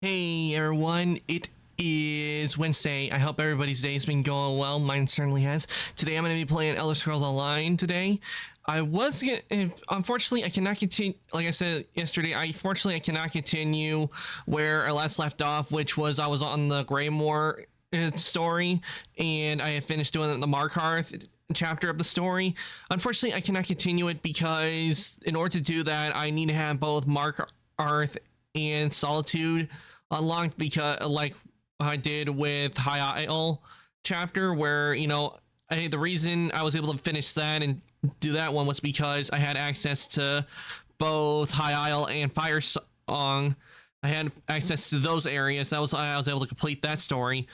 Hey everyone, it is Wednesday. I hope everybody's day has been going well. Mine certainly has. Today I'm going to be playing Elder Scrolls Online today. Unfortunately, I cannot continue, like I said yesterday, I cannot continue where I last left off, which was I was on the Greymoor story, and I had finished doing the Markarth chapter of the story. Unfortunately, I cannot continue it because in order to do that, I need to have both Markarth and Solitude unlocked, because like I did with High Isle chapter, where the reason I was able to finish that and do that one was because I had access to both High Isle and Fire Song. I had access to those areas. I was able to complete that story.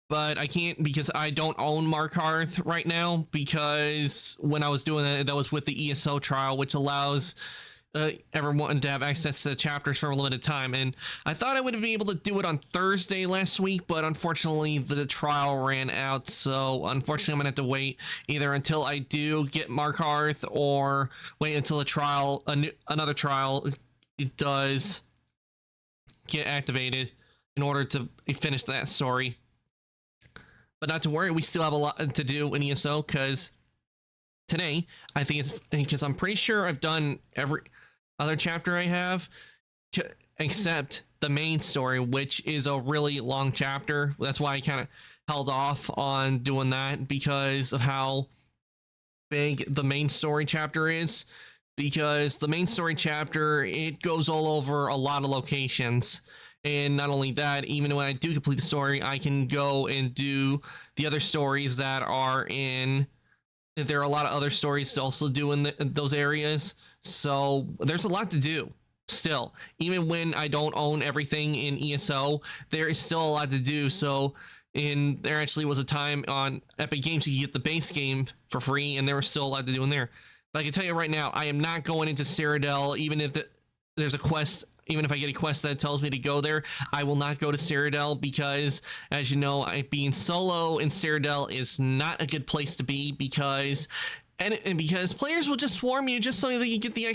But I can't because I don't own Markarth right now, because when I was doing that was with the ESO trial, which allows everyone to have access to the chapters for a limited time. And I thought I would be able to do it on Thursday last week, but unfortunately the trial ran out. So unfortunately I'm gonna have to wait either until I do get Markarth or wait until a trial, another trial, it does get activated in order to finish that story. But not to worry, we still have a lot to do in ESO, because today, I think it's because I'm pretty sure I've done every other chapter I have, except the main story, which is a really long chapter. That's why I kind of held off on doing that, because of how big the main story chapter is. Because the main story chapter, it goes all over a lot of locations. And not only that, even when I do complete the story, I can go and do the other stories that are in. There are a lot of other stories to also do in those areas. So there's a lot to do still. Even when I don't own everything in ESO, there is still a lot to do. So there actually was a time on Epic Games you could get the base game for free, and there was still a lot to do in there. But I can tell you right now, I am not going into Cyrodiil, even if there's a quest. Even if I get a quest that tells me to go there, I will not go to Cyrodiil, because, as you know, being solo in Cyrodiil is not a good place to be, because because players will just swarm you just so that you get the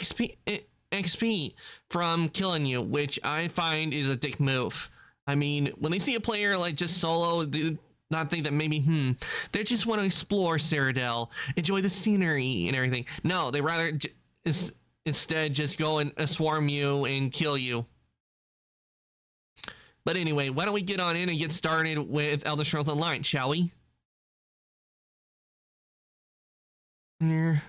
XP from killing you, which I find is a dick move. I mean, when they see a player like just solo, do not think that maybe they just want to explore Cyrodiil, enjoy the scenery and everything. No, they rather instead just go and swarm you and kill you. But anyway, why don't we get on in and get started with Elder Scrolls Online, shall we? Here.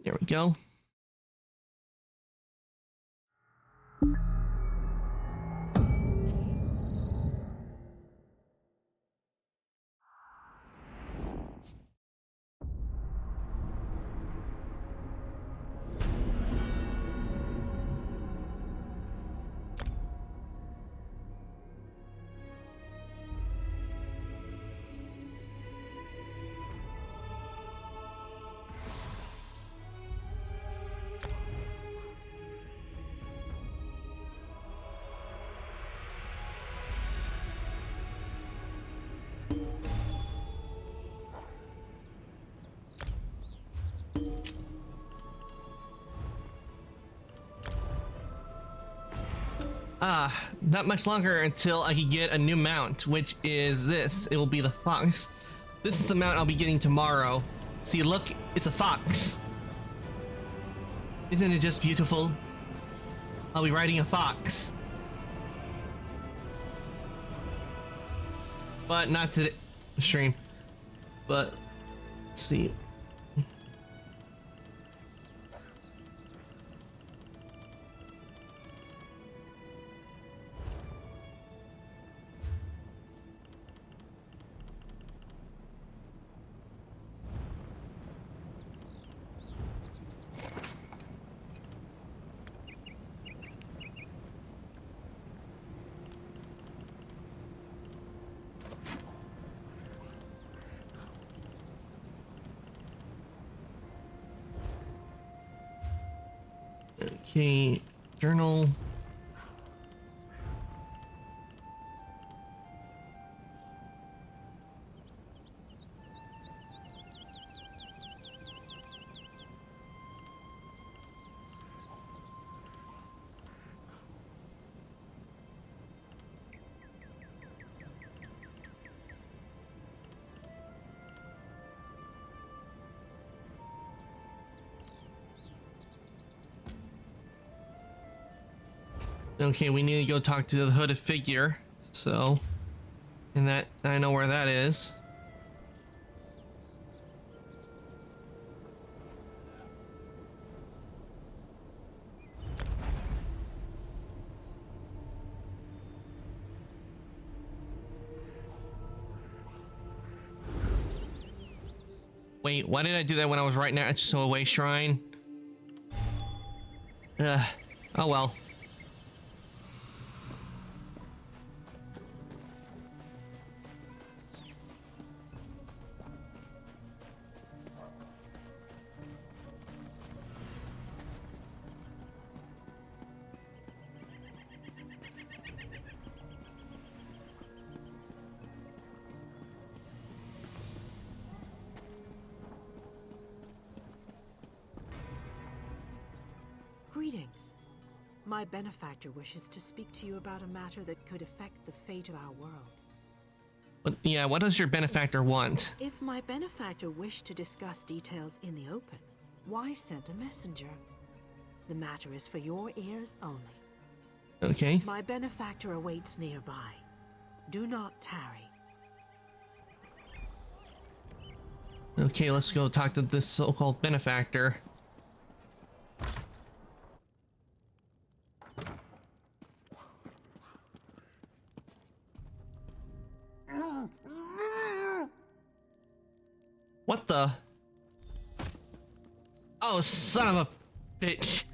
There we go. Not much longer until I can get a new mount, which is this. It will be the Fox. This is the mount I'll be getting tomorrow. See, look, it's a fox. Isn't it just beautiful? I'll be riding a fox. But not to the stream. But, let's see. Okay, journal. Okay, we need to go talk to the hooded figure. So, and that I know where that is. Wait, why did I do that when I was right next to a way shrine? Oh well. Greetings. My benefactor wishes to speak to you about a matter that could affect the fate of our world. But yeah, what does your benefactor want? If my benefactor wished to discuss details in the open, why send a messenger? The matter is for your ears only. Okay. My benefactor awaits nearby. Do not tarry. Okay, let's go talk to this so-called benefactor. What the? Oh, son of a bitch.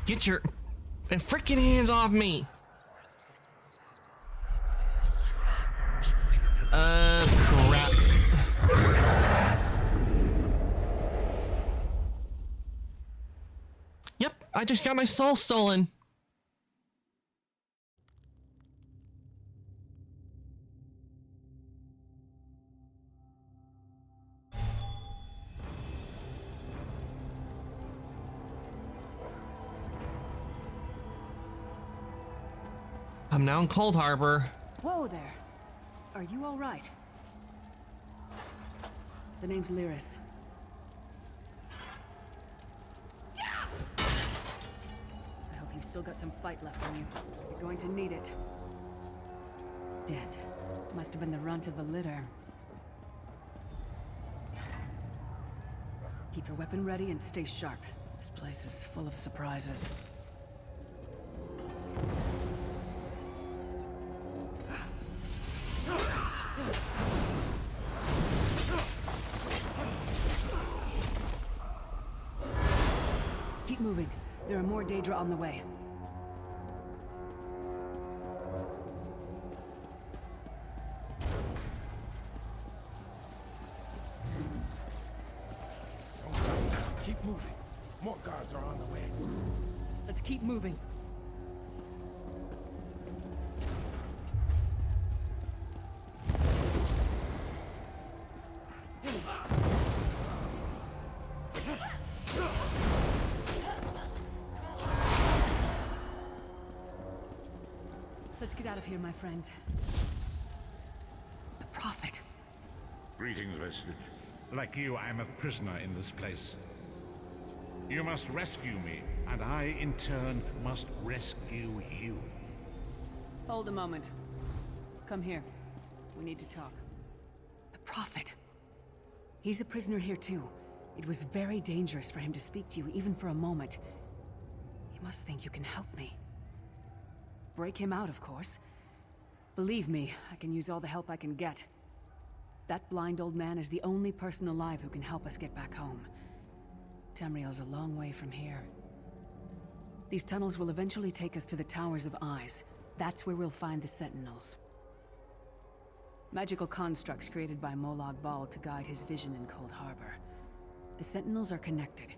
Get your freaking hands off me! Crap. Yep, I just got my soul stolen. I'm now in Cold Harbor. Whoa there. Are you all right? The name's Lyris. I hope you've still got some fight left in you. You're going to need it. Dead. Must have been the runt of the litter. Keep your weapon ready and stay sharp. This place is full of surprises. Keep moving. There are more Daedra on the way. Keep moving. More guards are on the way. Let's keep moving. Let's get out of here, my friend. The Prophet. Greetings, resident. Like you, I am a prisoner in this place. You must rescue me, and I, in turn, must rescue you. Hold a moment. Come here. We need to talk. The Prophet. He's a prisoner here too. It was very dangerous for him to speak to you, even for a moment. You must think you can help me. break him out, of course. Believe me, I can use all the help I can get. That blind old man is the only person alive who can help us get back home. Tamriel's a long way from here. These tunnels will eventually take us to the Towers of Eyes. That's where we'll find the Sentinels. Magical constructs created by Molag Bal to guide his vision in Cold Harbor. The Sentinels are connected.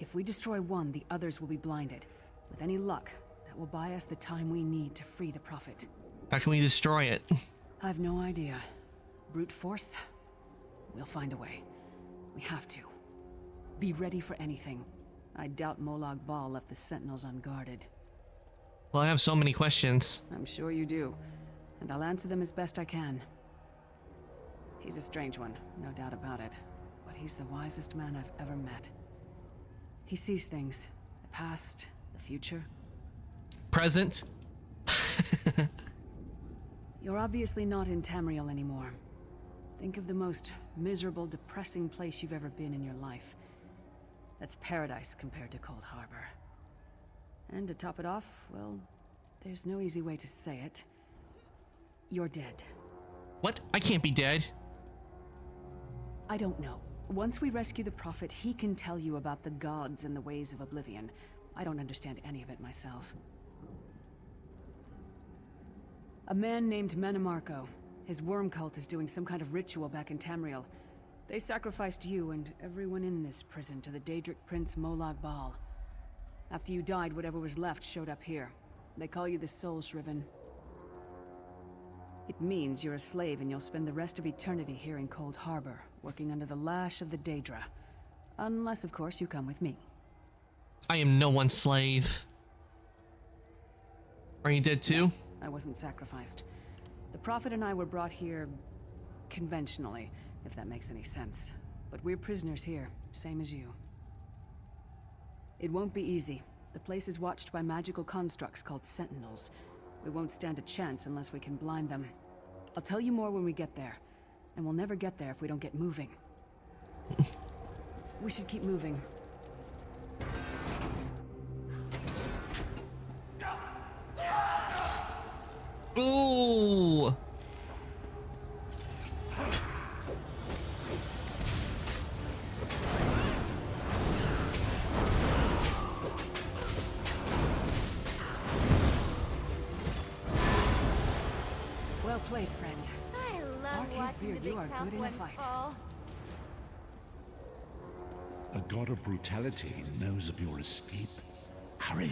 If we destroy one, the others will be blinded. With any luck, that will buy us the time we need to free the Prophet. How can we destroy it? I've no idea. Brute force? We'll find a way. We have to. Be ready for anything. I doubt Molag Bal left the Sentinels unguarded. Well, I have so many questions. I'm sure you do. And I'll answer them as best I can. He's a strange one, no doubt about it. But he's the wisest man I've ever met. He sees things. The past, the future. Present? You're obviously not in Tamriel anymore. Think of the most miserable, depressing place you've ever been in your life. That's paradise compared to Cold Harbor. And to top it off, well, there's no easy way to say it. You're dead. What? I can't be dead. I don't know. Once we rescue the Prophet, he can tell you about the gods and the ways of Oblivion. I don't understand any of it myself. A man named Manamarco. His worm cult is doing some kind of ritual back in Tamriel. They sacrificed you and everyone in this prison to the Daedric Prince Molag Bal. After you died, whatever was left showed up here. They call you the Soul Shriven. It means you're a slave and you'll spend the rest of eternity here in Cold Harbor, working under the lash of the Daedra. Unless, of course, you come with me. I am no one's slave. Are you dead too? I wasn't sacrificed. The Prophet and I were brought here conventionally, if that makes any sense. But we're prisoners here, same as you. It won't be easy. The place is watched by magical constructs called Sentinels. We won't stand a chance unless we can blind them. I'll tell you more when we get there. And we'll never get there if we don't get moving. We should keep moving. Ooh! Well played, friend. I love Mark his watching beard, the big you are tough good in a ones fight. fall. A god of brutality knows of your escape. Hurry.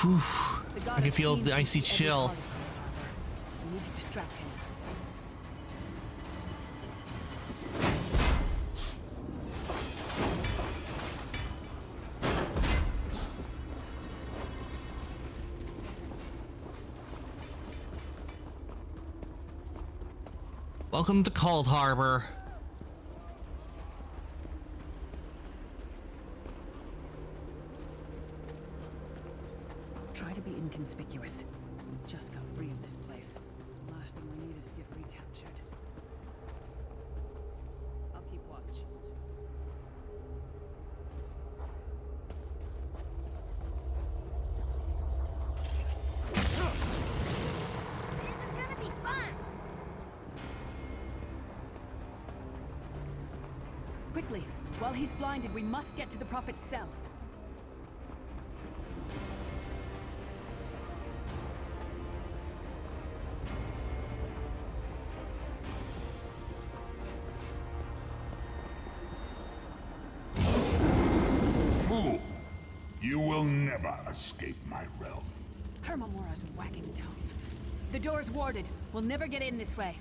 Whew. The god I can of feel fiends the icy keeps every chill. part of Cold Harbor. We need to distract him. Welcome to Cold Harbor. Try to be inconspicuous. We just got free of this place. Last thing we need is to get recaptured. I'll keep watch. This is gonna be fun. Quickly! While he's blinded, we must get to the Prophet's cell. Fool! You will never escape my realm. Hermamora's wagging tongue. The door's warded. We'll never get in this way.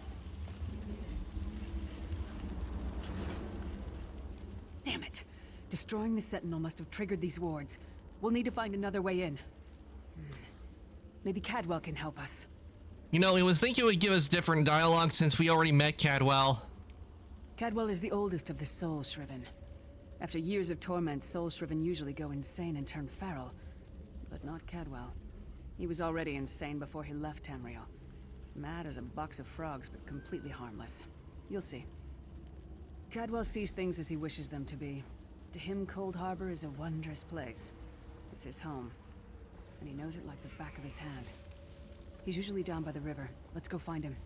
Damn it! Destroying the Sentinel must have triggered these wards. We'll need to find another way in. Maybe Cadwell can help us. You know, I was thinking it would give us different dialogue since we already met Cadwell. Cadwell is the oldest of the Soul Shriven. After years of torment, Soul Shriven usually go insane and turn feral. But not Cadwell. He was already insane before he left Tamriel. Mad as a box of frogs, but completely harmless. You'll see. Cadwell sees things as he wishes them to be. To him, Cold Harbor is a wondrous place. It's his home, and he knows it like the back of his hand. He's usually down by the river. Let's go find him.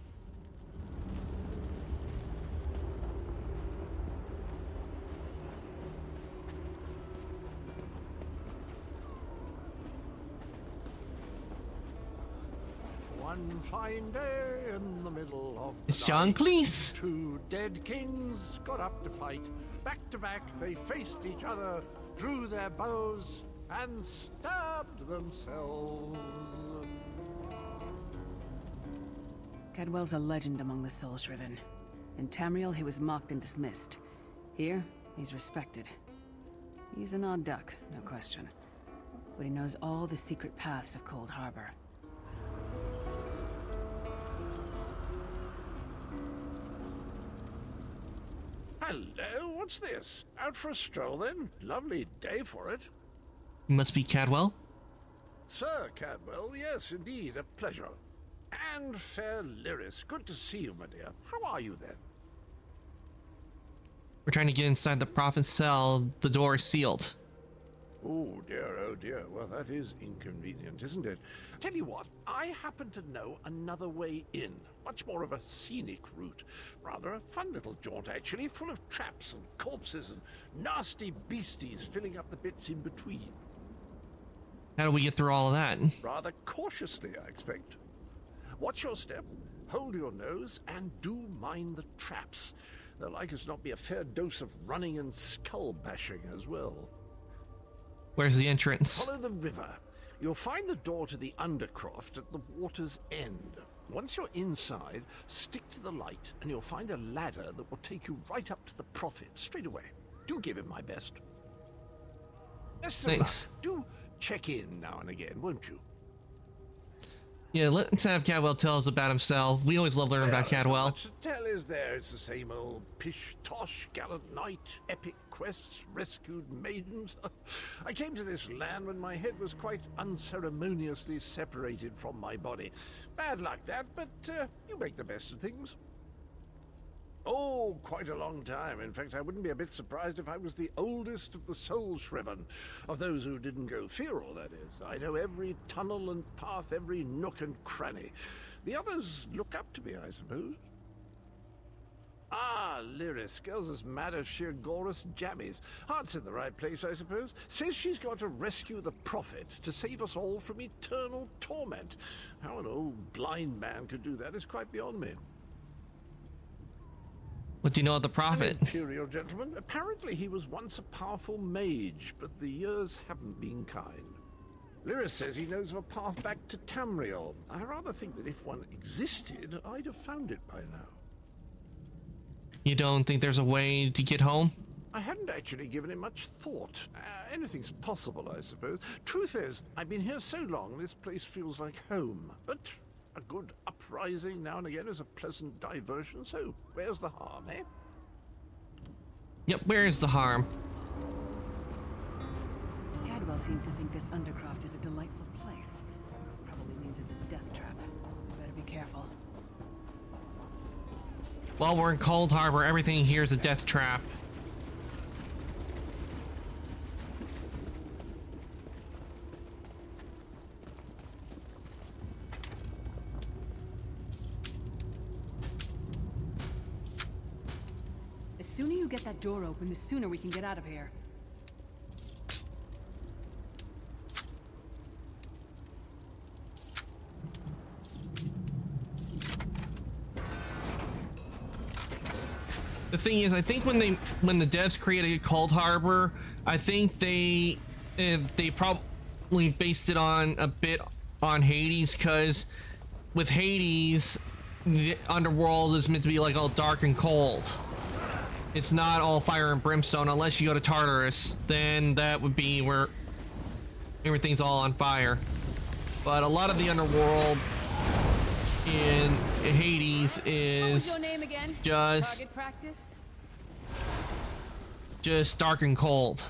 One fine day in the middle of the It's John night, Cleese. two dead kings got up to fight. Back to back, they faced each other, drew their bows, and stabbed themselves. Cadwell's a legend among the Soul-Shriven. In Tamriel, he was mocked and dismissed. Here, he's respected. He's an odd duck, no question. But he knows all the secret paths of Cold Harbor. Hello, what's this? Out for a stroll then? Lovely day for it. You must be Cadwell. Sir Cadwell, yes, indeed, a pleasure. And fair Lyris, good to see you, my dear. How are you then? We're trying to get inside the Prophet's cell. The door is sealed. Oh dear. Well, that is inconvenient, isn't it? Tell you what, I happen to know another way in. Much more of a scenic route. Rather a fun little jaunt, actually, full of traps and corpses and nasty beasties filling up the bits in between. How do we get through all of that? Rather cautiously, I expect. Watch your step, hold your nose, and do mind the traps. There'll like as not be a fair dose of running and skull bashing as well. Where's the entrance? Follow the river. You'll find the door to the Undercroft at the water's end. Once you're inside, stick to the light, and you'll find a ladder that will take you right up to the Prophet straight away. Do give him my best. Best of luck. Thanks. Do check in now and again, won't you? Yeah, let's have Cadwell tell us about himself. We always love learning about There's not Cadwell. much to tell, is there? It's the same old pish-tosh, gallant knight, epic quests, rescued maidens. I came to this land when my head was quite unceremoniously separated from my body. Bad luck that, but you make the best of things. Oh, quite a long time. In fact, I wouldn't be a bit surprised if I was the oldest of the Soul-Shriven. Of those who didn't go feral, that is. I know every tunnel and path, every nook and cranny. The others look up to me, I suppose. Ah, Lyris, girl's as mad as sheer Gorus jammies. Heart's in the right place, I suppose. Says she's got to rescue the Prophet to save us all from eternal torment. How an old blind man could do that is quite beyond me. What do you know of the Prophet? An imperial gentleman. Apparently he was once a powerful mage, but the years haven't been kind. Lyris says he knows of a path back to Tamriel. I rather think that if one existed, I'd have found it by now. You don't think there's a way to get home? I hadn't actually given it much thought. Anything's possible, I suppose. Truth is, I've been here so long, this place feels like home. But a good uprising now and again is a pleasant diversion, so where's the harm, eh? Yep, where is the harm? Cadwell seems to think this Undercroft is a delightful place. Probably means it's a death trap. Better be careful. While we're in Cold Harbor, everything here is a death trap. The sooner you get that door open, the sooner we can get out of here. The thing is, I think when the devs created Cold Harbor, I think they probably based it on a bit on Hades, because with Hades, the underworld is meant to be like all dark and cold. It's not all fire and brimstone unless you go to Tartarus. Then that would be where everything's all on fire. But a lot of the underworld in Hades What was is your name again? just Target practice? just dark and cold.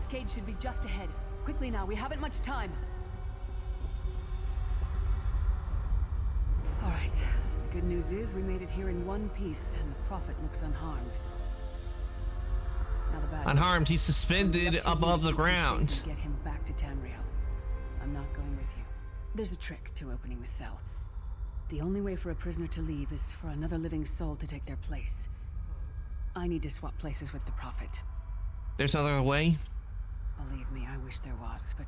first cage should be just ahead. Quickly now, we haven't much time. All right. The good news is we made it here in one piece, and the Prophet looks unharmed. Now the bad Unharmed, news. he's suspended It's up to you above if the you can safely ground. Get him back to Tamriel. I'm not going with you. There's a trick to opening the cell. The only way for a prisoner to leave is for another living soul to take their place. I need to swap places with the Prophet. There's another way. Believe me, I wish there was, but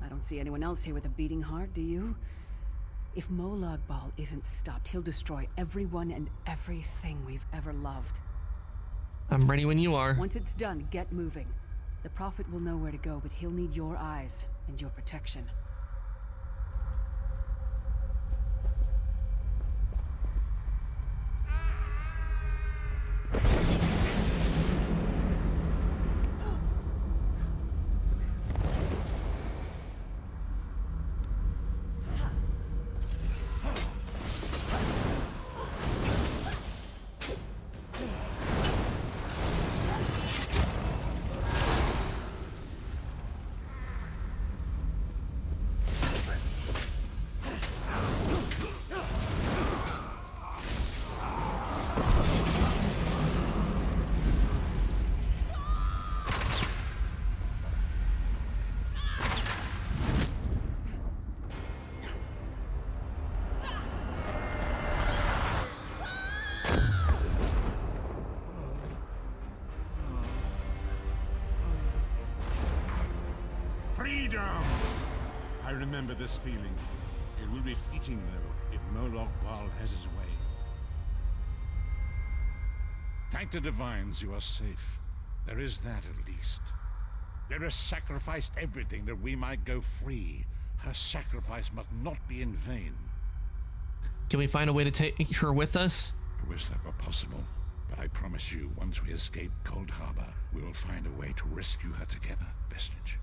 I don't see anyone else here with a beating heart, do you? If Molag Bal isn't stopped, he'll destroy everyone and everything we've ever loved. I'm ready when you are. Once it's done, get moving. The Prophet will know where to go, but he'll need your eyes and your protection. Freedom! I remember this feeling. It will be fleeting, though, if Molag Bal has his way. Thank the Divines you are safe. There is that, at least. Lyra sacrificed everything that we might go free. Her sacrifice must not be in vain. Can we find a way to take her with us? I wish that were possible, but I promise you, once we escape Cold Harbor, we will find a way to rescue her together, Vestige.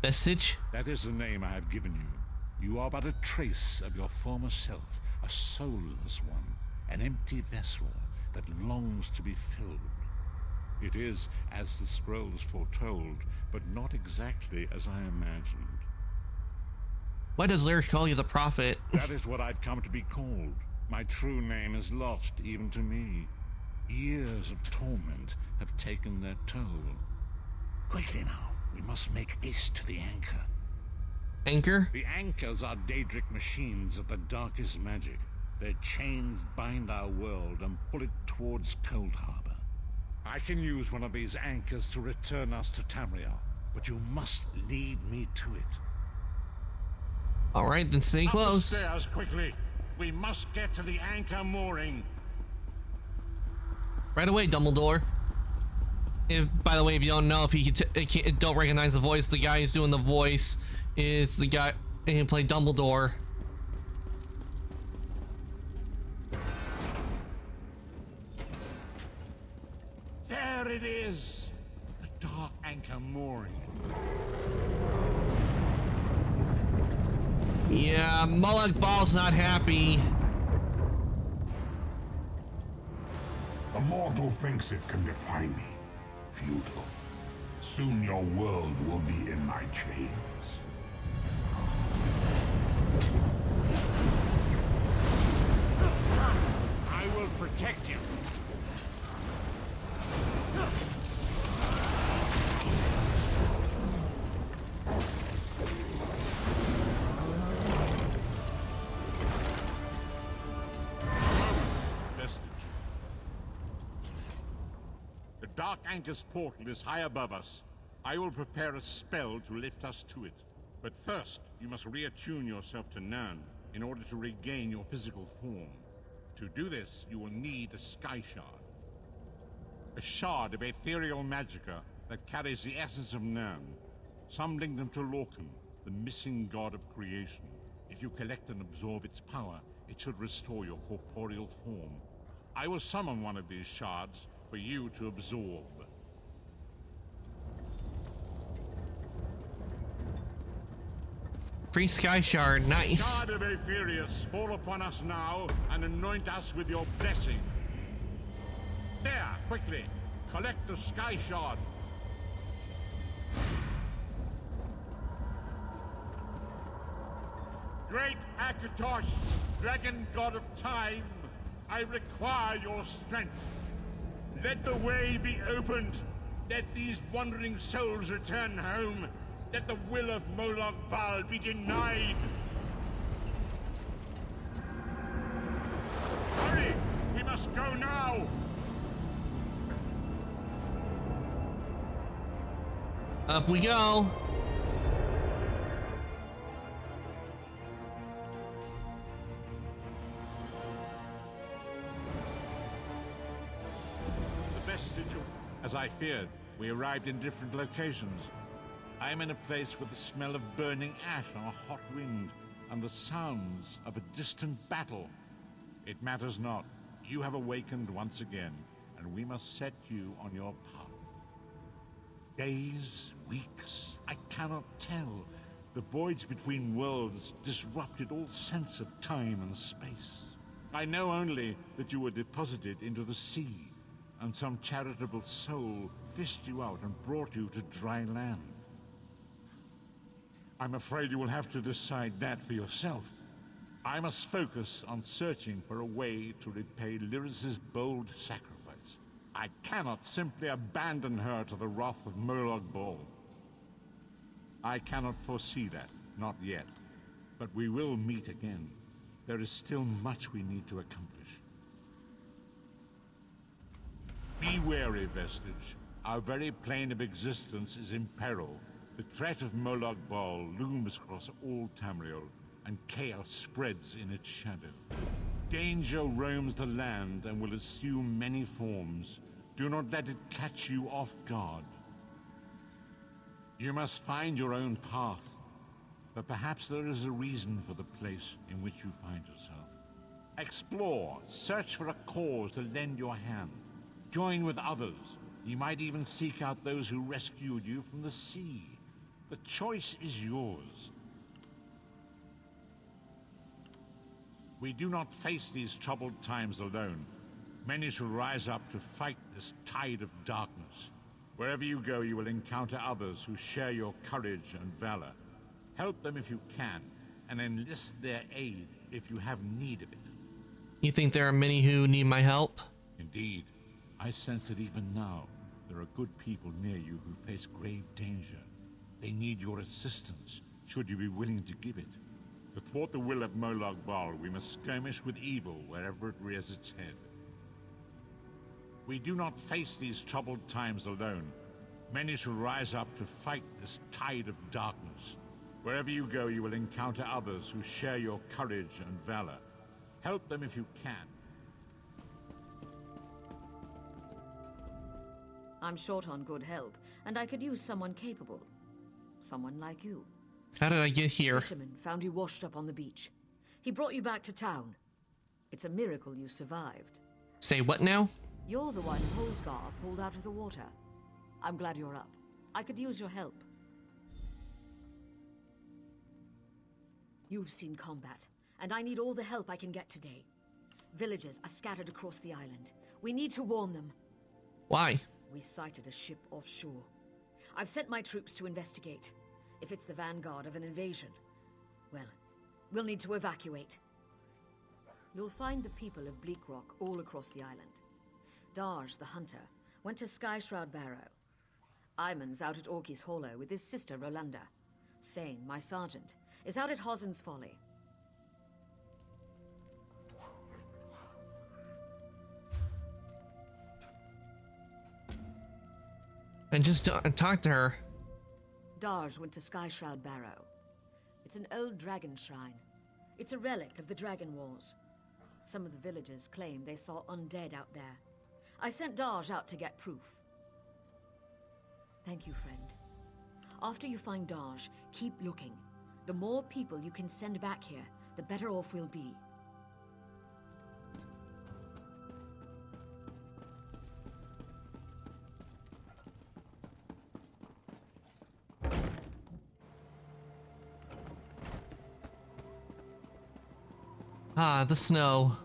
Vestige? That is the name I have given you. You are but a trace of your former self, a soulless one, an empty vessel that longs to be filled. It is as the scrolls foretold, but not exactly as I imagined. Why does Lyra call you the Prophet? That is what I've come to be called. My true name is lost even to me. Years of torment have taken their toll. Quickly now. We must make haste to the anchor. Anchor? The anchors are Daedric machines of the darkest magic. Their chains bind our world and pull it towards Cold Harbor. I can use one of these anchors to return us to Tamriel, but you must lead me to it. Alright, then stay close. Up the stairs, quickly. We must get to the anchor mooring. Right away, Dumbledore. By the way, if you don't know, if you don't recognize the voice, the guy who's doing the voice is the guy who played Dumbledore. There it is! The dark anchor mooring. Yeah, Molag Bal's not happy. The mortal thinks it can defy me. Futile. Soon your world will be in my chains. I will protect you. The Dark Anchor's portal is high above us. I will prepare a spell to lift us to it. But first, you must reattune yourself to Nirn in order to regain your physical form. To do this, you will need a Sky Shard. A shard of ethereal magicka that carries the essence of Nirn. Some link them to Lorcan, the missing god of creation. If you collect and absorb its power, it should restore your corporeal form. I will summon one of these shards for you to absorb. Free Sky Shard, nice. Shard of Aetherius, fall upon us now and anoint us with your blessing. There, quickly, collect the Sky Shard. Great Akatosh, dragon god of time, I require your strength. Let the way be opened. Let these wandering souls return home. Let the will of Molag Bal be denied. Hurry! We must go now! Up we go. The vestigial. As I feared, we arrived in different locations. I am in a place with the smell of burning ash on a hot wind, and the sounds of a distant battle. It matters not. You have awakened once again, and we must set you on your path. Days, weeks, I cannot tell. The voids between worlds disrupted all sense of time and space. I know only that you were deposited into the sea, and some charitable soul fished you out and brought you to dry land. I'm afraid you will have to decide that for yourself. I must focus on searching for a way to repay Lyris's bold sacrifice. I cannot simply abandon her to the wrath of Molag Bal. I cannot foresee that, not yet. But we will meet again. There is still much we need to accomplish. Be wary, Vestige. Our very plane of existence is in peril. The threat of Molag Bal looms across all Tamriel, and chaos spreads in its shadow. Danger roams the land and will assume many forms. Do not let it catch you off guard. You must find your own path, but perhaps there is a reason for the place in which you find yourself. Explore, search for a cause to lend your hand. Join with others. You might even seek out those who rescued you from the sea. The choice is yours. We do not face these troubled times alone. Many shall rise up to fight this tide of darkness. Wherever you go, you will encounter others who share your courage and valor. Help them if you can, and enlist their aid if you have need of it. You think there are many who need my help? Indeed. I sense that even now, there are good people near you who face grave danger. They need your assistance, should you be willing to give it. To thwart the will of Molag Bal, we must skirmish with evil wherever it rears its head. We do not face these troubled times alone. Many shall rise up to fight this tide of darkness. Wherever you go, you will encounter others who share your courage and valor. Help them if you can. I'm short on good help, and I could use someone capable. Someone like you. How did I get here? Fisherman found you washed up on the beach. He brought you back to town. It's a miracle you survived. Say what now? You're the one Holsgar pulled out of the water. I'm glad you're up. I could use your help. You've seen combat, and I need all the help I can get today. Villagers are scattered across the island. We need to warn them. Why? We sighted a ship offshore. I've sent my troops to investigate. If it's the vanguard of an invasion, well, we'll need to evacuate. You'll find the people of Bleakrock all across the island. Darj, the hunter, went to Skyshroud Barrow. Iman's out at Orky's Hollow with his sister Rolanda. Sane, my sergeant, is out at Hosen's Folly. And just talk to her. Darj went to Skyshroud Barrow. It's an old dragon shrine. It's a relic of the Dragon Wars. Some of the villagers claim they saw undead out there. I sent Darj out to get proof. Thank you, friend. After you find Darj, keep looking. The more people you can send back here, the better off we'll be. Ah, the snow.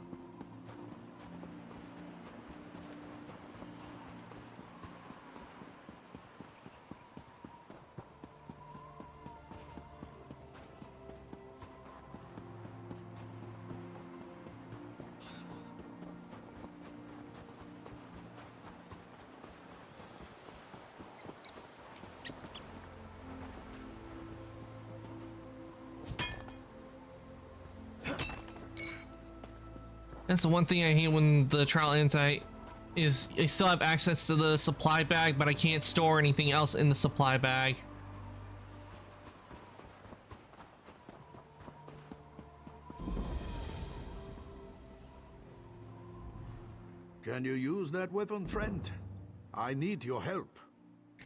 That's the one thing I hate when the trial ends. I still have access to the supply bag, but I can't store anything else in the supply bag. Can you use that weapon, friend? I need your help.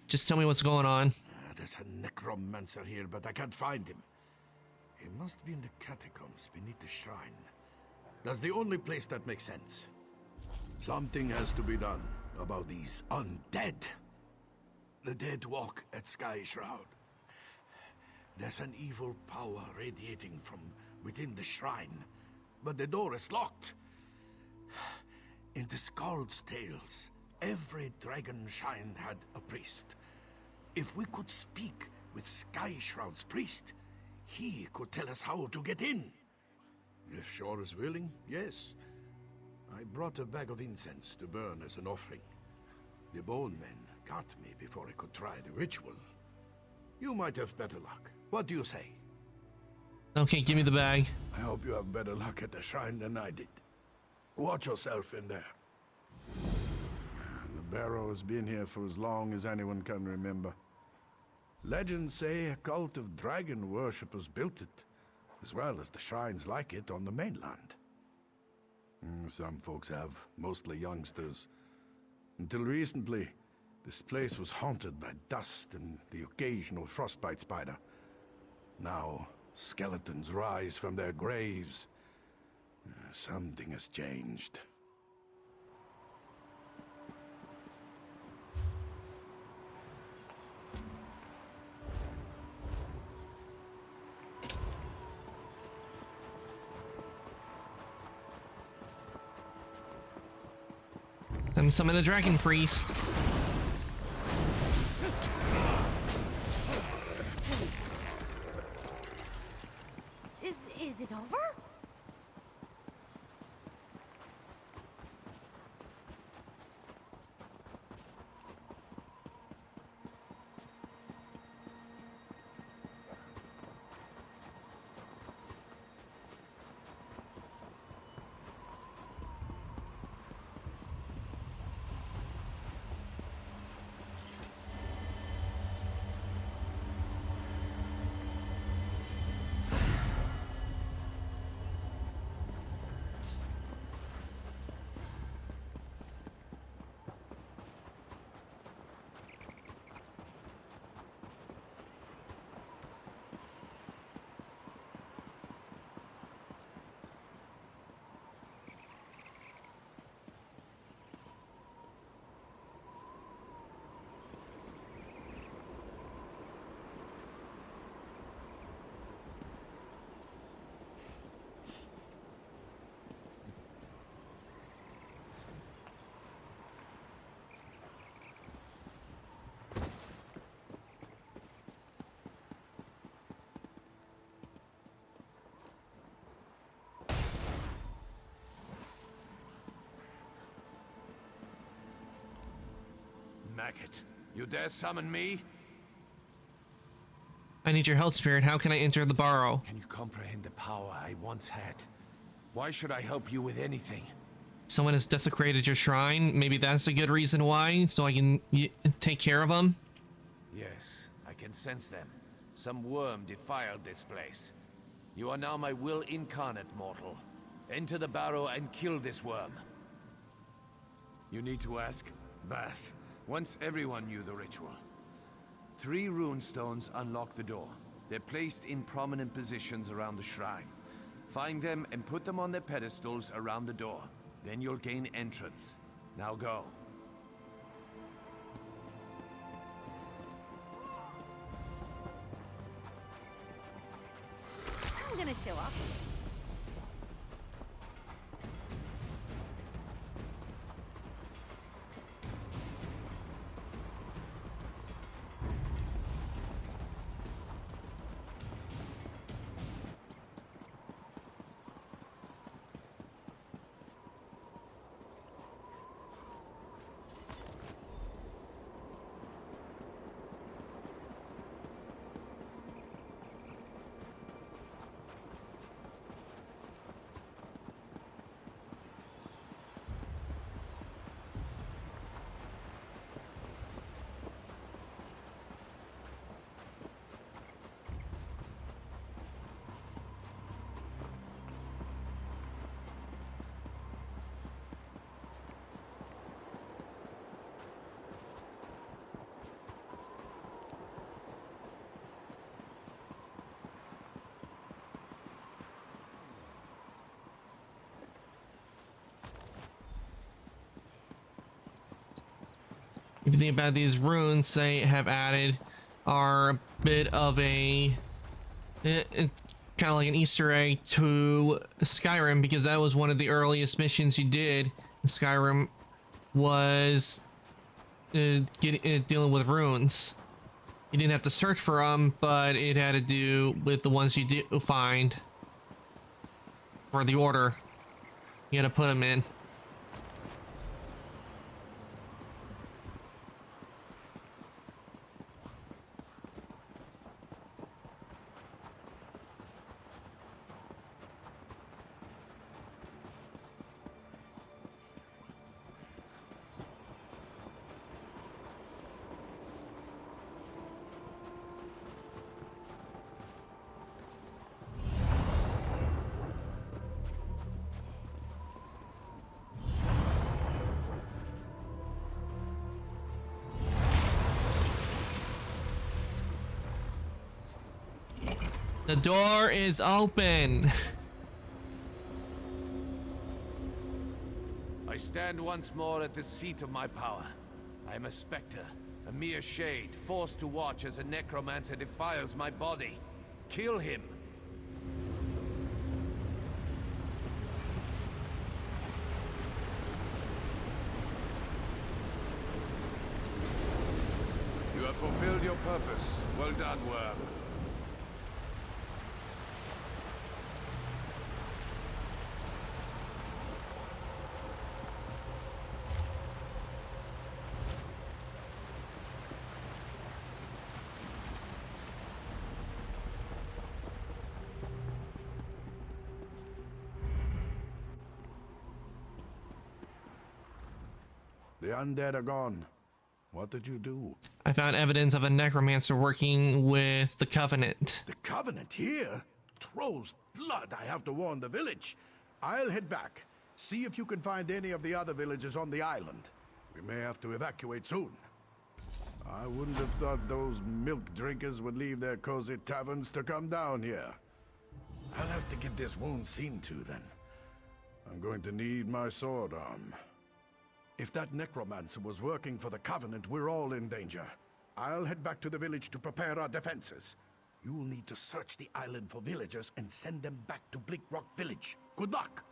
Just tell me what's going on. There's a necromancer here, but I can't find him. He must be in the catacombs beneath the shrine. That's the only place that makes sense. Something has to be done about these undead. The dead walk at Sky Shroud. There's an evil power radiating from within the shrine, but the door is locked. In the Skald's tales, every dragon shrine had a priest. If we could speak with Sky Shroud's priest, he could tell us how to get in. If Shor is willing, yes. I brought a bag of incense to burn as an offering. The bone men got me before I could try the ritual. You might have better luck. What do you say? Okay, give me the bag. I hope you have better luck at the shrine than I did. Watch yourself in there. The barrow has been here for as long as anyone can remember. Legends say a cult of dragon worshippers built it, as well as the shrines like it on the mainland. Some folks have, mostly youngsters. Until recently, this place was haunted by dust and the occasional frostbite spider. Now, skeletons rise from their graves. Something has changed. And summon the dragon priest. Is it over? Maggot, you dare summon me? I need your help, Spirit. How can I enter the burrow? Can you comprehend the power I once had? Why should I help you with anything? Someone has desecrated your shrine. Maybe that's a good reason why, so I can take care of them. Yes, I can sense them. Some worm defiled this place. You are now my will incarnate, mortal. Enter the barrow and kill this worm. You need to ask? But once everyone knew the ritual. 3 runestones unlock the door. They're placed in prominent positions around the shrine. Find them and put them on their pedestals around the door. Then you'll gain entrance. Now go. I'm gonna show up. if you think about these runes they have added are a bit of a kind of like an Easter egg to Skyrim, because that was one of the earliest missions you did in Skyrim was dealing with runes. You didn't have to search for them, but it had to do with the ones you do find for the order. You had to put them in. The door is open. I stand once more at the seat of my power. I am a specter, a mere shade, forced to watch as a necromancer defiles my body. Kill him! You have fulfilled your purpose. Well done, Worm. The undead are gone. What did you do? I found evidence of a necromancer working with the Covenant. The Covenant here? Troll's blood. I have to warn the village. I'll head back. See if you can find any of the other villages on the island. We may have to evacuate soon. I wouldn't have thought those milk drinkers would leave their cozy taverns to come down here. I'll have to get this wound seen to then. I'm going to need my sword arm. If that necromancer was working for the Covenant, we're all in danger. I'll head back to the village to prepare our defenses. You'll need to search the island for villagers and send them back to Bleak Rock Village. Good luck!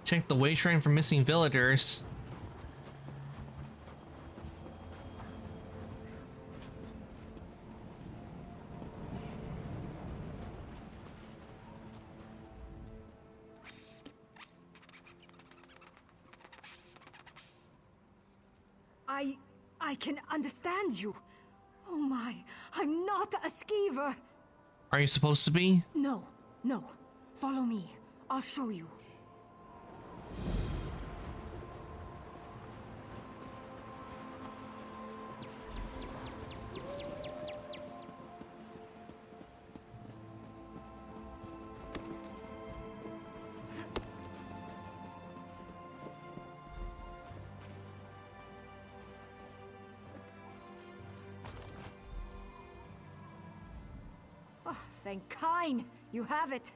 Check the way shrine for missing villagers. I can understand you. Oh my, I'm not a skeever. Are you supposed to be? No. Follow me. I'll show you. Thank Kine, you have it.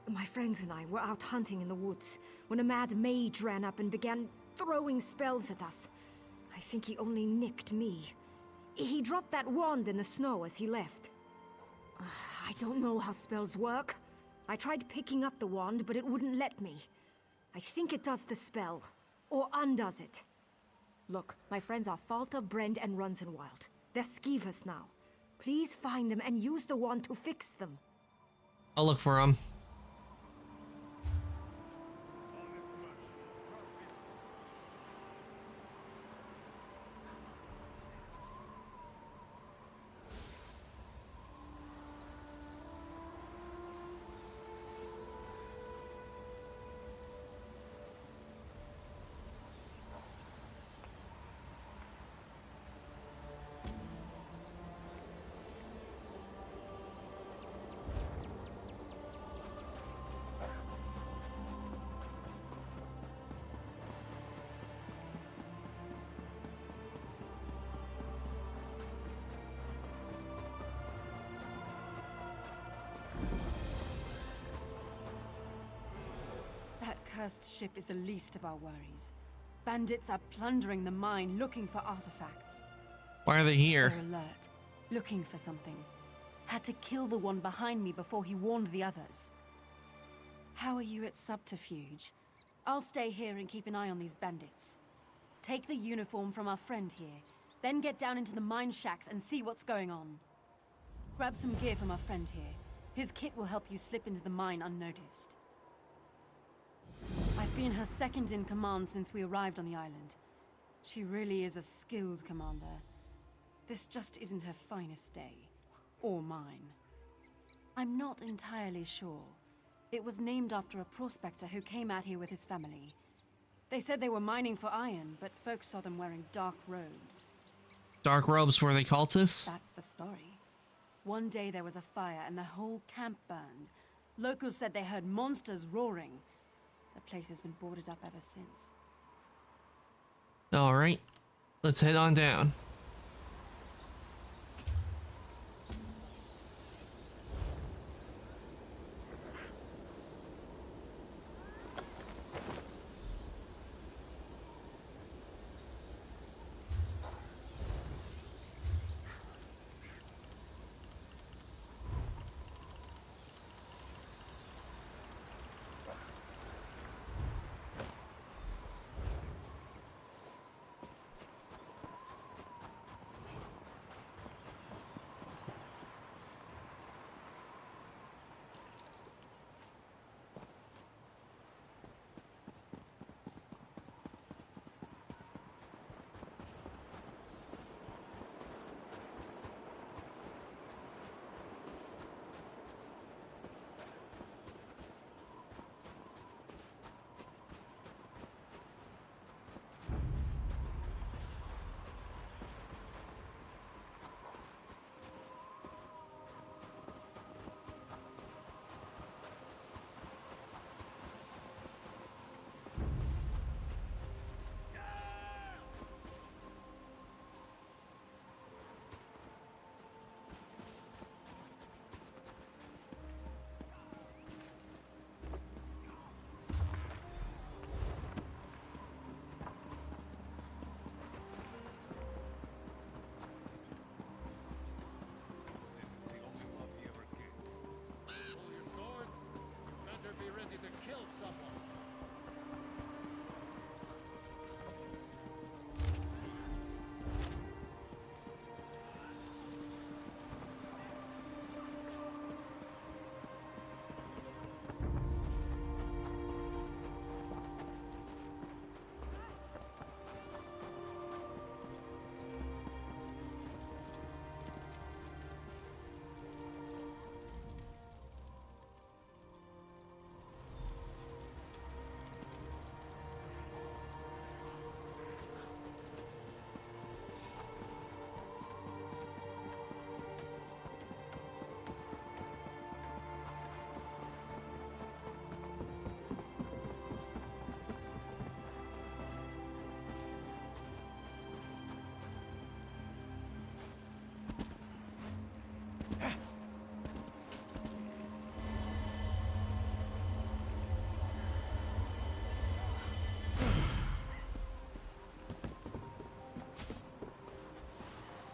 My friends and I were out hunting in the woods when a mad mage ran up and began throwing spells at us. I think he only nicked me. He dropped that wand in the snow as he left. I don't know how spells work. I tried picking up the wand, but it wouldn't let me. I think it does the spell, or undoes it. Look, my friends are Falta, Brent, and Runzenwild. They're skeevers now. Please find them and use the wand to fix them. I'll look for them. That cursed ship is the least of our worries. Bandits are plundering the mine, looking for artifacts. Why are they here? They're alert, looking for something. Had to kill the one behind me before he warned the others. How are you at Subterfuge? I'll stay here and keep an eye on these bandits. Take the uniform from our friend here, then get down into the mine shacks and see what's going on. Grab some gear from our friend here. His kit will help you slip into the mine unnoticed. I've been her second in command since we arrived on the island. She really is a skilled commander. This just isn't her finest day. Or mine. I'm not entirely sure. It was named after a prospector who came out here with his family. They said they were mining for iron, but folks saw them wearing dark robes. Dark robes, were they cultists? That's the story. One day there was a fire and the whole camp burned. Locals said they heard monsters roaring. The place has been boarded up ever since. All right, let's head on down.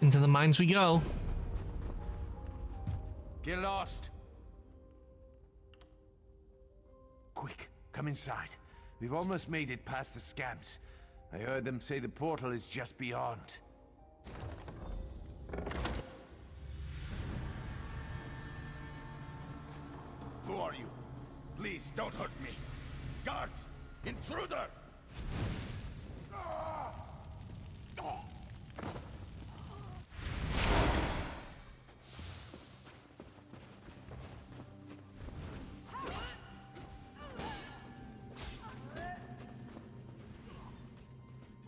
Into the mines we go. Get lost! Quick, come inside. We've almost made it past the scamps. I heard them say the portal is just beyond. Who are you? Please don't hurt me. Guards! Intruder!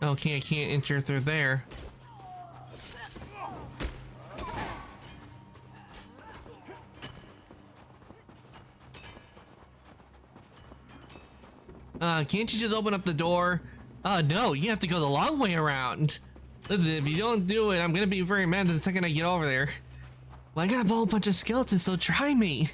Okay, I can't enter through there. Can't you just open up the door? No, you have to go the long way around. Listen, if you don't do it, I'm gonna be very mad the second I get over there. Well, I got a whole bunch of skeletons, so try me.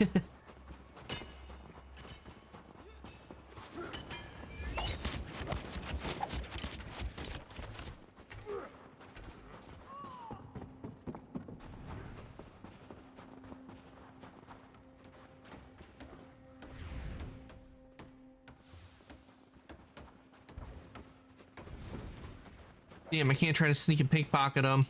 Damn, I can't try to sneak and pickpocket them.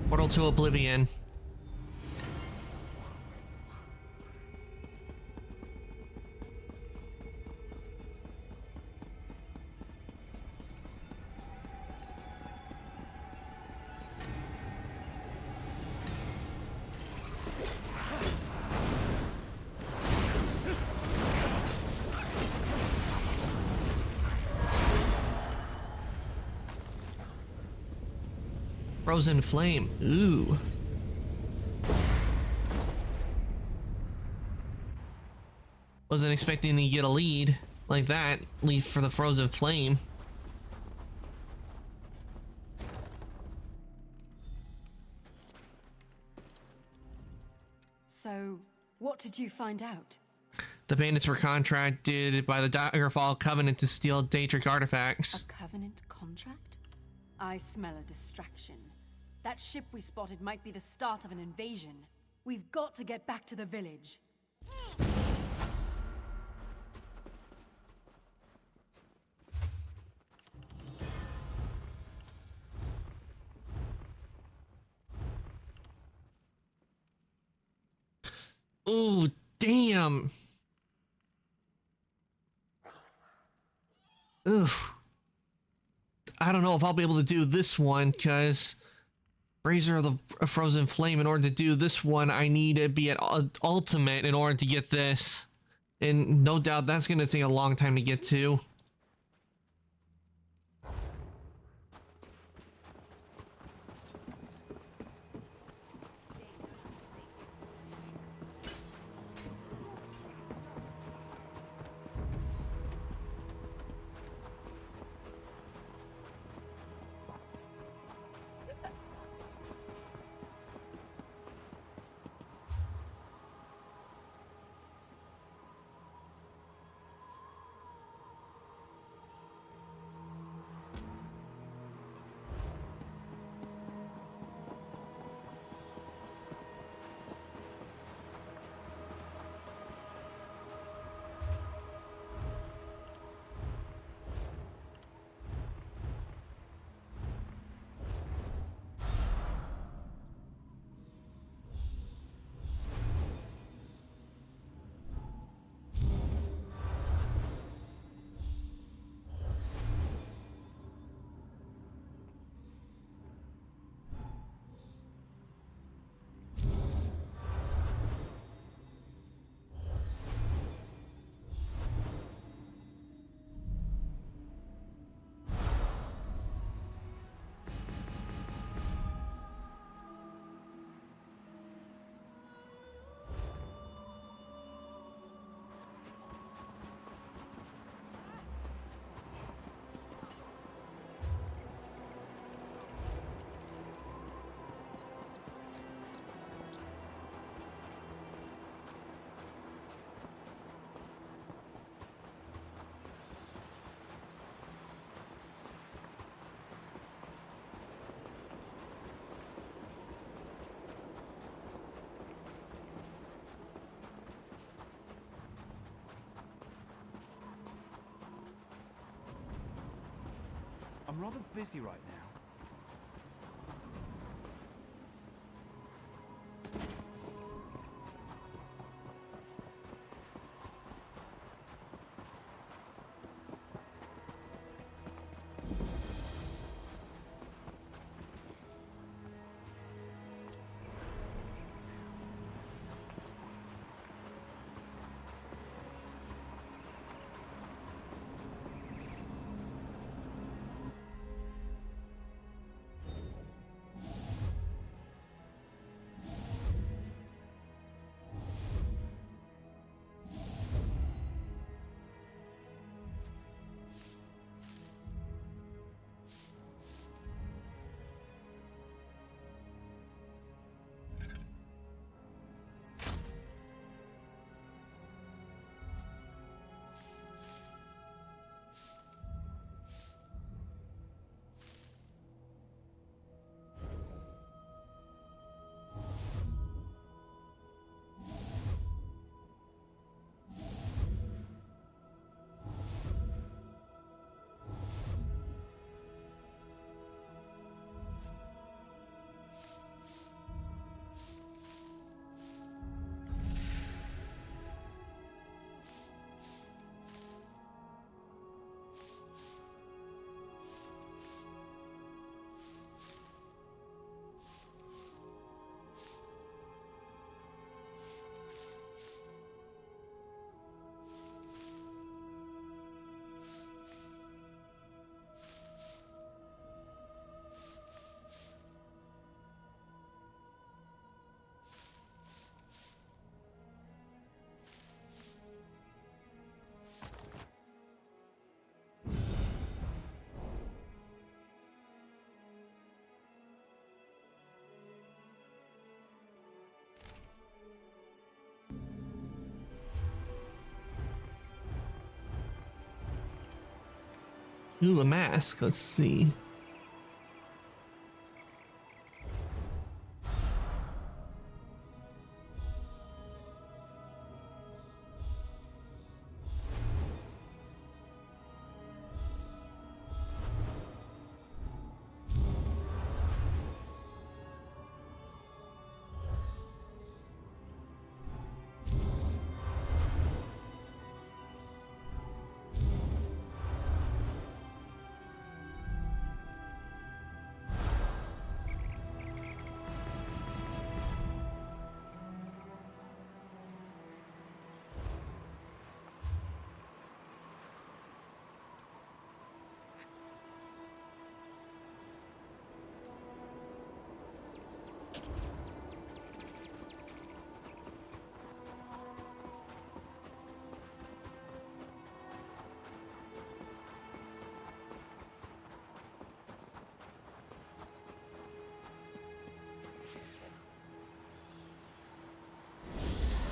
Portal to Oblivion. Frozen Flame. Ooh. Wasn't expecting to get a lead like that. Lead for the Frozen Flame. So, what did you find out? The bandits were contracted by the Daggerfall Covenant to steal Daedric artifacts. A Covenant contract? I smell a distraction. That ship we spotted might be the start of an invasion. We've got to get back to the village. Ooh, damn. Oof. I don't know if I'll be able to do this one, because Brazier of the Frozen Flame, in order to do this one, I need to be at ultimate in order to get this. And no doubt that's going to take a long time to get to. I'm rather busy right now. Ooh, a mask. Let's see.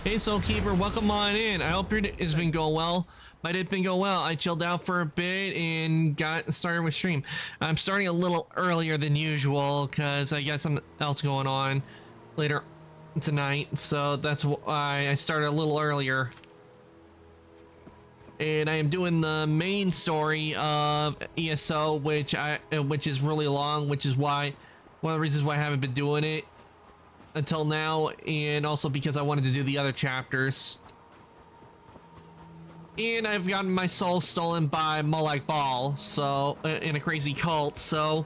Hey Soulkeeper, welcome on in. I hope your day has been going well. My day been going well. I chilled out for a bit and got started with stream. I'm starting a little earlier than usual because I got something else going on later tonight, so that's why I started a little earlier. And I am doing the main story of ESO, which is really long, which is why one of the reasons why I haven't been doing it until now, and also because I wanted to do the other chapters. And I've gotten my soul stolen by Molag Bal, so in a crazy cult, so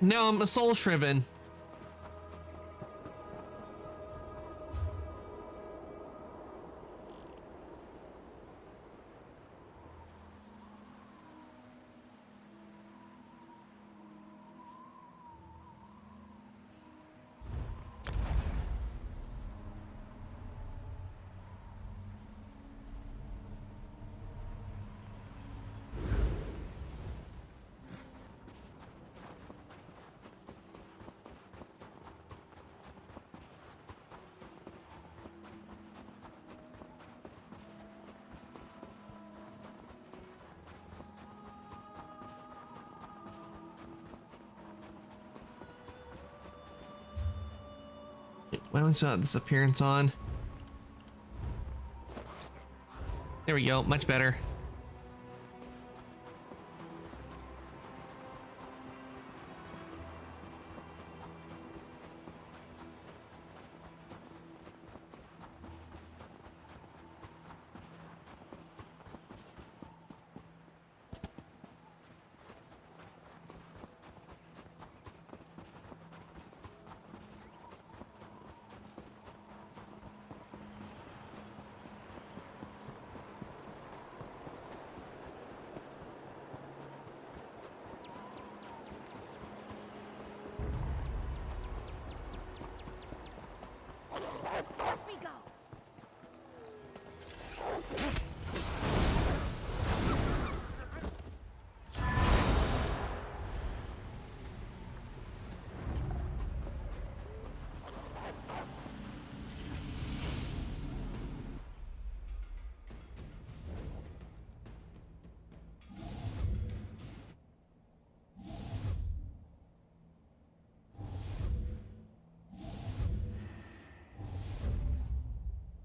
now I'm a soul shriven. Why was this appearance on? There we go, much better.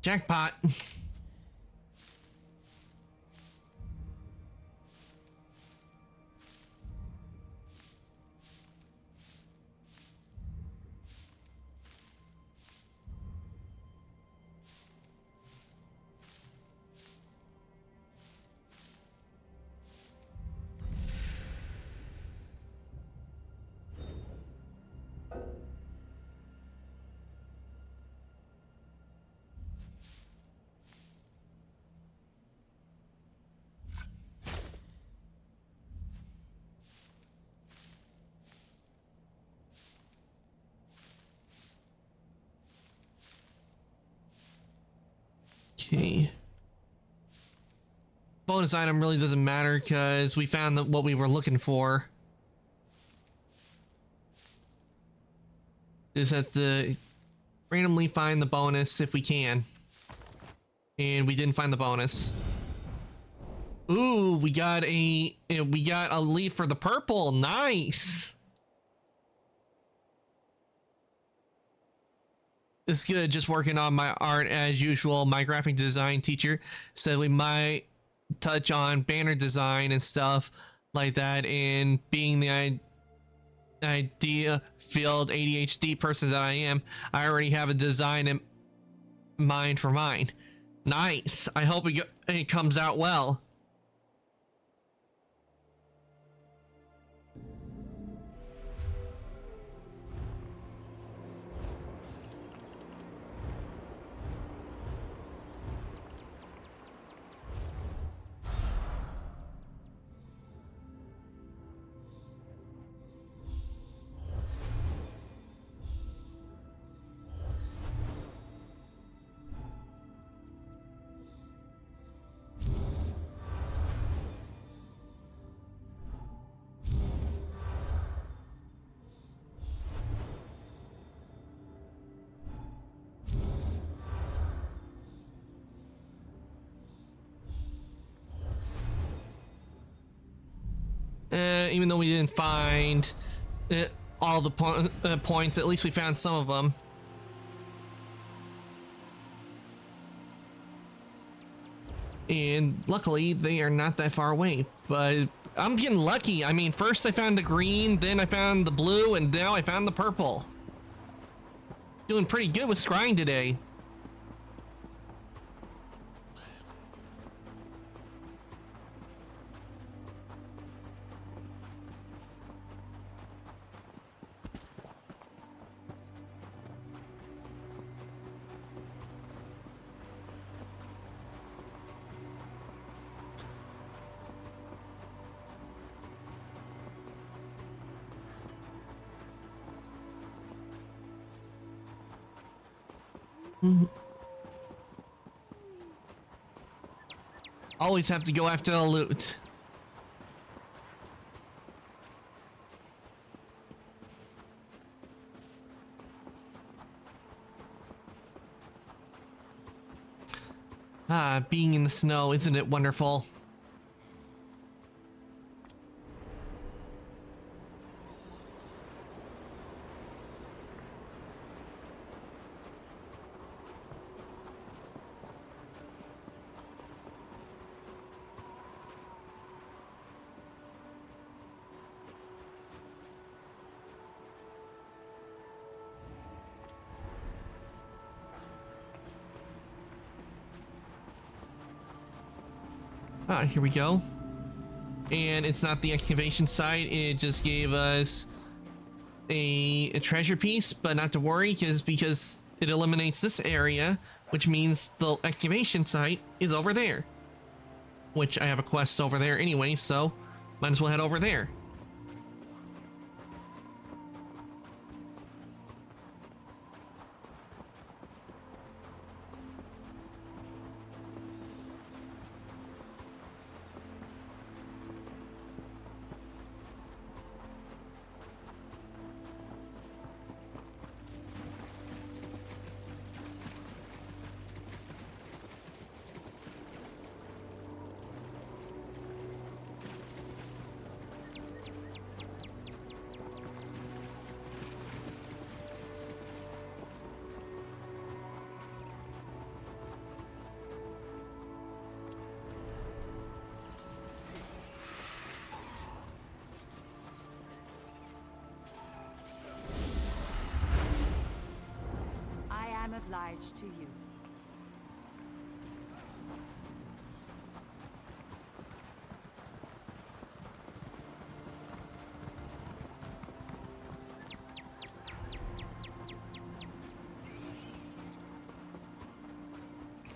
Jackpot. Okay. Bonus item really doesn't matter because we found what we were looking for. Just have to randomly find the bonus if we can. And we didn't find the bonus. Ooh, we got a leaf for the purple. Nice. It's good. Just working on my art as usual. My graphic design teacher said we might touch on banner design and stuff like that. And being the idea filled ADHD person that I am, I already have a design in mind for mine. Nice. I hope it comes out well. Even though we didn't find all the points, at least we found some of them. And luckily, they are not that far away. But I'm getting lucky. I mean, first I found the green, then I found the blue, and now I found the purple. Doing pretty good with scrying today. Always have to go after the loot. Ah, being in the snow, isn't it wonderful? Ah, here we go. And it's not the excavation site, it just gave us a treasure piece, but not to worry, because it eliminates this area, which means the excavation site is over there. Which I have a quest over there anyway, so might as well head over there. obliged to you.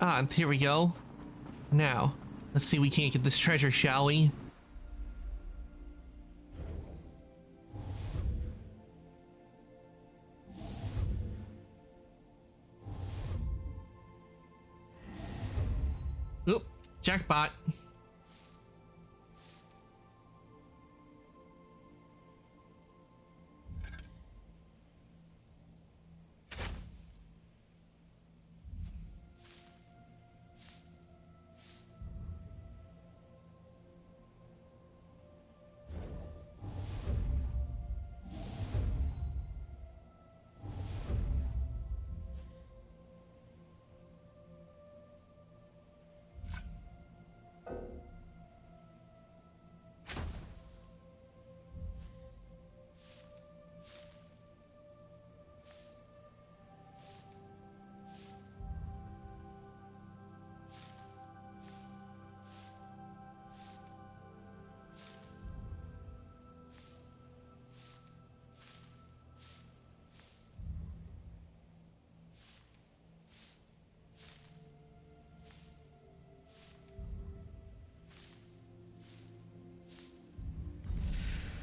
Ah, here we go. Now, let's see if we can't get this treasure, shall we? Oop, jackpot.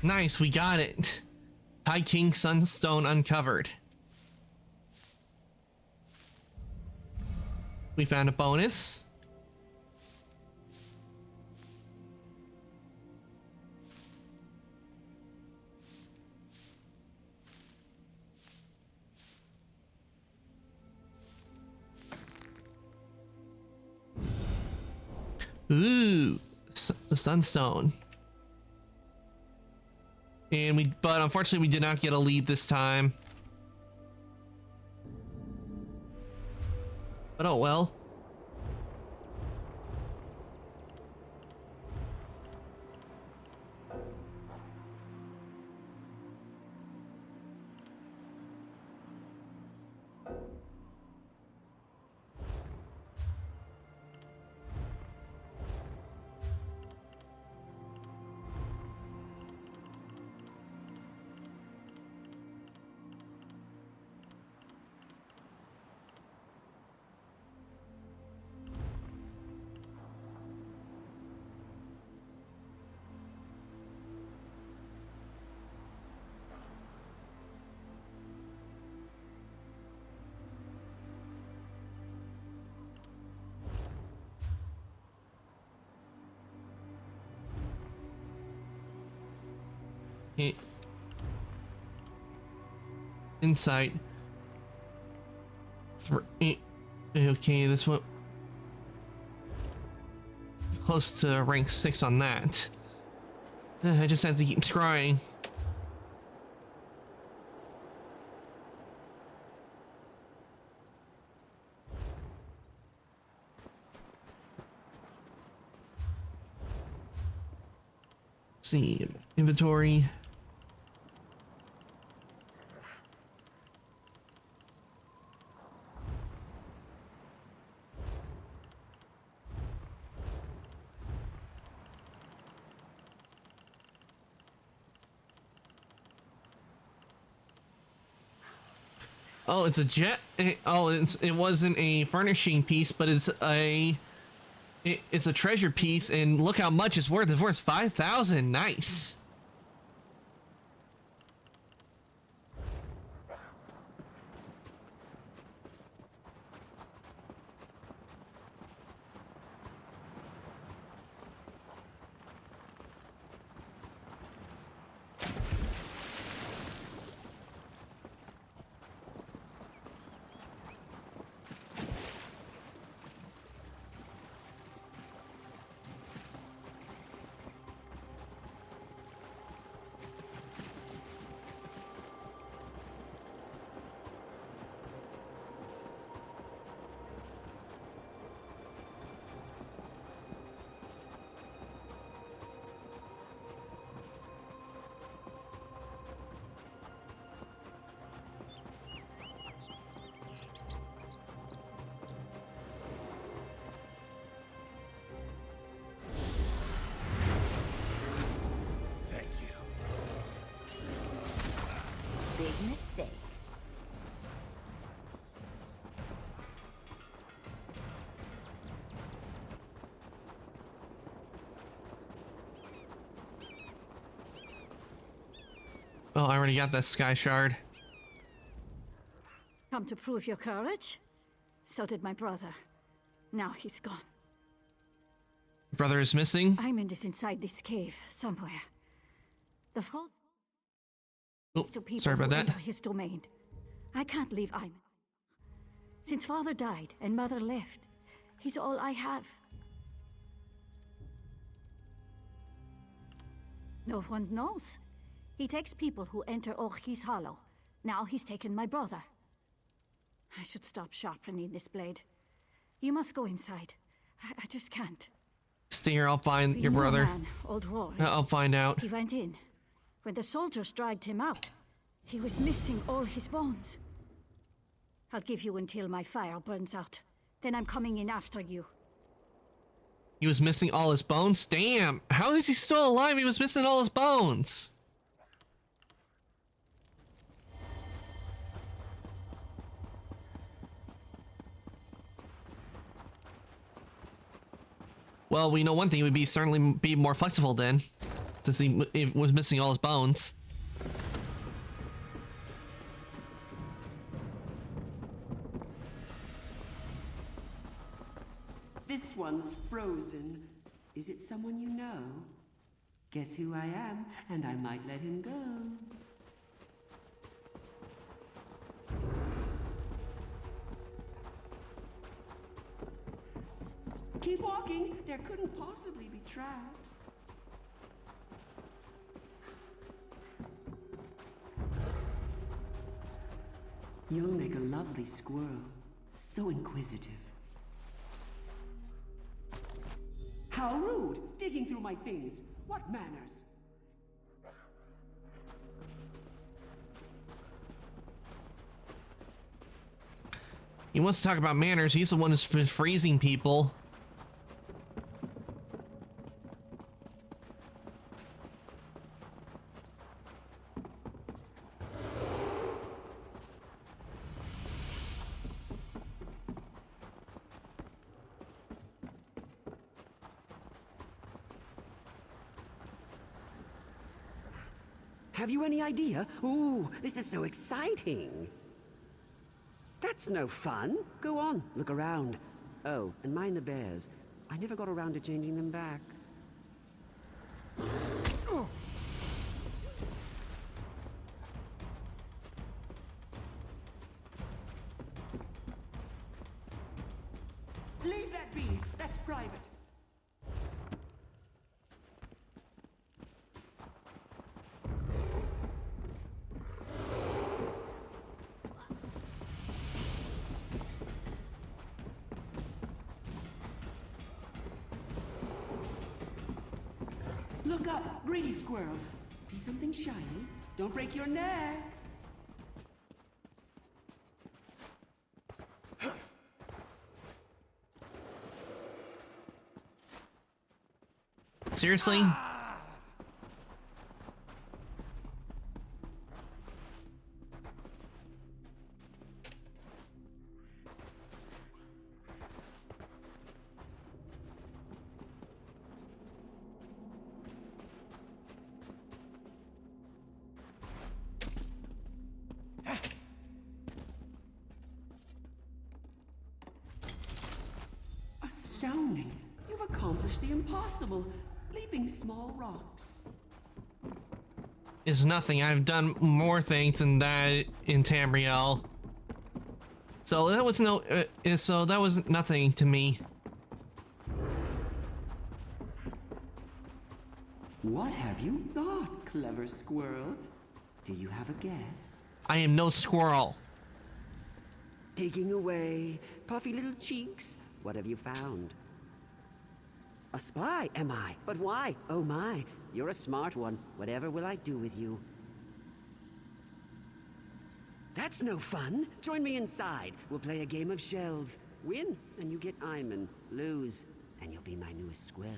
Nice, we got it. High King Sunstone uncovered. We found a bonus. Ooh, the Sunstone. And but unfortunately we did not get a lead this time. But oh well. Insight. Okay, this one close to rank 6 on that. I just had to keep scrying. See, inventory. Oh, it's a jet. Oh, it wasn't a furnishing piece, but it's a treasure piece, and look how much it's worth. It's worth 5,000. Nice. big mistake. Oh, I already got that sky shard. Come to prove your courage? So did my brother. Now he's gone. Brother is missing. Ayman is inside this cave, somewhere. The frost Oh, to people sorry about who that. enter his domain. I can't leave Ayman. Since father died and mother left, he's all I have. No one knows. He takes people who enter Orkis Hollow. Now he's taken my brother. I should stop sharpening this blade. You must go inside. I just can't. Stay here, I'll find We your knew a brother. man, old Roy. I'll find out. He went in. When the soldiers dragged him out, he was missing all his bones. I'll give you until my fire burns out. Then I'm coming in after you. He was missing all his bones? Damn! How is he still alive? He was missing all his bones! Well, we know one thing, he would certainly be more flexible then, since he was missing all his bones. This one's frozen. Is it someone you know? Guess who I am, and I might let him go. Keep walking. There couldn't possibly be traps. You'll make a lovely squirrel. So inquisitive. How rude! Digging through my things. What manners? He wants to talk about manners. He's the one who's been freezing people. Have you any idea? Ooh, this is so exciting. That's no fun. Go on, look around. Oh, and mind the bears. I never got around to changing them back. Leave that be. That's private. Look up, greedy squirrel. See something shiny? Don't break your neck. Seriously? Astounding. You've accomplished the impossible. Leaping small rocks. Is nothing. I've done more things than that in Tamriel. So that was that was nothing to me. What have you got, clever squirrel? Do you have a guess? I am no squirrel. Digging away, puffy little cheeks. What have you found? A spy, am I? But why? Oh my, you're a smart one. Whatever will I do with you? That's no fun. Join me inside. We'll play a game of shells. Win, and you get Ayman. Lose, and you'll be my newest squirrel.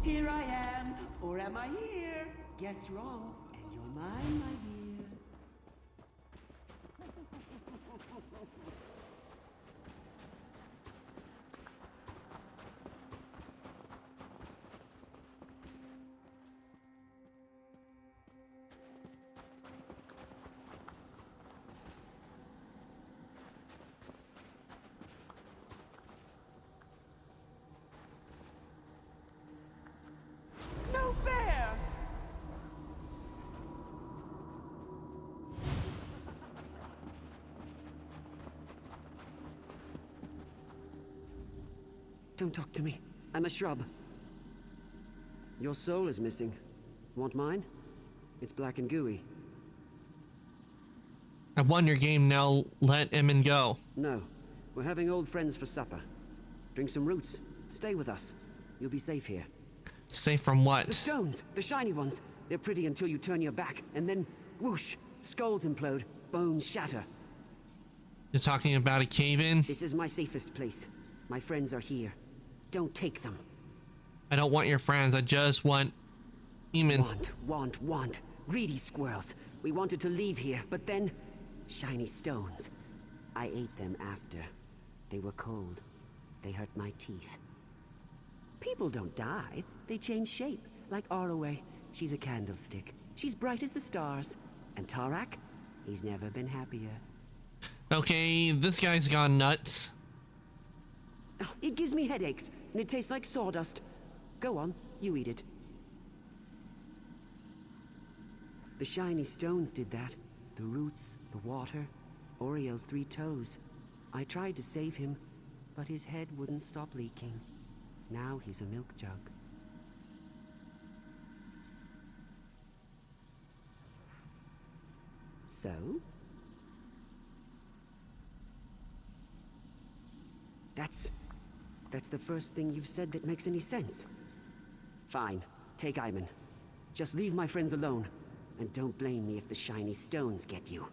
Here I am, or am I here? Guess wrong, and you're mine, my dear. No fair! Don't talk to me. I'm a shrub. Your soul is missing. Want mine? It's black and gooey. I won your game, now let Emin go. No. We're having old friends for supper. Drink some roots. Stay with us. You'll be safe here. Safe from what? The stones! The shiny ones! They're pretty until you turn your back, and then, whoosh! Skulls implode, bones shatter. You're talking about a cave-in? This is my safest place. My friends are here. Don't take them. I don't want your friends, I just want Emin. Want. Greedy squirrels. We wanted to leave here, but then... shiny stones. I ate them after. They were cold. They hurt my teeth. People don't die. They change shape. Like Arroway. She's a candlestick. She's bright as the stars. And Tarak? He's never been happier. Okay, this guy's gone nuts. Oh, it gives me headaches, and it tastes like sawdust. Go on, you eat it. The shiny stones did that. The roots, the water, Oriel's 3 toes. I tried to save him, but his head wouldn't stop leaking. Now he's a milk jug. So? That's the first thing you've said that makes any sense. Fine, take Ivan. Just leave my friends alone, and don't blame me if the shiny stones get you.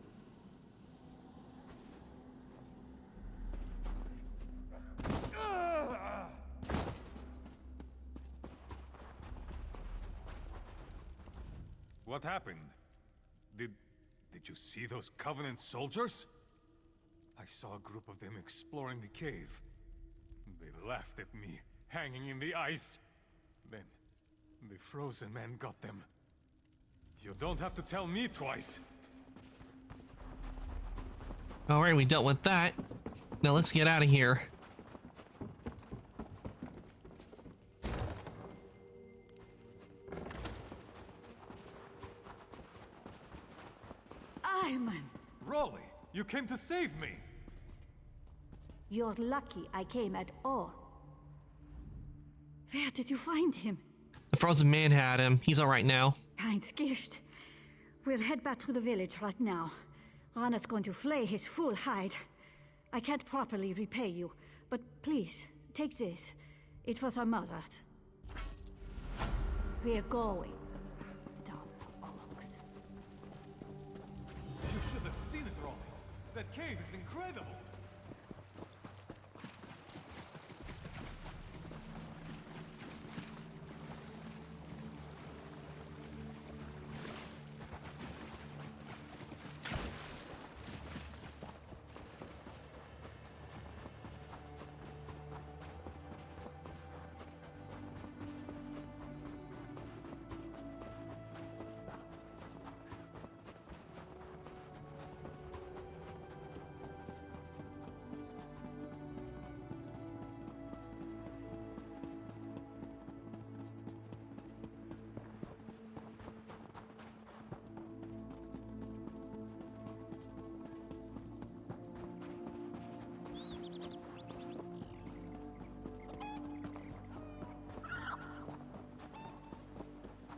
What happened? Did you see those Covenant soldiers? I saw a group of them exploring the cave. They laughed at me, hanging in the ice. Then, the frozen man got them. You don't have to tell me twice. Alright, we dealt with that. Now let's get out of here. Iman! Rolly, you came to save me! You're lucky I came at all. Where did you find him? The frozen man had him. He's alright now. Kind gift. We'll head back to the village right now. Rana's going to flay his full hide. I can't properly repay you, but please, take this. It was our mother's. We're going. Dumb ox. You should have seen it, Rolly. That cave is incredible.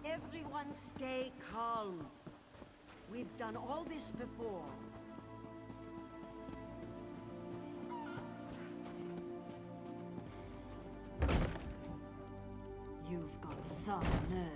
Everyone stay calm. We've done all this before. You've got some nerve.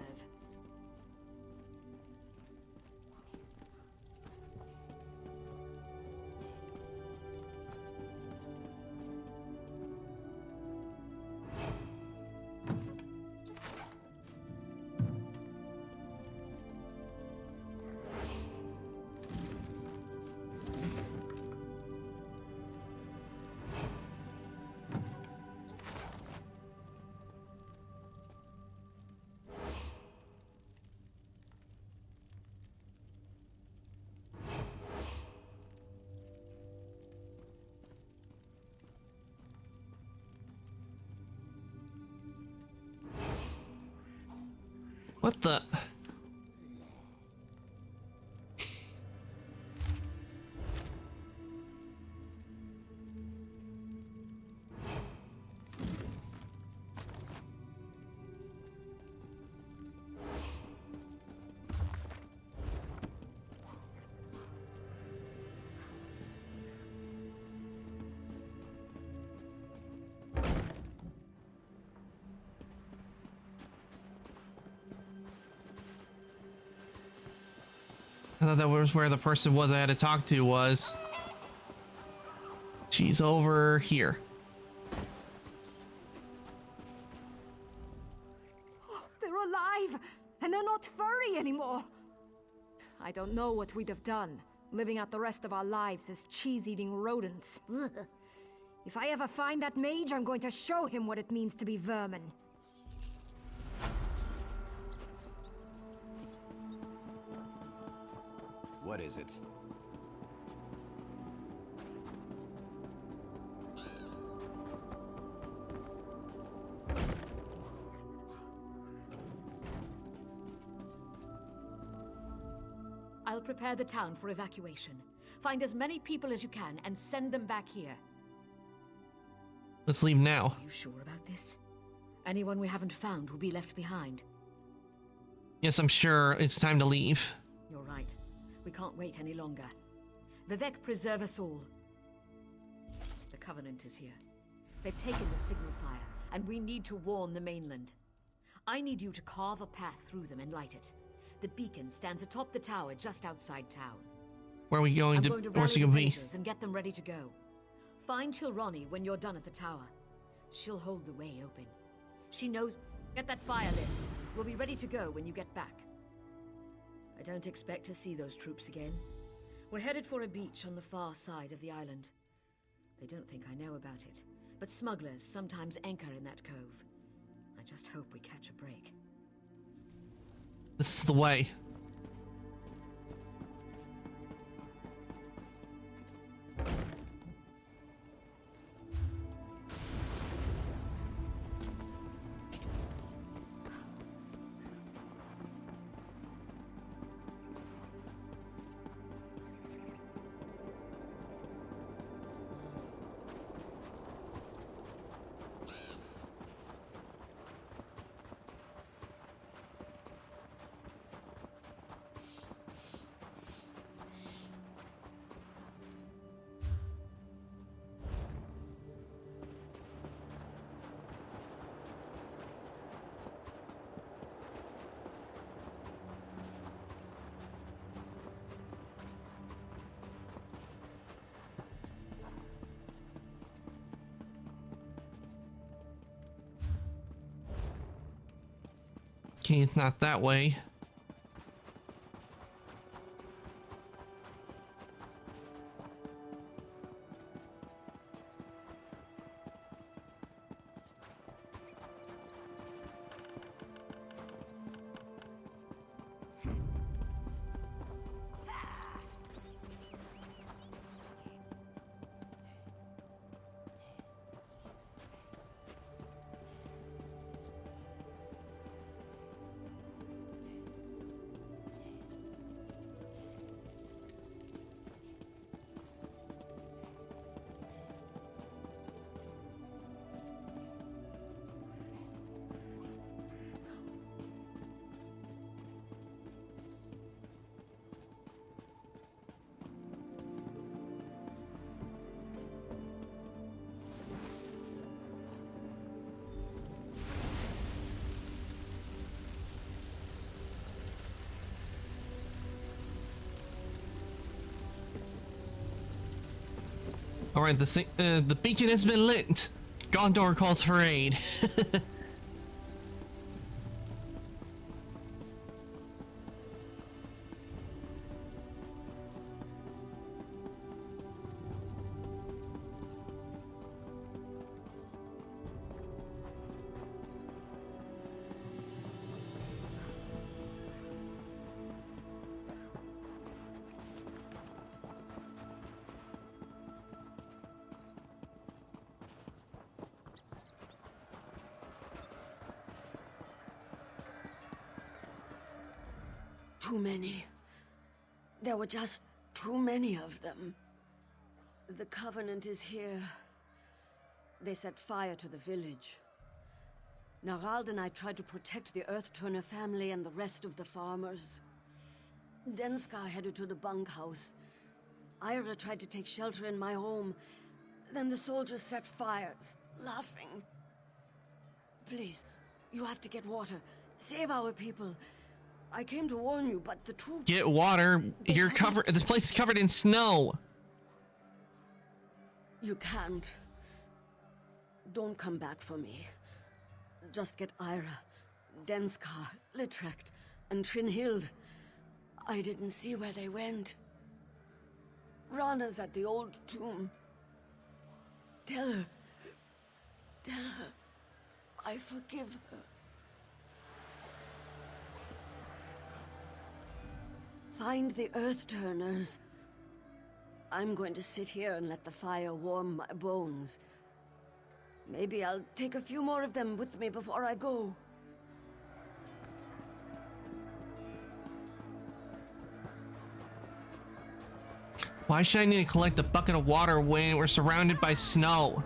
What the? I thought that was where the person was I had to talk to was. She's over here. Oh, they're alive! And they're not furry anymore! I don't know what we'd have done, living out the rest of our lives as cheese-eating rodents. Ugh. If I ever find that mage, I'm going to show him what it means to be vermin. What is it? I'll prepare the town for evacuation. Find as many people as you can and send them back here. Let's leave now. Are you sure about this? Anyone we haven't found will be left behind. Yes, I'm sure it's time to leave. You're right. We can't wait any longer. Vivec preserve us all. The Covenant is here. They've taken the signal fire, and we need to warn the mainland. I need you to carve a path through them and light it. The beacon stands atop the tower just outside town. Where are we going to? Where's it rally gonna the be? rangers and get them ready to go. Find Tilrani when you're done at the tower. She'll hold the way open. She knows. Get that fire lit. We'll be ready to go when you get back. I don't expect to see those troops again. We're headed for a beach on the far side of the island. They don't think I know about it, but smugglers sometimes anchor in that cove. I just hope we catch a break. This is the way. Okay, it's not that way. All right, the beacon has been lit. Gondor calls for aid. too many. There were just too many of them. The Covenant is here. They set fire to the village. Narald and I tried to protect the Earth-Turner family and the rest of the farmers. Denskar headed to the bunkhouse. Ira tried to take shelter in my home. Then the soldiers set fires, laughing. Please, you have to get water. Save our people. I came to warn you, but the troops... Get water. You're covered. This place is covered in snow. You can't. Don't come back for me. Just get Ira, Denskar, Litrecht, and Trinhild. I didn't see where they went. Rana's at the old tomb. Tell her. I forgive her. Find the Earth-Turners. I'm going to sit here and let the fire warm my bones. Maybe I'll take a few more of them with me before I go. Why should I need to collect a bucket of water when we're surrounded by snow?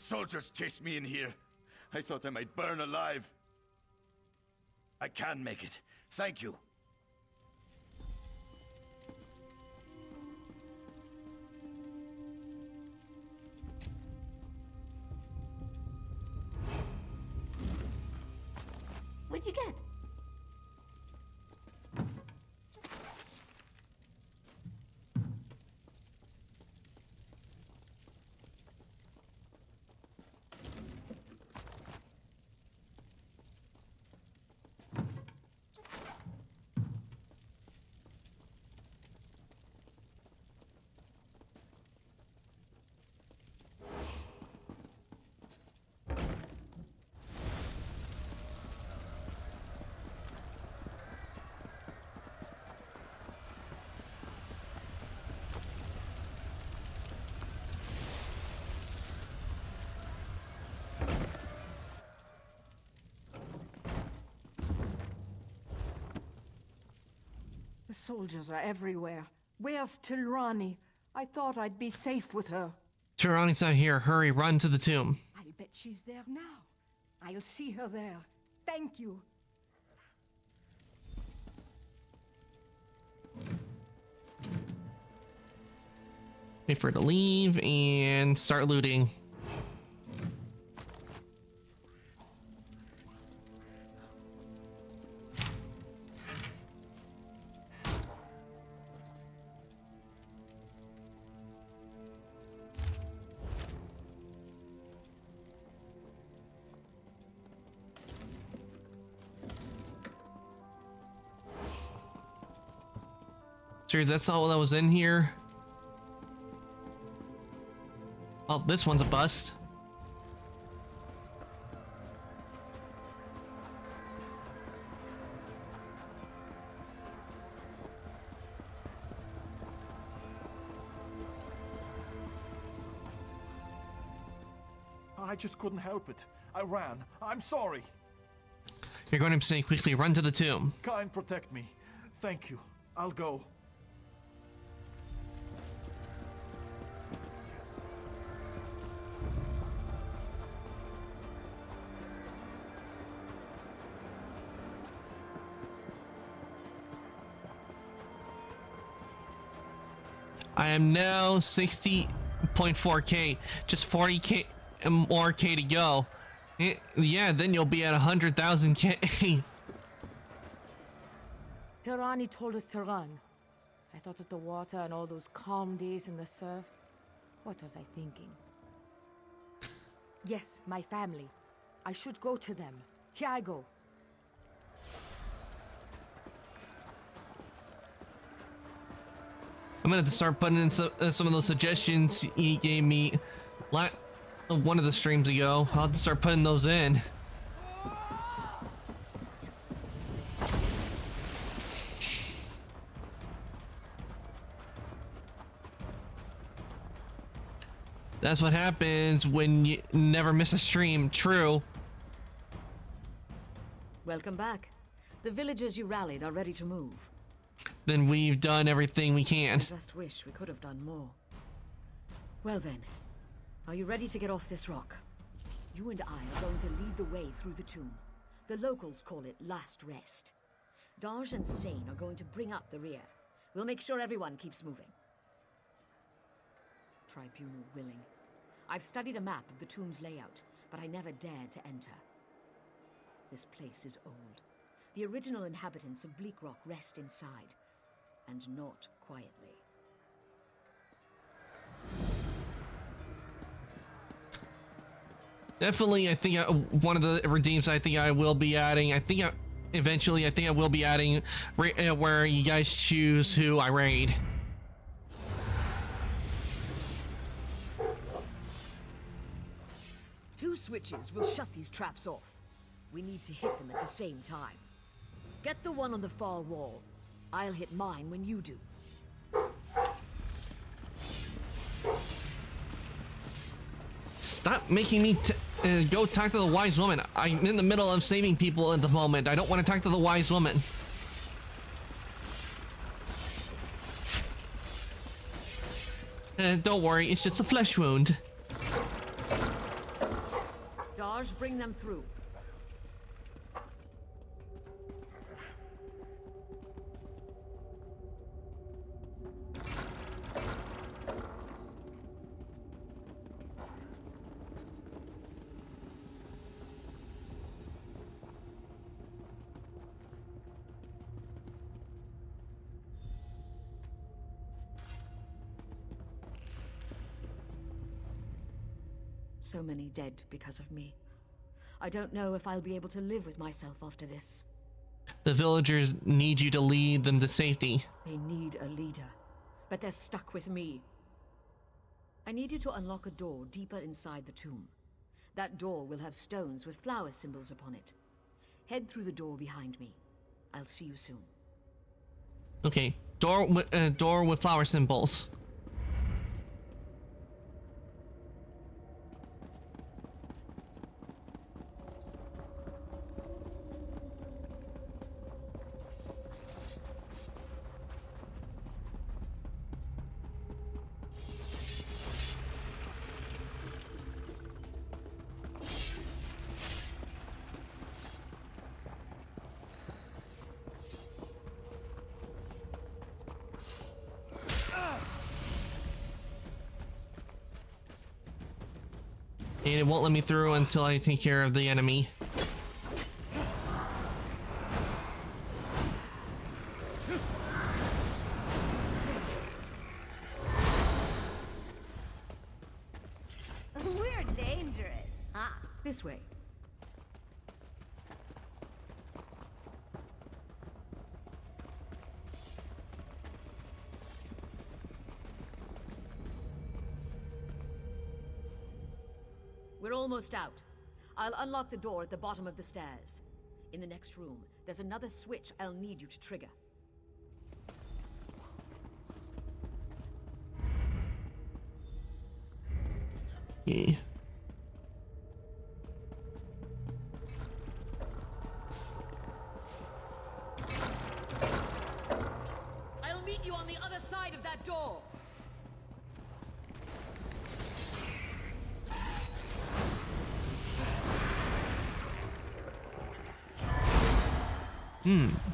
Soldiers chased me in here. I thought I might burn alive. I can make it. Thank you. What'd you get? The soldiers are everywhere. Where's Tilrani? I thought I'd be safe with her. Tirani's not here. Hurry, run to the tomb. I'll bet she's there now. I'll see her there. Thank you. Wait for her to leave and start looting. Serious, that's all that was in here. Oh, this one's a bust. I just couldn't help it. I ran. I'm sorry. You're going to say quickly, run to the tomb. Kind protect me. Thank you. I'll go. I am now 60.4k, just 40k more k to go. Yeah, then you'll be at 100,000k. Pirani told us to run. I thought of the water and all those calm days in the surf. What was I thinking? Yes, my family. I should go to them. Here I go. I'm gonna have to start putting in some of those suggestions he gave me one of the streams ago. I'll have to start putting those in. That's what happens when you never miss a stream. True. Welcome back. The villagers you rallied are ready to move. Then we've done everything we can. I just wish we could have done more. Well then, are you ready to get off this rock? You and I are going to lead the way through the tomb. The locals call it Last Rest. Darj and Sane are going to bring up the rear. We'll make sure everyone keeps moving. Tribunal willing. I've studied a map of the tomb's layout, but I never dared to enter. This place is old. The original inhabitants of Bleak Rock rest inside, and not quietly. Definitely, I think one of the redeems I think I will be adding. Eventually I think I will be adding where you guys choose who I raid. Two switches will shut these traps off. We need to hit them at the same time. Get the one on the far wall. I'll hit mine when you do. Stop making me go talk to the wise woman. I'm in the middle of saving people at the moment. I don't want to talk to the wise woman. Don't worry, it's just a flesh wound. Darj, bring them through. So many dead because of me. I don't know if I'll be able to live with myself after this. The villagers need you to lead them to safety. They need a leader, but they're stuck with me. I need you to unlock a door deeper inside the tomb. That door will have stones with flower symbols upon it. Head through the door behind me. I'll see you soon. Okay, door with flower symbols. And it won't let me through until I take care of the enemy. We're dangerous. Ah, this way. We're almost out. I'll unlock the door at the bottom of the stairs. In the next room, there's another switch I'll need you to trigger. Yeah. that door!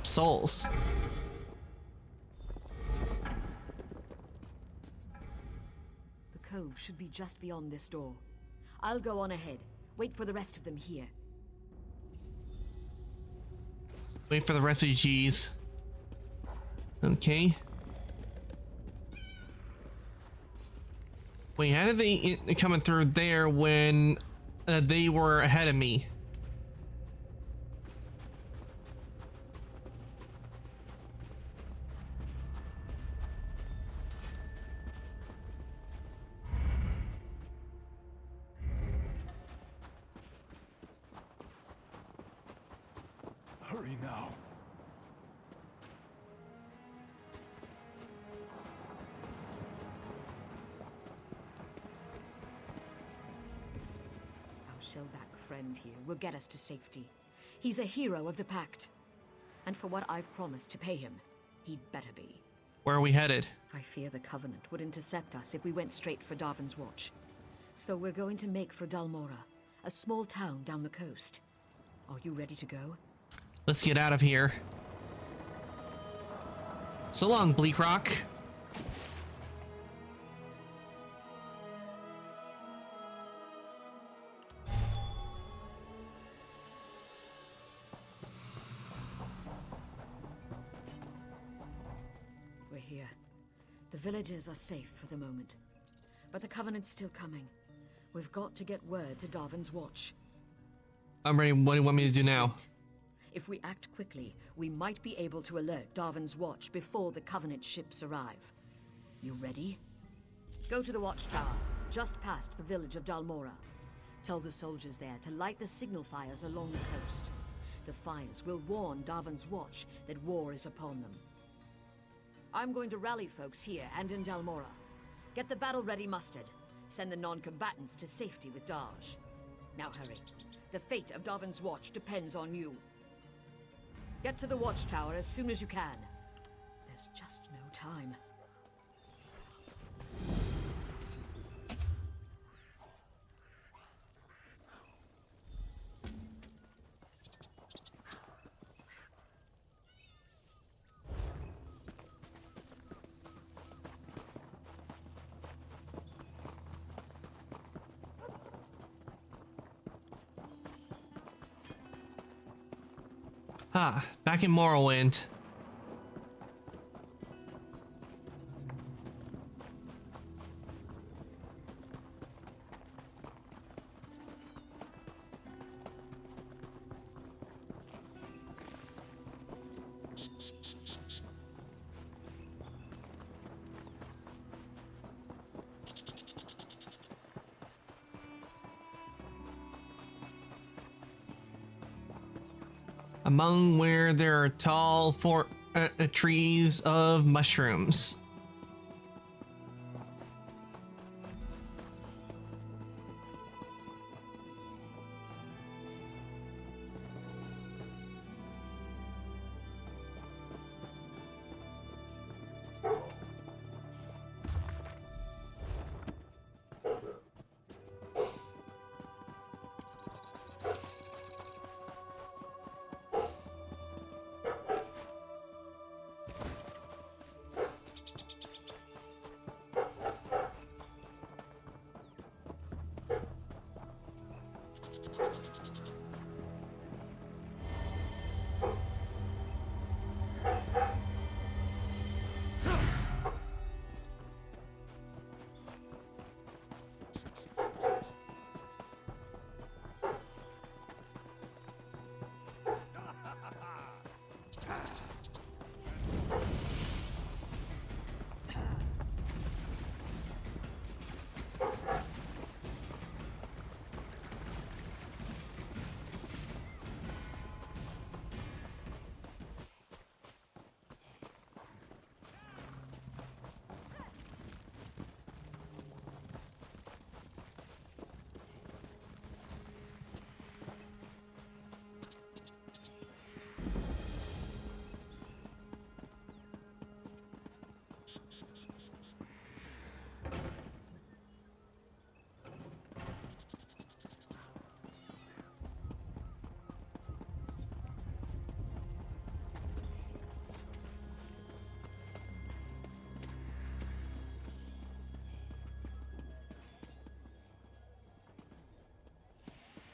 Souls. The cove should be just beyond this door. I'll go on ahead. Wait for the rest of them here. Wait for the refugees. Okay. Wait, how did they coming through there when they were ahead of me? Hurry now. Our shellback friend here will get us to safety. He's a hero of the Pact. And for what I've promised to pay him, he'd better be. Where are we headed? I fear the Covenant would intercept us if we went straight for Darvin's Watch. So we're going to make for Dalmora, a small town down the coast. Are you ready to go? Let's get out of here. So long, Bleak Rock. We're here. The villages are safe for the moment. But the Covenant's still coming. We've got to get word to Darvin's Watch. I'm ready. What do you want me to do now? If we act quickly, we might be able to alert Darvin's Watch before the Covenant ships arrive. You ready? Go to the watchtower, just past the village of Dalmora. Tell the soldiers there to light the signal fires along the coast. The fires will warn Darvin's Watch that war is upon them. I'm going to rally folks here and in Dalmora. Get the battle-ready mustered. Send the non-combatants to safety with Darj. Now hurry. The fate of Darvin's Watch depends on you. Get to the watchtower as soon as you can. There's just no time. Ah, back in Morrowind. Among where there are tall trees of mushrooms.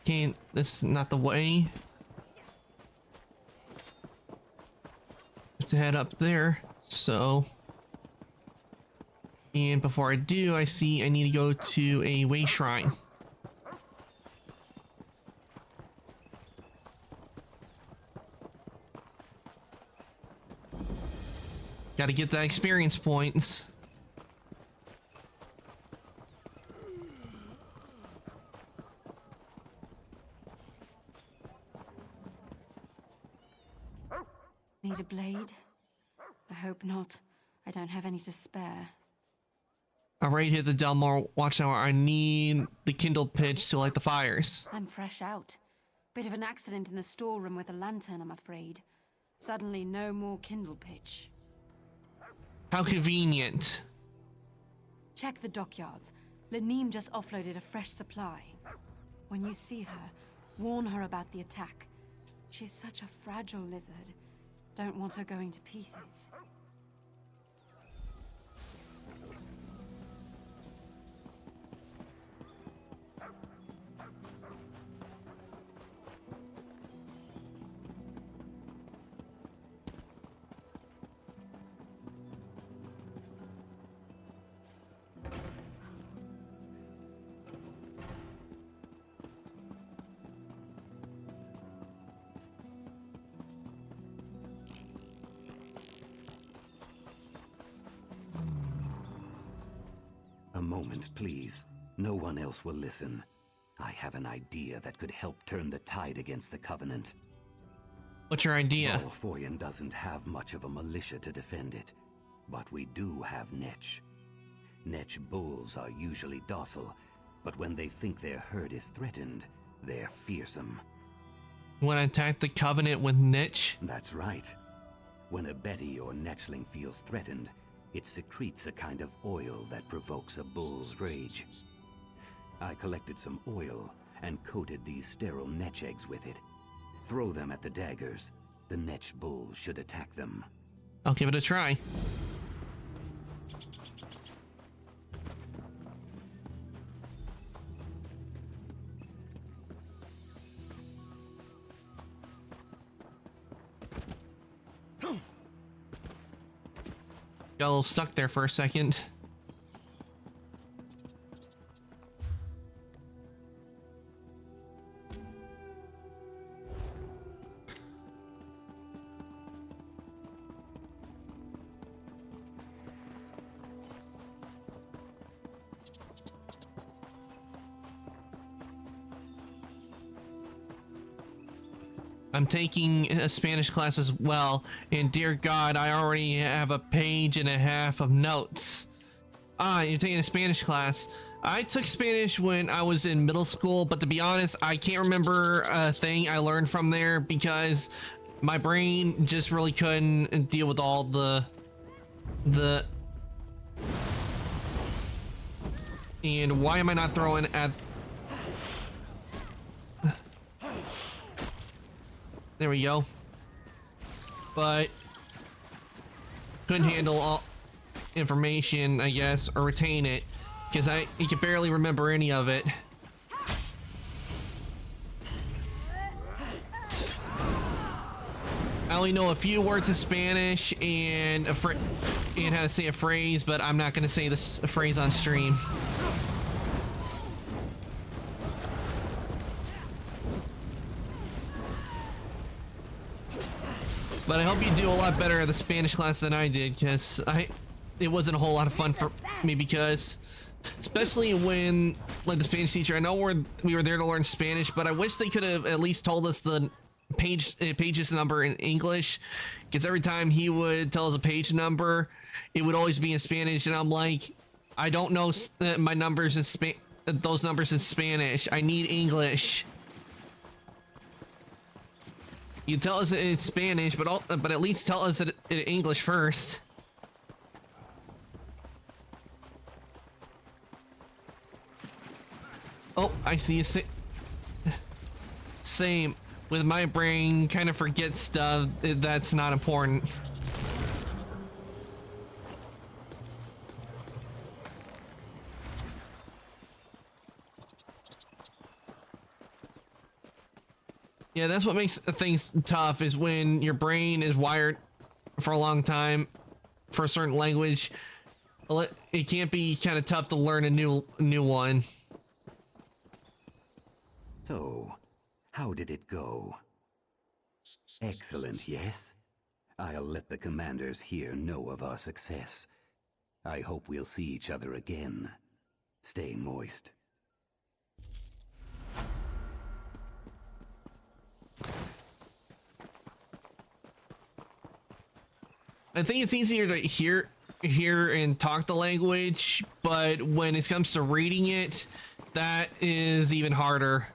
Okay, this is not the way. To head up there, so. And before I do, I see I need to go to a way shrine. Gotta get that experience points. Need a blade? I hope not. I don't have any to spare. Alright, hit the Delmar Watchtower. I need the kindle pitch to light the fires. I'm fresh out. Bit of an accident in the storeroom with a lantern, I'm afraid. Suddenly, no more kindle pitch. How convenient. Check the dockyards. Laneem just offloaded a fresh supply. When you see her, warn her about the attack. She's such a fragile lizard. Don't want her going to pieces. A moment, please. No one else will listen. I have an idea that could help turn the tide against the Covenant. What's your idea? Balfoyan doesn't have much of a militia to defend it, but we do have Netch. Netch bulls are usually docile, but when they think their herd is threatened, they're fearsome. You want to attack the Covenant with Netch? That's right. When a Betty or Netchling feels threatened, it secretes a kind of oil that provokes a bull's rage. I collected some oil and coated these sterile Netch eggs with it. Throw them at the daggers. The Netch bulls should attack them. I'll give it a try. Got a little stuck there for a second. I'm taking a Spanish class as well, and dear God, I already have a page and a half of notes. Ah, you're taking a Spanish class. I took Spanish when I was in middle school, but to be honest, I can't remember a thing I learned from there because my brain just really couldn't deal with all the... And why am I not throwing at... There we go. But couldn't handle all information, I guess, or retain it, because I can barely remember any of it. I only know a few words of Spanish and and how to say a phrase, but I'm not going to say this phrase on stream. But I hope you do a lot better at the Spanish class than I did, because it wasn't a whole lot of fun for me, because especially when, like, the Spanish teacher, I know we were there to learn Spanish, but I wish they could have at least told us the pages number in English, because every time he would tell us a page number, it would always be in Spanish, and I'm like, I don't know my numbers in those numbers in Spanish. I need English. You tell us in Spanish, but at least tell us it in English first. Oh, I see you. Same. With my brain, kind of forgets stuff that's not important. Yeah, that's what makes things tough, is when your brain is wired for a long time for a certain language. It can't be kind of tough to learn a new one. So, how did it go? Excellent, yes? I'll let the commanders here know of our success. I hope we'll see each other again. Stay moist. I think it's easier to hear and talk the language, but when it comes to reading it, that is even harder.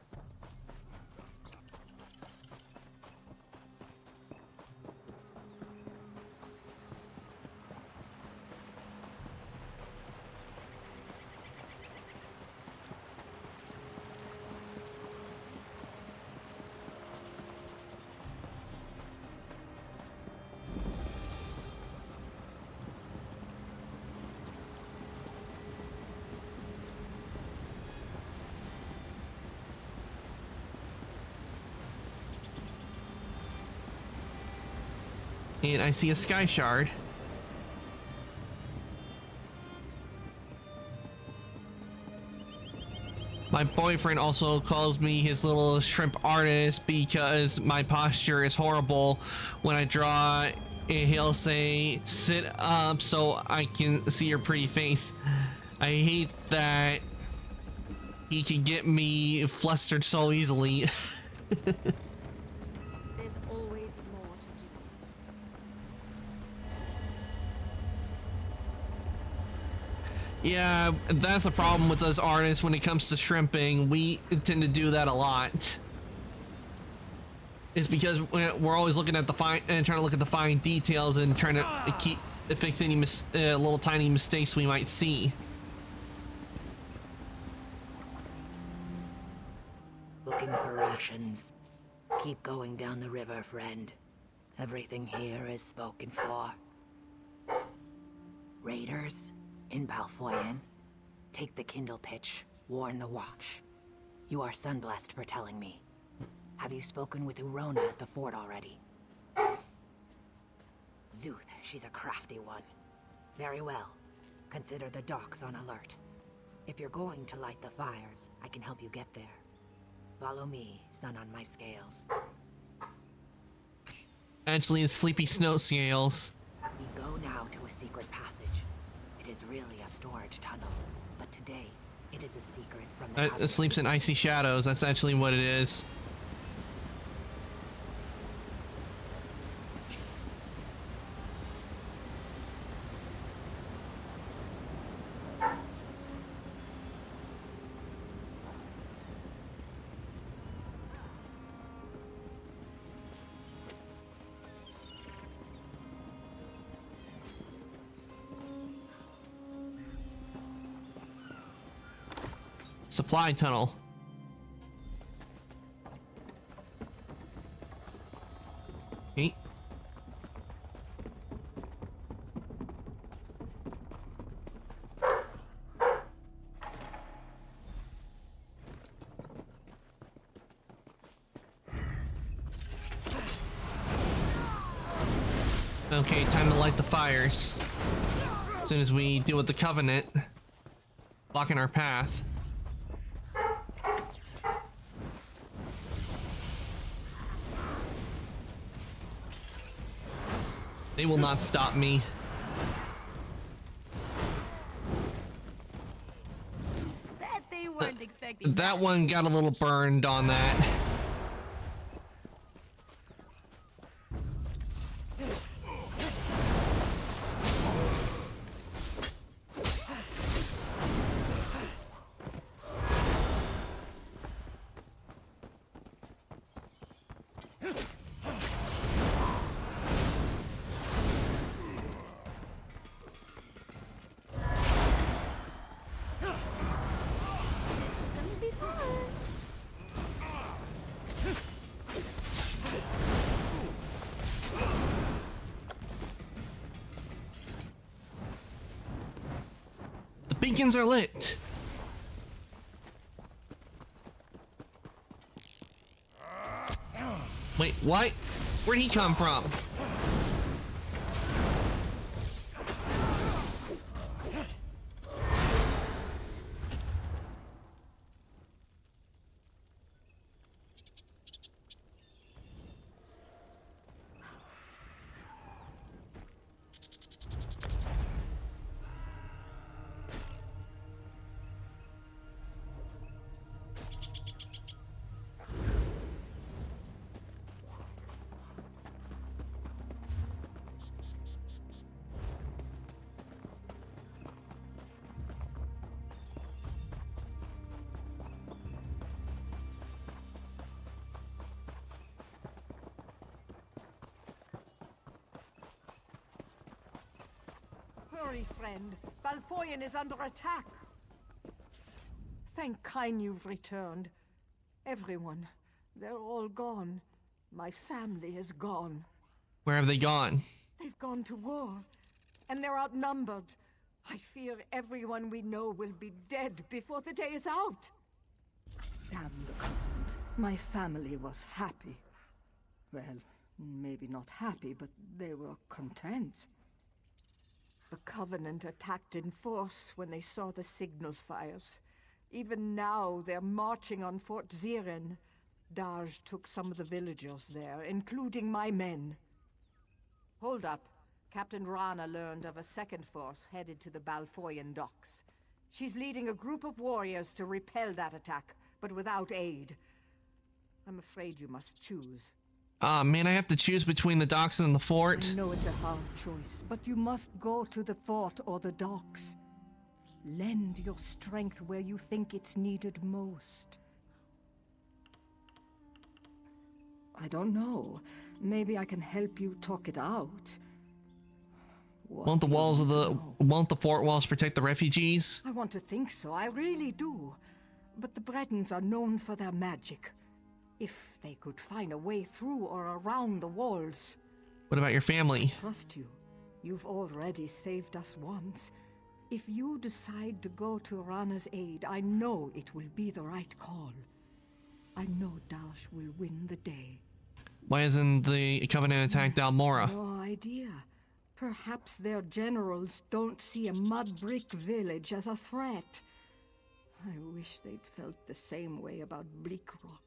And I see a sky shard. My boyfriend also calls me his little shrimp artist because my posture is horrible when I draw, and he'll say, "Sit up so I can see your pretty face." I hate that he can get me flustered so easily. Yeah, that's a problem with us artists when it comes to shrimping. We tend to do that a lot. It's because we're always looking at the fine and trying to look at the fine details and trying to fix any little tiny mistakes we might see. Looking for rations. Keep going down the river, friend. Everything here is spoken for. Raiders in Balfoyen, take the Kindle pitch, warn the Watch. You are sunblessed for telling me. Have you spoken with Urona at the fort already? Zuth, she's a crafty one. Very well. Consider the docks on alert. If you're going to light the fires, I can help you get there. Follow me, sun on my scales. Actually, it's sleepy snow scales. We go now to a secret passage. It is really a storage tunnel, but today it is a secret from the It sleeps in icy shadows. That's actually what it is. Supply tunnel. Okay. Okay, time to light the fires. As soon as we deal with the Covenant blocking our path. They will not stop me. Bet they weren't expecting That one got a little burned on that. Beacons are lit. What? Where'd he come from? Hurry, friend. Balfoyen is under attack. Thank Kyne you've returned. Everyone. They're all gone. My family is gone. Where have they gone? They've gone to war. And they're outnumbered. I fear everyone we know will be dead before the day is out. Damn the Covenant. My family was happy. Well, maybe not happy, but they were content. The Covenant attacked in force when they saw the signal fires. Even now, they're marching on Fort Ziren. Darj took some of the villagers there, including my men. Hold up. Captain Rana learned of a second force headed to the Balfoyen docks. She's leading a group of warriors to repel that attack, but without aid. I'm afraid you must choose. Ah, man, I have to choose between the docks and the fort. I know it's a hard choice, but you must go to the fort or the docks. Lend your strength where you think it's needed most. I don't know. Maybe I can help you talk it out. Won't the fort walls protect the refugees? I want to think so, I really do. But the Bretons are known for their magic. If they could find a way through or around the walls. What about your family? I trust you. You've already saved us once. If you decide to go to Rana's aid, I know it will be the right call. I know Darsh will win the day. Why isn't the Covenant attack Dalmora? No idea. Perhaps their generals don't see a mud brick village as a threat. I wish they'd felt the same way about Bleak Rock.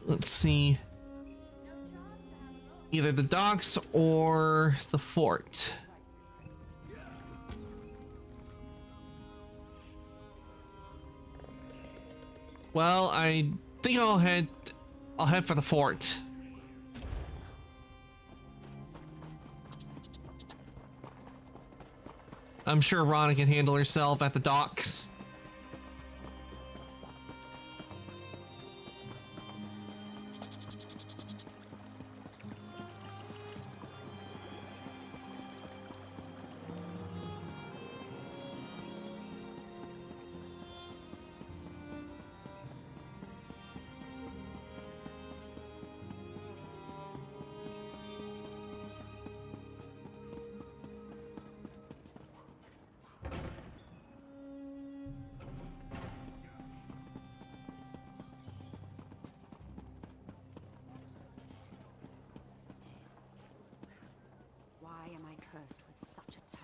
Let's see. Either the docks or the fort. Well, I think I'll head for the fort. I'm sure Rana can handle herself at the docks. Why am I cursed with such a task?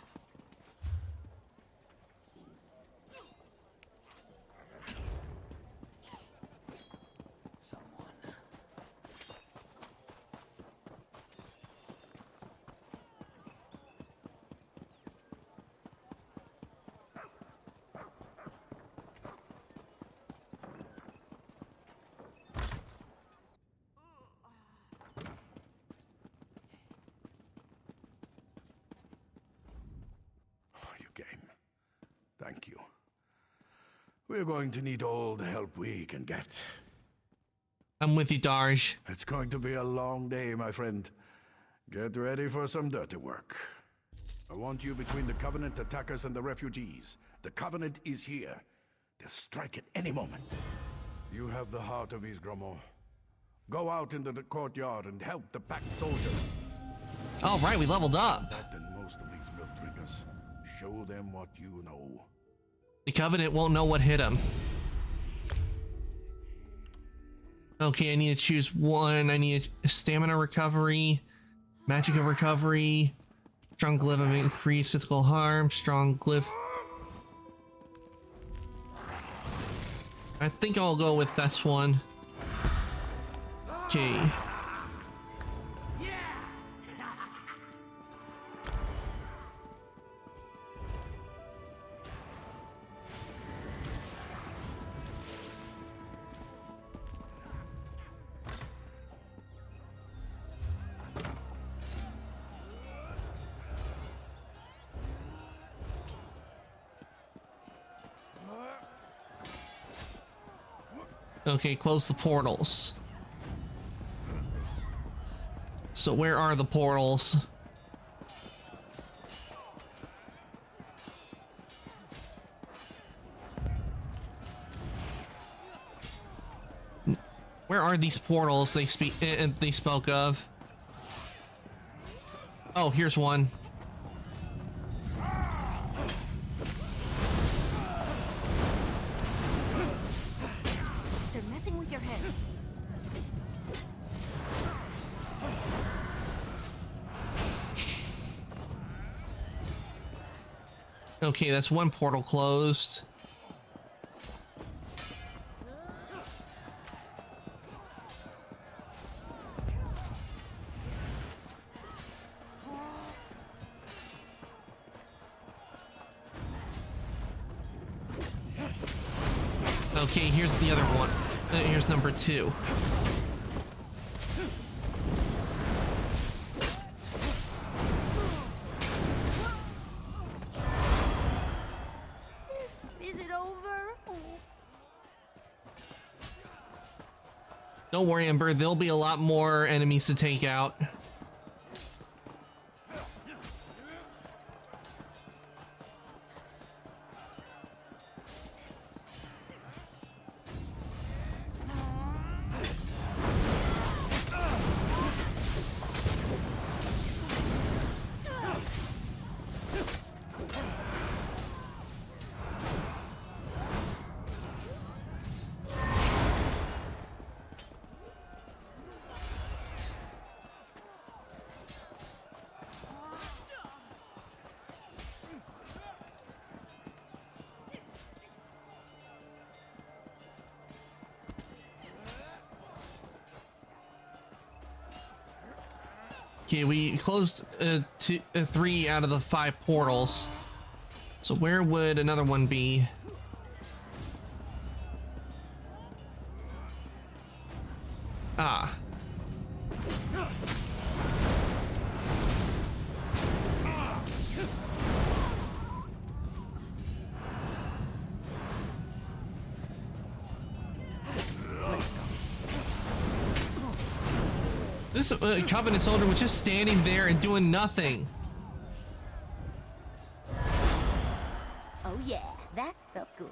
Thank you. We're going to need all the help we can get. I'm with you, Darj. It's going to be a long day, my friend. Get ready for some dirty work. I want you between the Covenant attackers and the refugees. The Covenant is here. They'll strike at any moment. You have the heart of Ysgramor. Go out into the courtyard and help the packed soldiers. Oh, right, we leveled up. Better than most of these milk drinkers. Show them what you know. The Covenant won't know what hit them. Okay, I need to choose one. I need a stamina recovery, magic of recovery, strong glyph of increased physical harm, strong glyph. I think I'll go with this one. Okay. Okay, close the portals. So where are the portals? Where are these portals they spoke of? Oh, here's one. They're messing with your head. Okay, that's one portal closed. Okay, here's the other one. Here's number 2. Is it over? Oh. Don't worry, Ember. There'll be a lot more enemies to take out. Okay, we closed 3 out of the 5 portals. So where would another one be? Ah. This Covenant soldier was just standing there and doing nothing. Oh yeah, that felt good.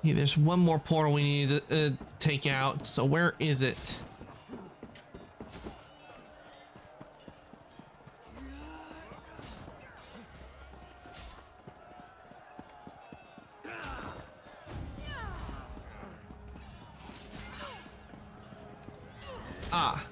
Yeah, there's one more portal we need to take out. So where is it? Ah.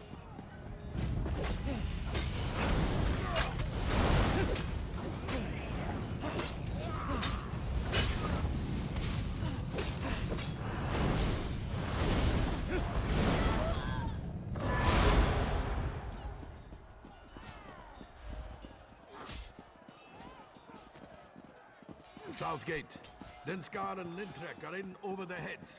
Southgate. Denskar and Lintrek are in over their heads.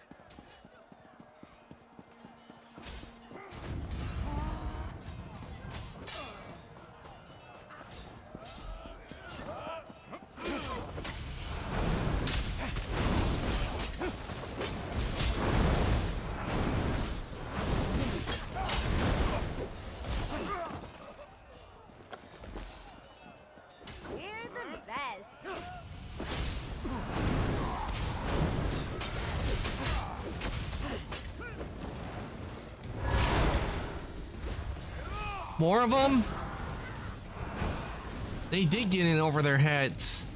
More of them? They did get in over their heads.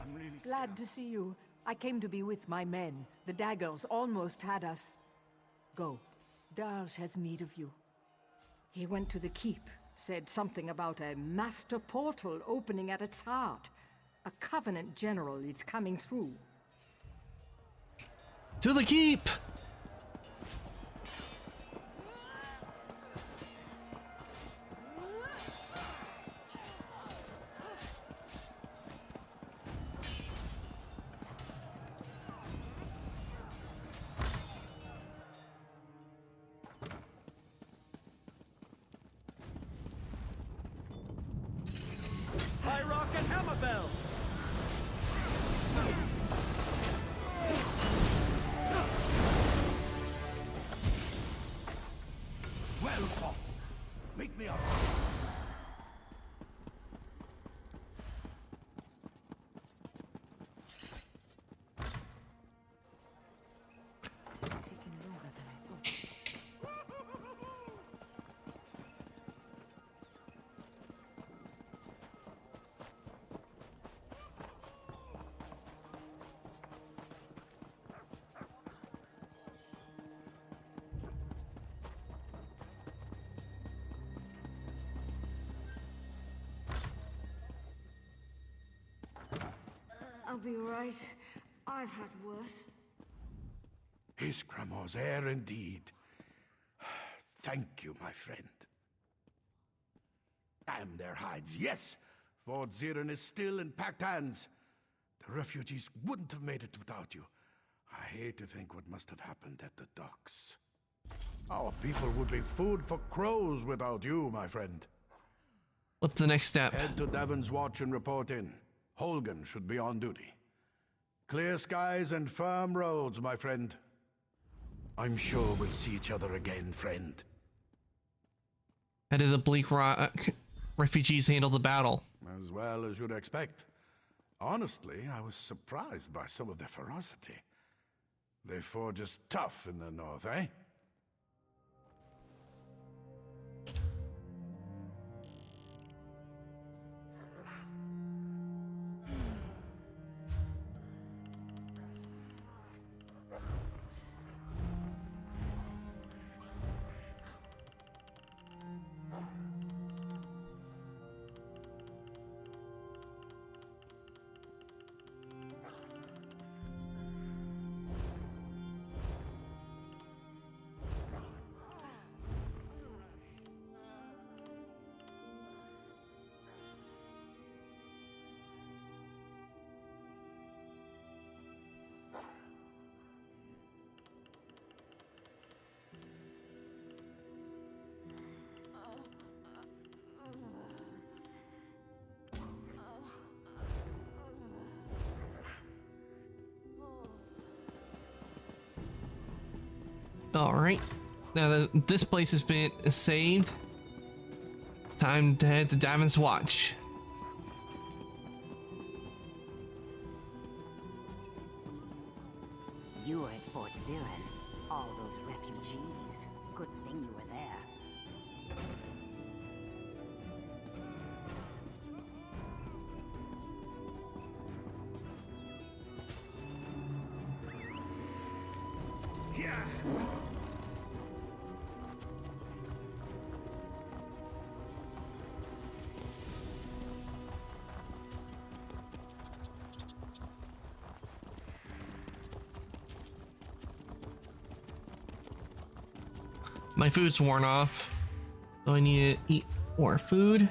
I'm really glad to see you. I came to be with my men. The daggers almost had us. Go. Darge has need of you. He went to the keep, said something about a master portal opening at its heart. A Covenant general is coming through. To the keep! High Rock and Hammerbell! Well fought. Meet me up. I'll be right. I've had worse. Isgramor's heir indeed. Thank you, my friend. Damn their hides, yes! Fort Zirin is still in packed hands. The refugees wouldn't have made it without you. I hate to think what must have happened at the docks. Our people would be food for crows without you, my friend. What's the next step? Head to Davon's Watch and report in. Holgan should be on duty. Clear skies and firm roads, my friend. I'm sure we'll see each other again, friend. How did the Bleak Rock refugees handle the battle? As well as you'd expect. Honestly, I was surprised by some of their ferocity. They forge us tough in the north, eh? Alright, now that this place has been saved, time to head to Davon's Watch. You were at Fort Zirin. All those refugees. Good thing you were there. My food's worn off, so I need to eat more food.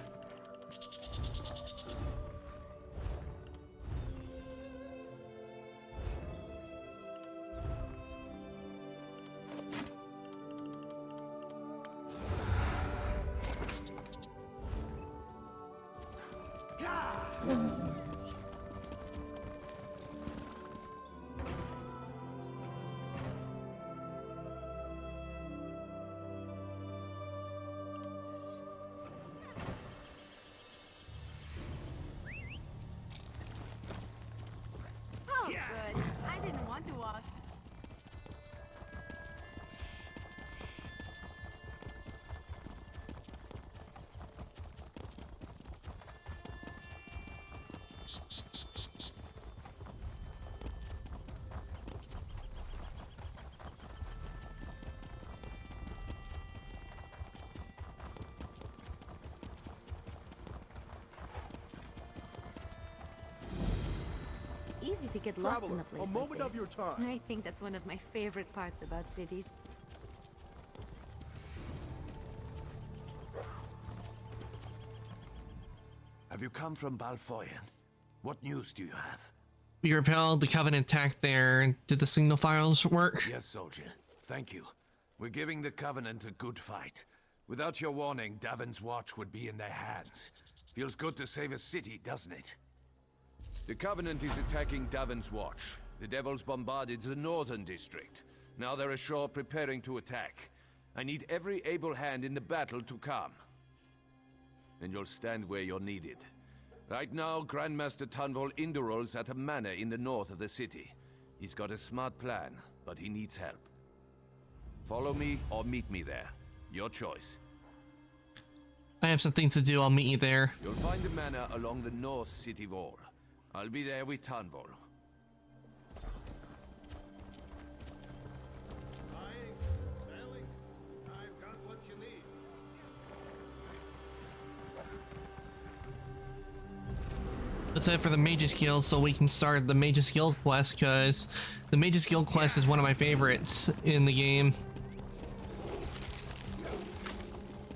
Easy to get lost in Traveler, a place a like moment of this. your time. I think that's one of my favorite parts about cities. Have you come from Balfoyan? What news do you have? We repelled the Covenant attack there. Did the signal files work? Yes, soldier. Thank you. We're giving the Covenant a good fight. Without your warning, Davon's Watch would be in their hands. Feels good to save a city, doesn't it? The Covenant is attacking Davon's Watch. The Devils bombarded the northern district. Now they're ashore preparing to attack. I need every able hand in the battle to come. And you'll stand where you're needed. Right now, Grandmaster Tunvol Indural's at a manor in the north of the city. He's got a smart plan, but he needs help. Follow me or meet me there. Your choice. I have some things to do. I'll meet you there. You'll find a manor along the north city wall. I'll be there with Tunvol. Let's head for the Mage's Guild so we can start the Mage's Guild quest, because the Mage's Guild quest is one of my favorites in the game.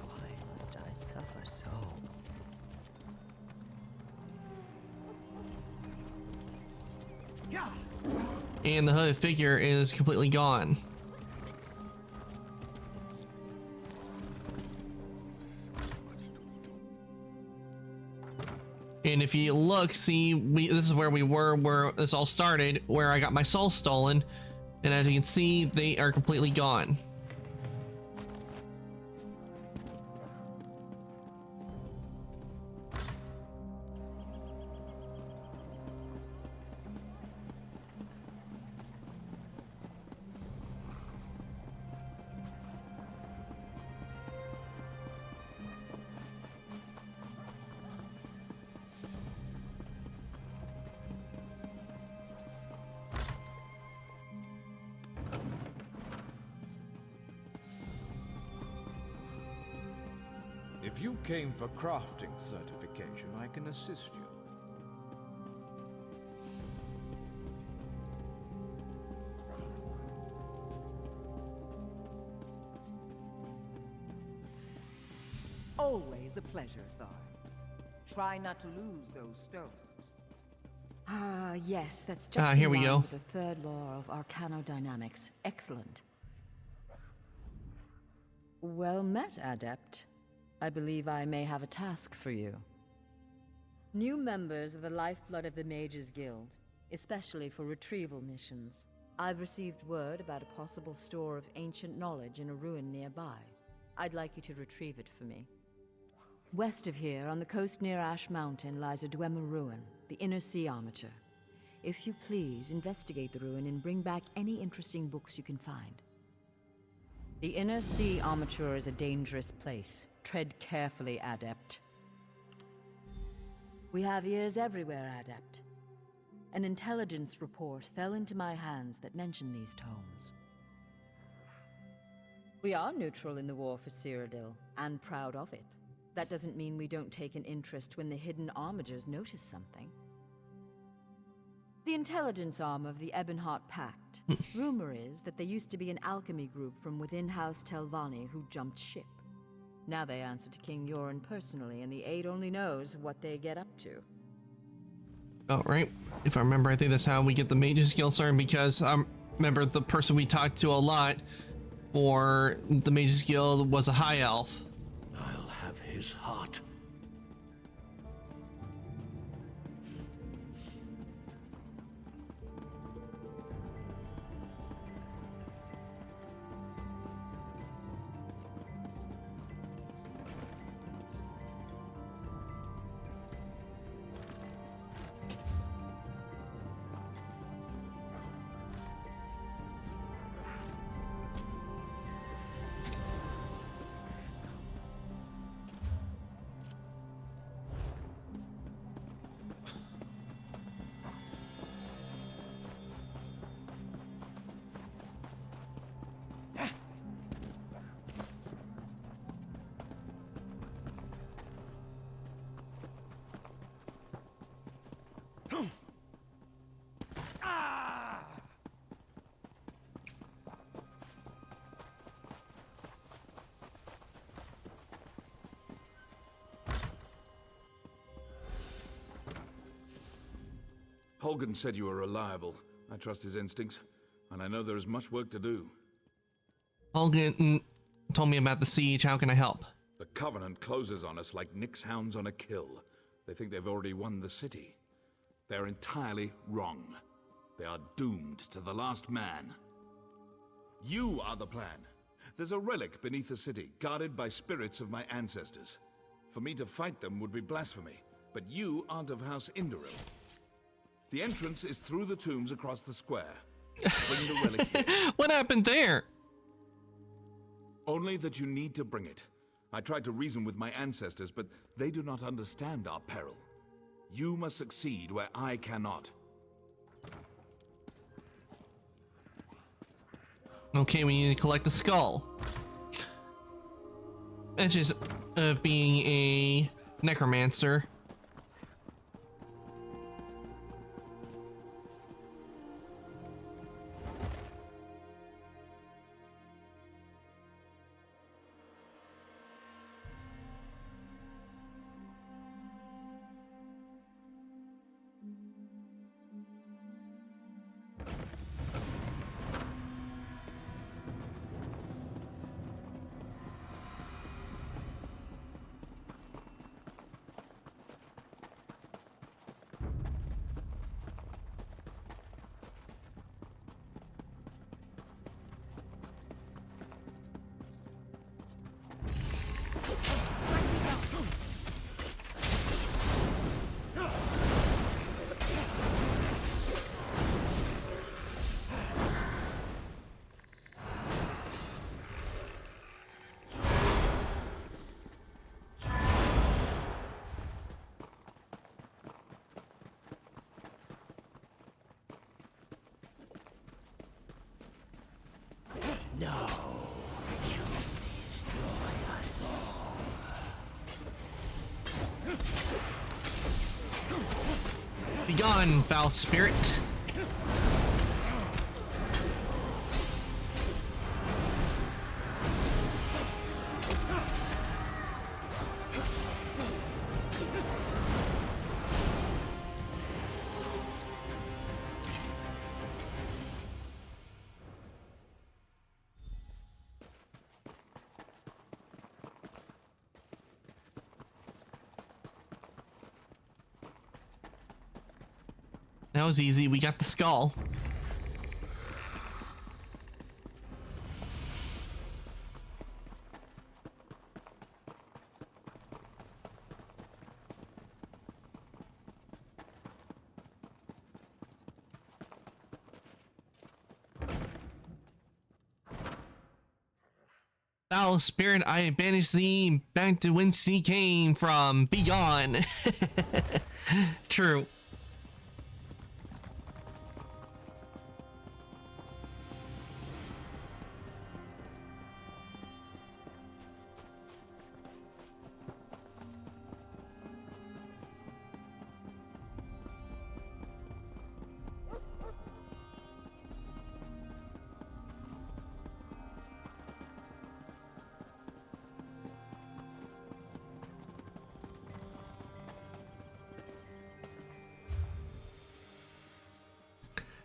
Why must I suffer so? And the hooded figure is completely gone. And if you look, see, this is where we were, where this all started, where I got my soul stolen. And as you can see, they are completely gone. If you came for crafting certification, I can assist you. Always a pleasure, Thar. Try not to lose those stones. Ah, yes, that's just here in we line go. with the third law of arcanodynamics. Excellent. Well met, Adept. I believe I may have a task for you. New members are the lifeblood of the Mages Guild, especially for retrieval missions. I've received word about a possible store of ancient knowledge in a ruin nearby. I'd like you to retrieve it for me. West of here, on the coast near Ash Mountain, lies a Dwemer ruin, the Inner Sea Armature. If you please, investigate the ruin and bring back any interesting books you can find. The Inner Sea Armature is a dangerous place. Tread carefully, Adept. We have ears everywhere, Adept. An intelligence report fell into my hands that mentioned these tomes. We are neutral in the war for Cyrodiil, and proud of it. That doesn't mean we don't take an interest when the hidden armigers notice something. The intelligence arm of the Ebonheart Pact. Rumor is that they used to be an alchemy group from within House Telvanni who jumped ship. Now they answer to King Yoren personally, and the Aid only knows what they get up to. Oh, right. If I remember, I think that's how we get the Mage's Guild started, because I remember the person we talked to a lot for the Mage's Guild was a high elf. I'll have his heart. Holgen said you were reliable. I trust his instincts, and I know there is much work to do. Holgen told me about the siege. How can I help? The Covenant closes on us like Nick's hounds on a kill. They think they've already won the city. They're entirely wrong. They are doomed to the last man. You are the plan. There's a relic beneath the city, guarded by spirits of my ancestors. For me to fight them would be blasphemy, but you aren't of House Indoril. The entrance is through the tombs across the square. Bring the relic here. What happened there? Only that you need to bring it. I tried to reason with my ancestors, but they do not understand our peril. You must succeed where I cannot. Okay, we need to collect the skull. That's just being a necromancer. No. You destroy us all. Begone, foul spirit. That was easy. We got the skull. Foul spirit, I banish thee back to whence thee came from. Be gone. True.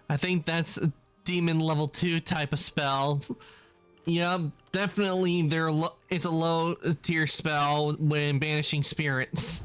I think that's a demon level 2 type of spell. Yeah, definitely it's a low tier spell when banishing spirits.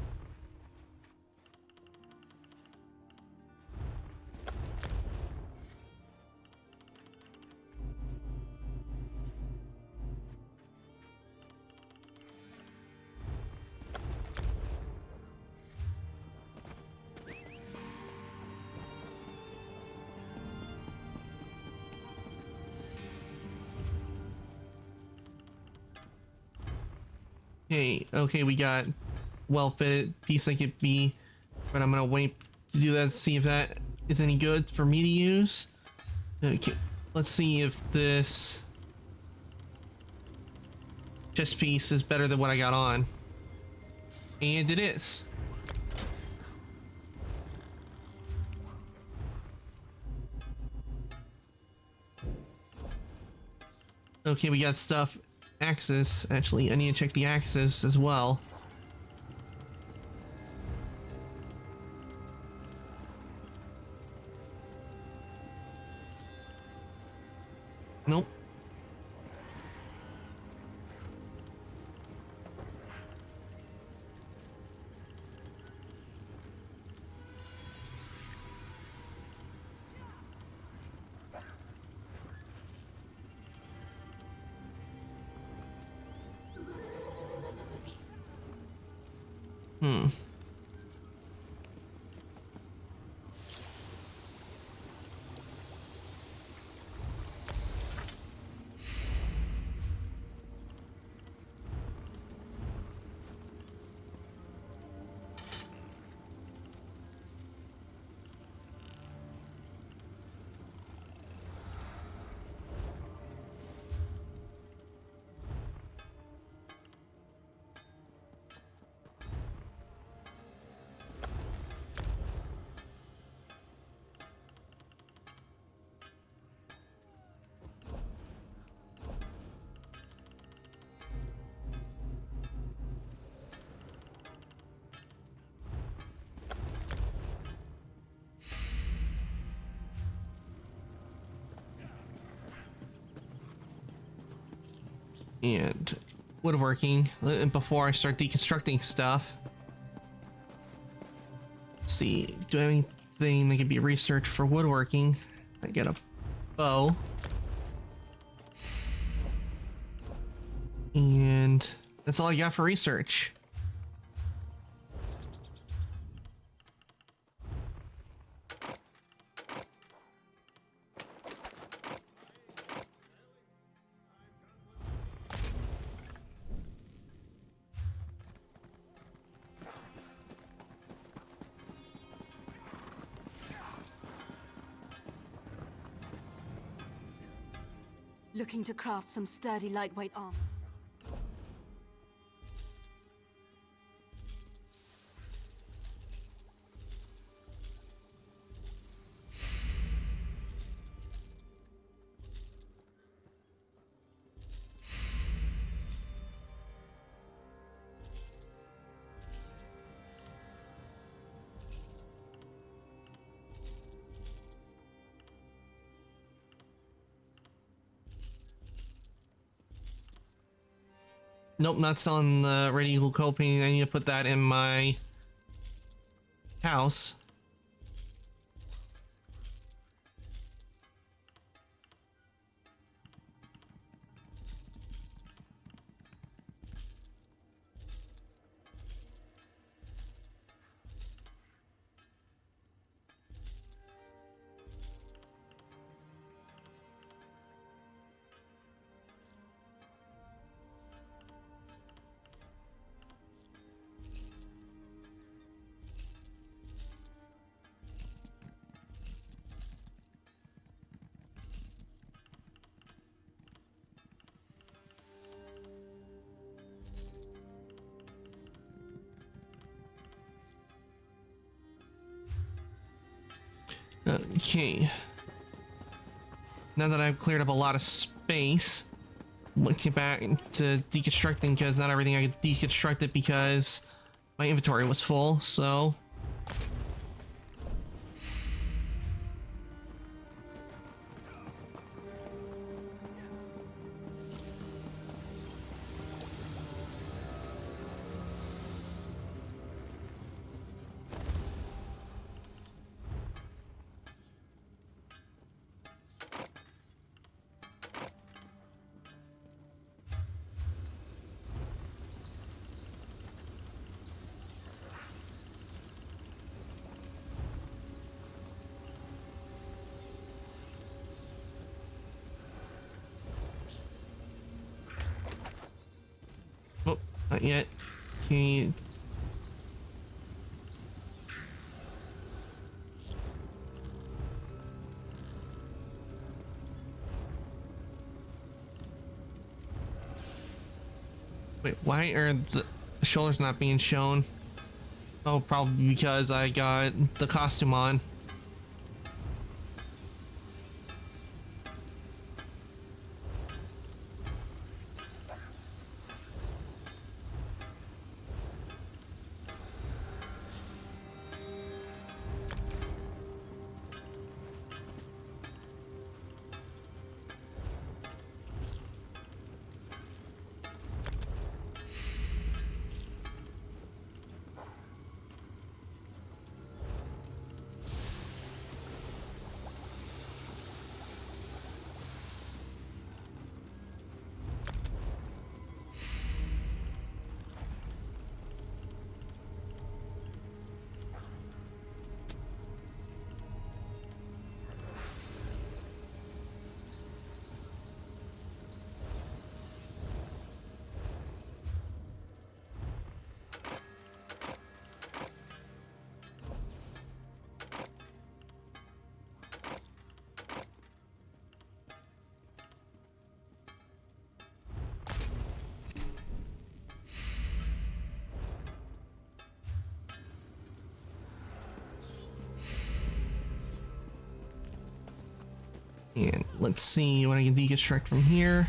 Okay, we got well-fitted piece like it be, but I'm gonna wait to do that to see if that is any good for me to use. Okay, let's see if this chest piece is better than what I got on. And it is. Okay, we got stuff. Axis. Actually, I need to check the axis as well. Nope. Hmm. And woodworking before I start deconstructing stuff. Let's see, do I have anything that could be researched for woodworking? I get a bow. And that's all I got for research. Looking to craft some sturdy lightweight armor. Nope, not selling the radial coping. I need to put that in my house. Okay. Now that I've cleared up a lot of space, let's get back to deconstructing, because not everything I could deconstruct it because my inventory was full, so... Oh, not yet. Okay. Wait, why are the shoulders not being shown? Oh, probably because I got the costume on. And let's see what I can deconstruct from here.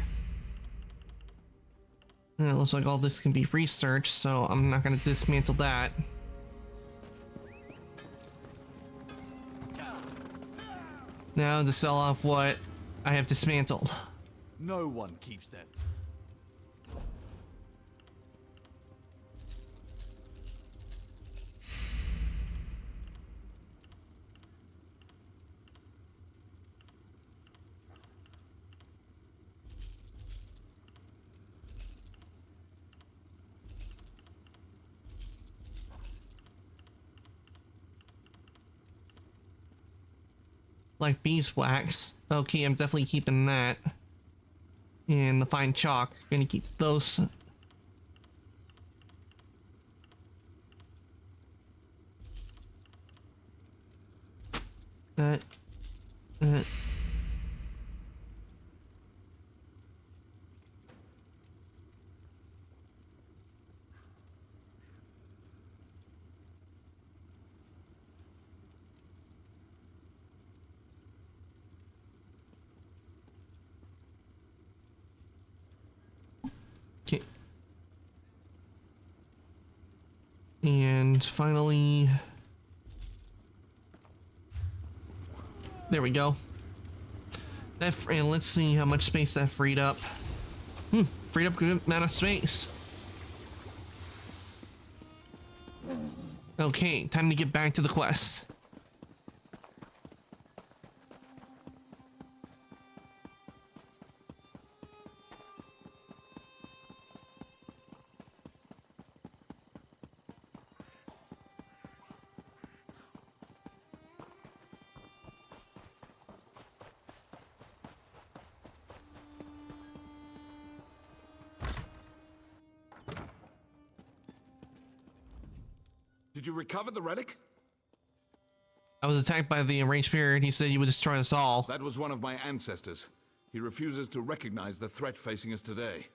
And it looks like all this can be researched, so I'm not going to dismantle that. Now to sell off what I have dismantled. No one keeps them. Like beeswax. Okay, I'm definitely keeping that. And the fine chalk, gonna keep those. That. And finally, there we go. And let's see how much space that freed up. Freed up a good amount of space. Okay, time to get back to the quest. Did you recover the relic? I was attacked by the enraged spirit. He said he would destroy us all. That was one of my ancestors. He refuses to recognize the threat facing us today.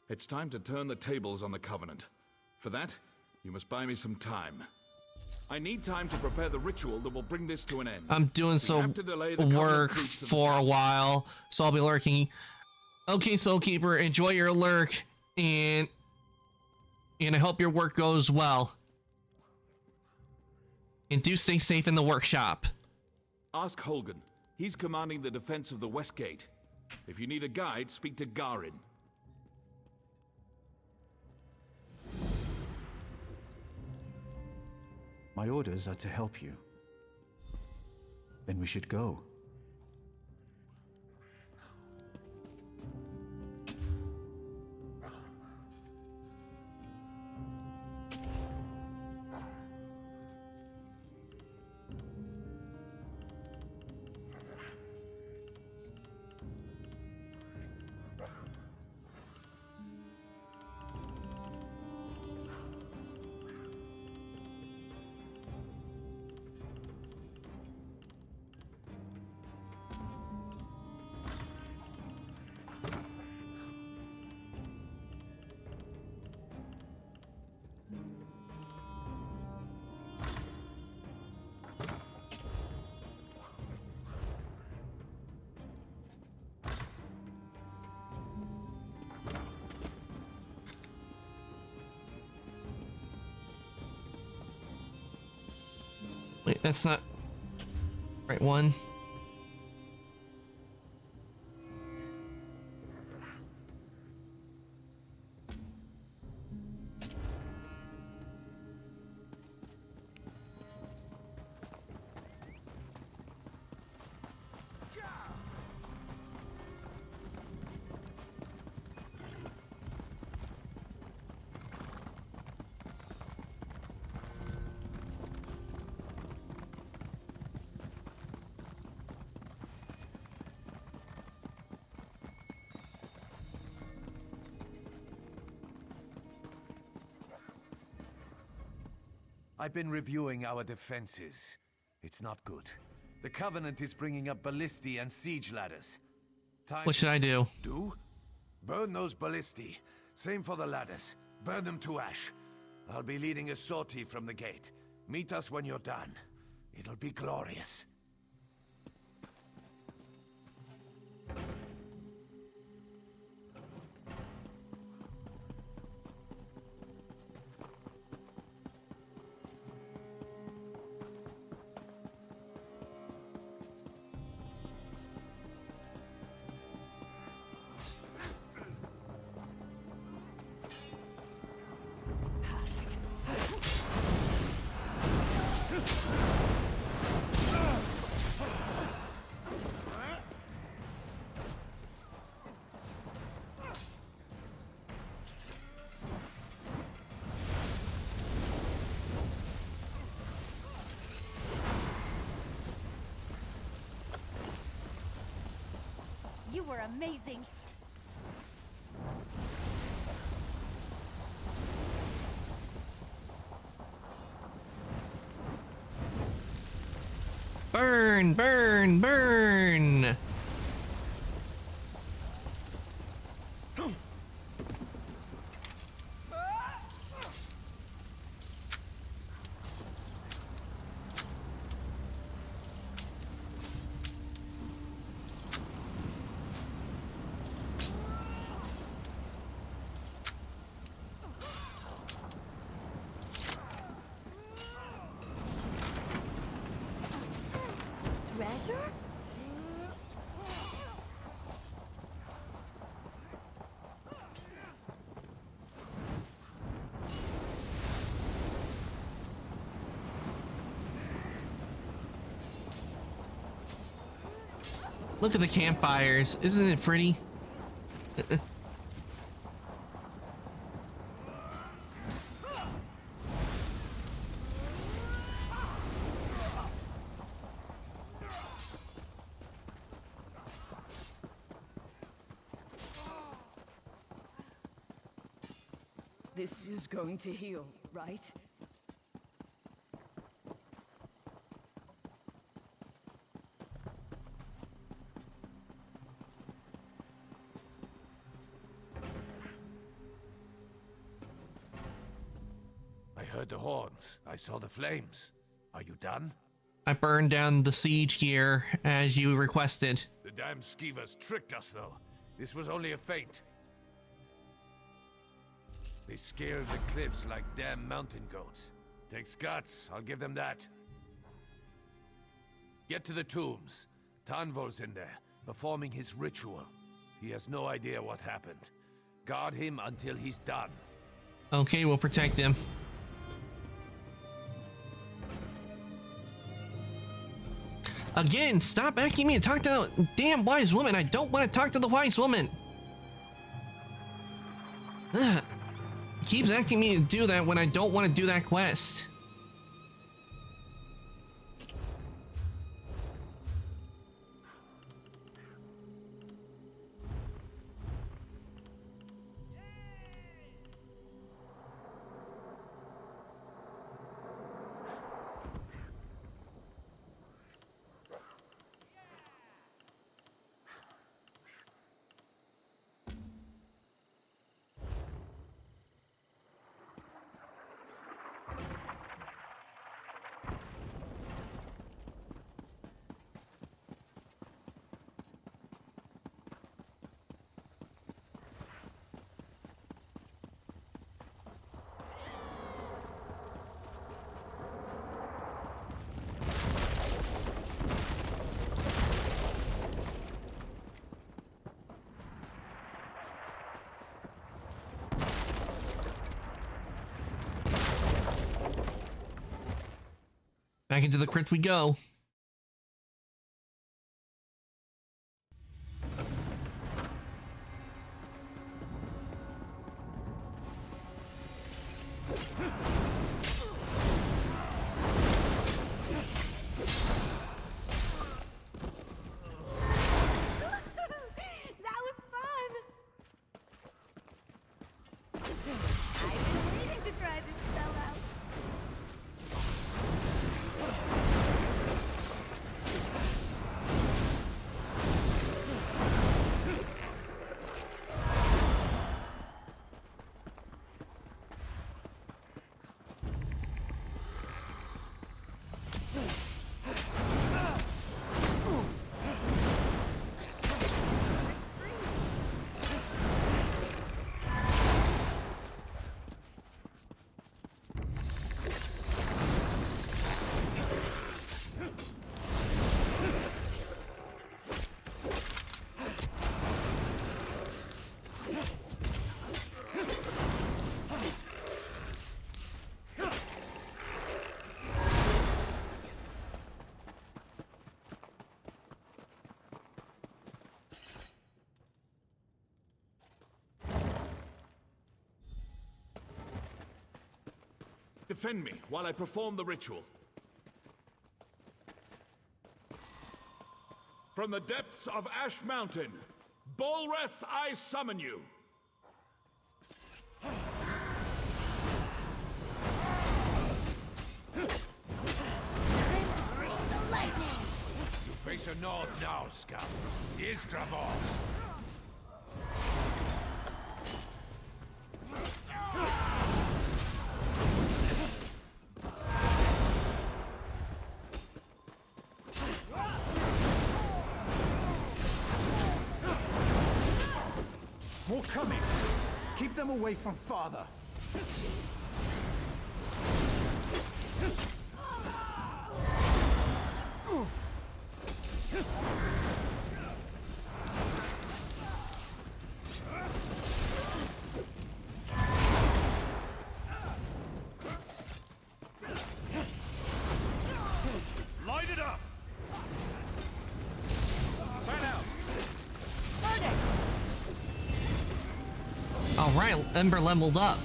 It's time to turn the tables on the Covenant. For that, you must buy me some time. I need time to prepare the ritual that will bring this to an end. I'm doing some work for a while, so I'll be lurking. Okay, Soulkeeper, enjoy your lurk, and I hope your work goes well. And do stay safe in the workshop. Ask Holgan. He's commanding the defense of the West Gate. If you need a guide, speak to Garin. My orders are to help you. Then we should go. Wait, that's not right one. I've been reviewing our defenses. It's not good. The Covenant is bringing up ballistae and siege ladders. What should I do? Do? Burn those ballistae. Same for the ladders. Burn them to ash. I'll be leading a sortie from the gate. Meet us when you're done. It'll be glorious. were amazing. Burn, burn, burn! Treasure? Look at the campfires. Isn't it pretty? This is going to heal, right? I heard the horns. I saw the flames. Are you done? I burned down the siege gear as you requested. The damn skeevers tricked us, though. This was only a feint. They scaled the cliffs like damn mountain goats. Takes guts, I'll give them that. Get to the tombs. Tanvol's in there, performing his ritual. He has no idea what happened. Guard him until he's done. Okay, we'll protect him. Again, stop asking me to talk to the damn wise woman. I don't want to talk to the wise woman. Ugh. Keeps asking me to do that when I don't want to do that quest. Back into the crypt we go. That was fun! I've been waiting to try this spell out. Defend me while I perform the ritual. From the depths of Ash Mountain, Bolreth, I summon you! You face a nod now, scum. Here's Dravos. More coming! Keep them away from father! Light it up! Burn out! All right, Ember leveled up.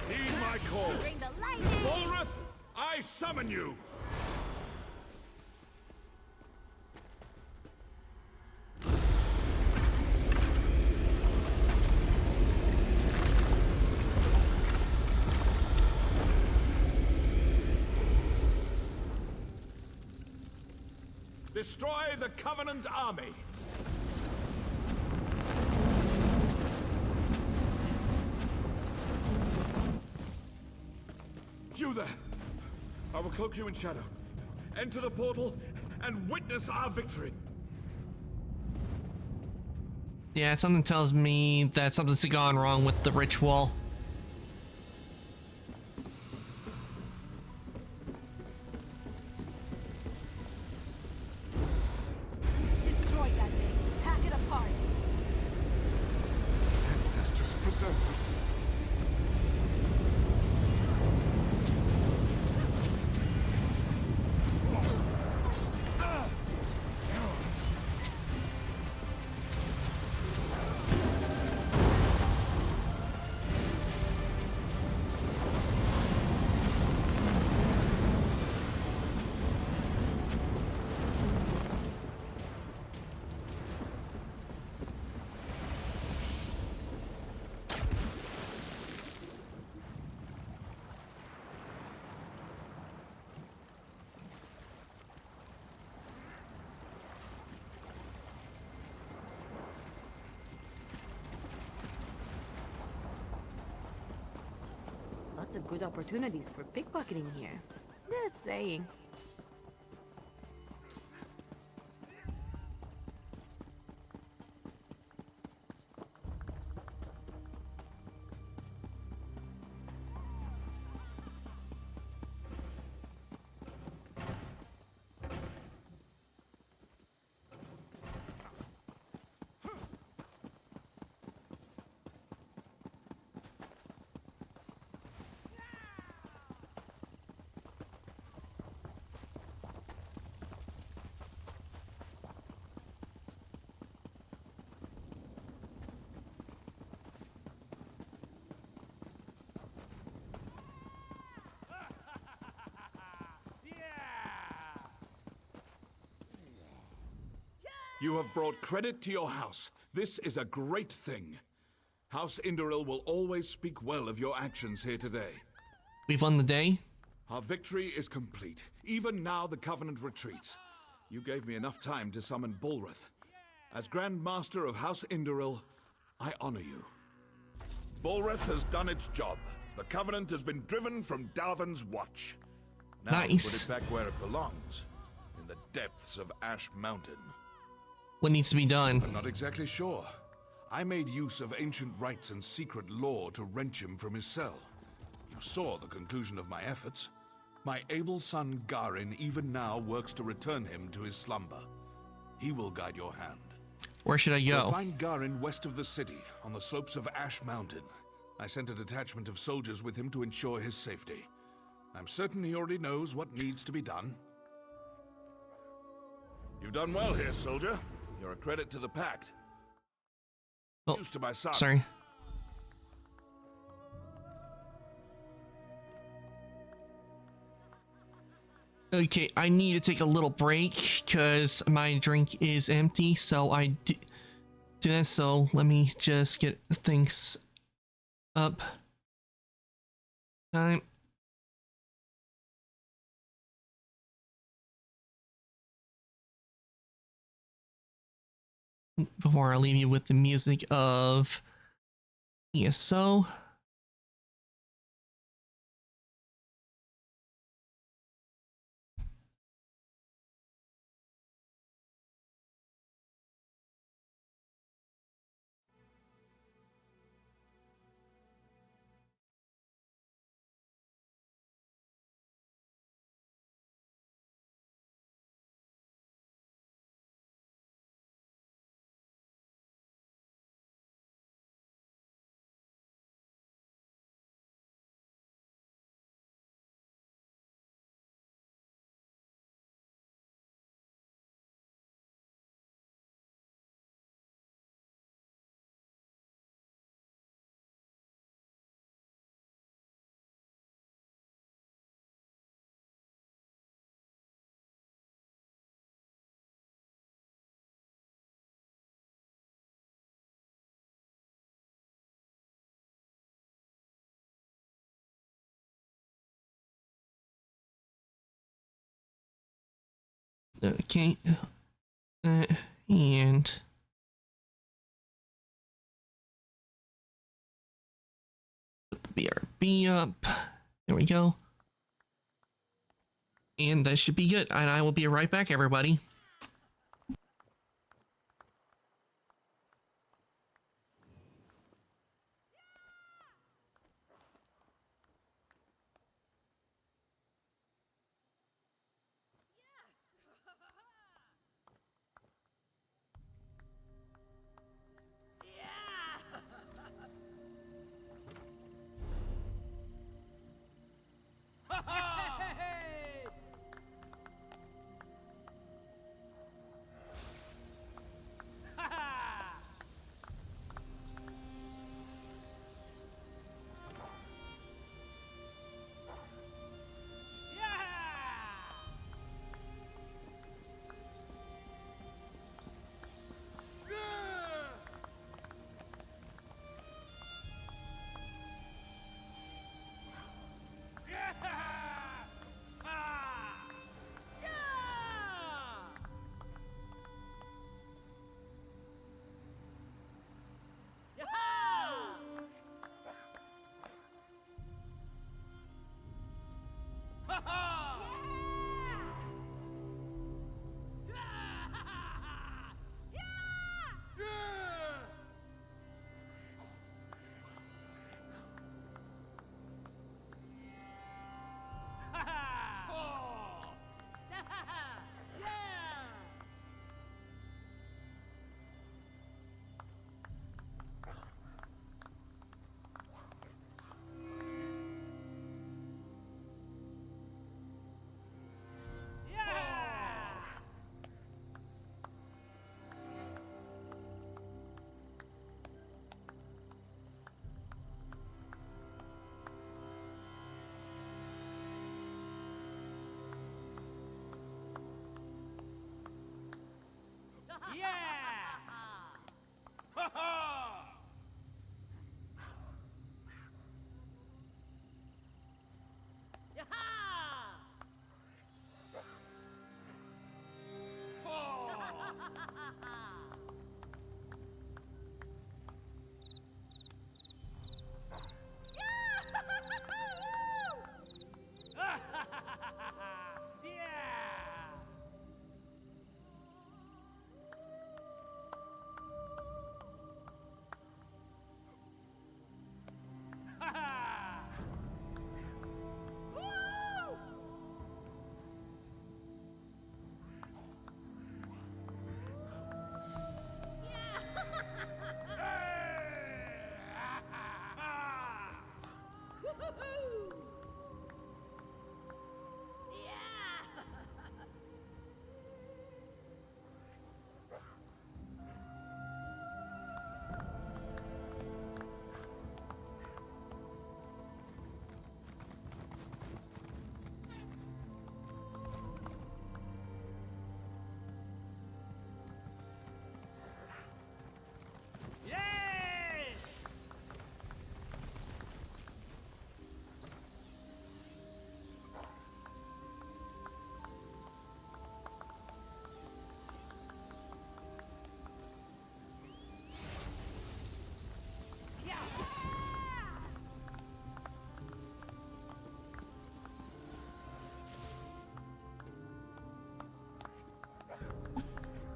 Heed my call. Bolreth, I summon you! Destroy the Covenant army! You there! I will cloak you in shadow. Enter the portal and witness our victory! Yeah, something tells me that something's gone wrong with the ritual. Destroy that thing. Pack it apart. Ancestors preserve us. Lots of good opportunities for pickpocketing here. Just saying. You have brought credit to your house. This is a great thing. House Indoril will always speak well of your actions here today. We've won the day. Our victory is complete. Even now the Covenant retreats. You gave me enough time to summon Bolreth. As Grand Master of House Indoril, I honor you. Bolreth has done its job. The Covenant has been driven from Dalvin's watch. Now Nice. put it back where it belongs, in the depths of Ash Mountain. What needs to be done? I'm not exactly sure. I made use of ancient rites and secret lore to wrench him from his cell. You saw the conclusion of my efforts. My able son Garin even now works to return him to his slumber. He will guide your hand. Where should I go? You'll find Garin west of the city, on the slopes of Ash Mountain. I sent a detachment of soldiers with him to ensure his safety. I'm certain he already knows what needs to be done. You've done well here, soldier. You're a credit to the Pact. Oh, Used to my son. sorry. Okay, I need to take a little break because my drink is empty, so I do that. So let me just get things up. Time. Before I leave you with the music of ESO. Okay. And put the BRB up. There we go. And that should be good. And I will be right back, everybody.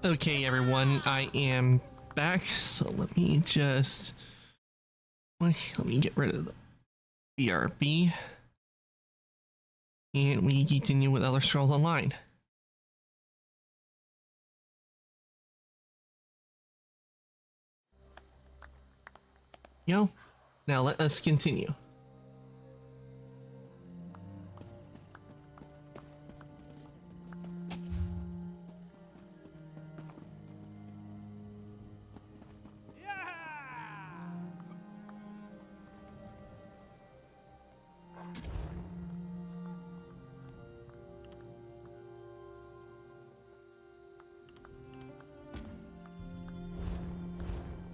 Okay, everyone, I am back. So let me just let me get rid of the BRB, and we continue with Elder Scrolls Online. Now let us continue.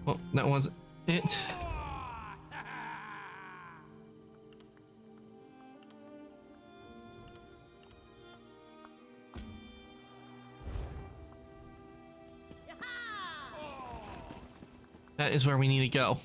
Well, that wasn't it. That is where we need to go.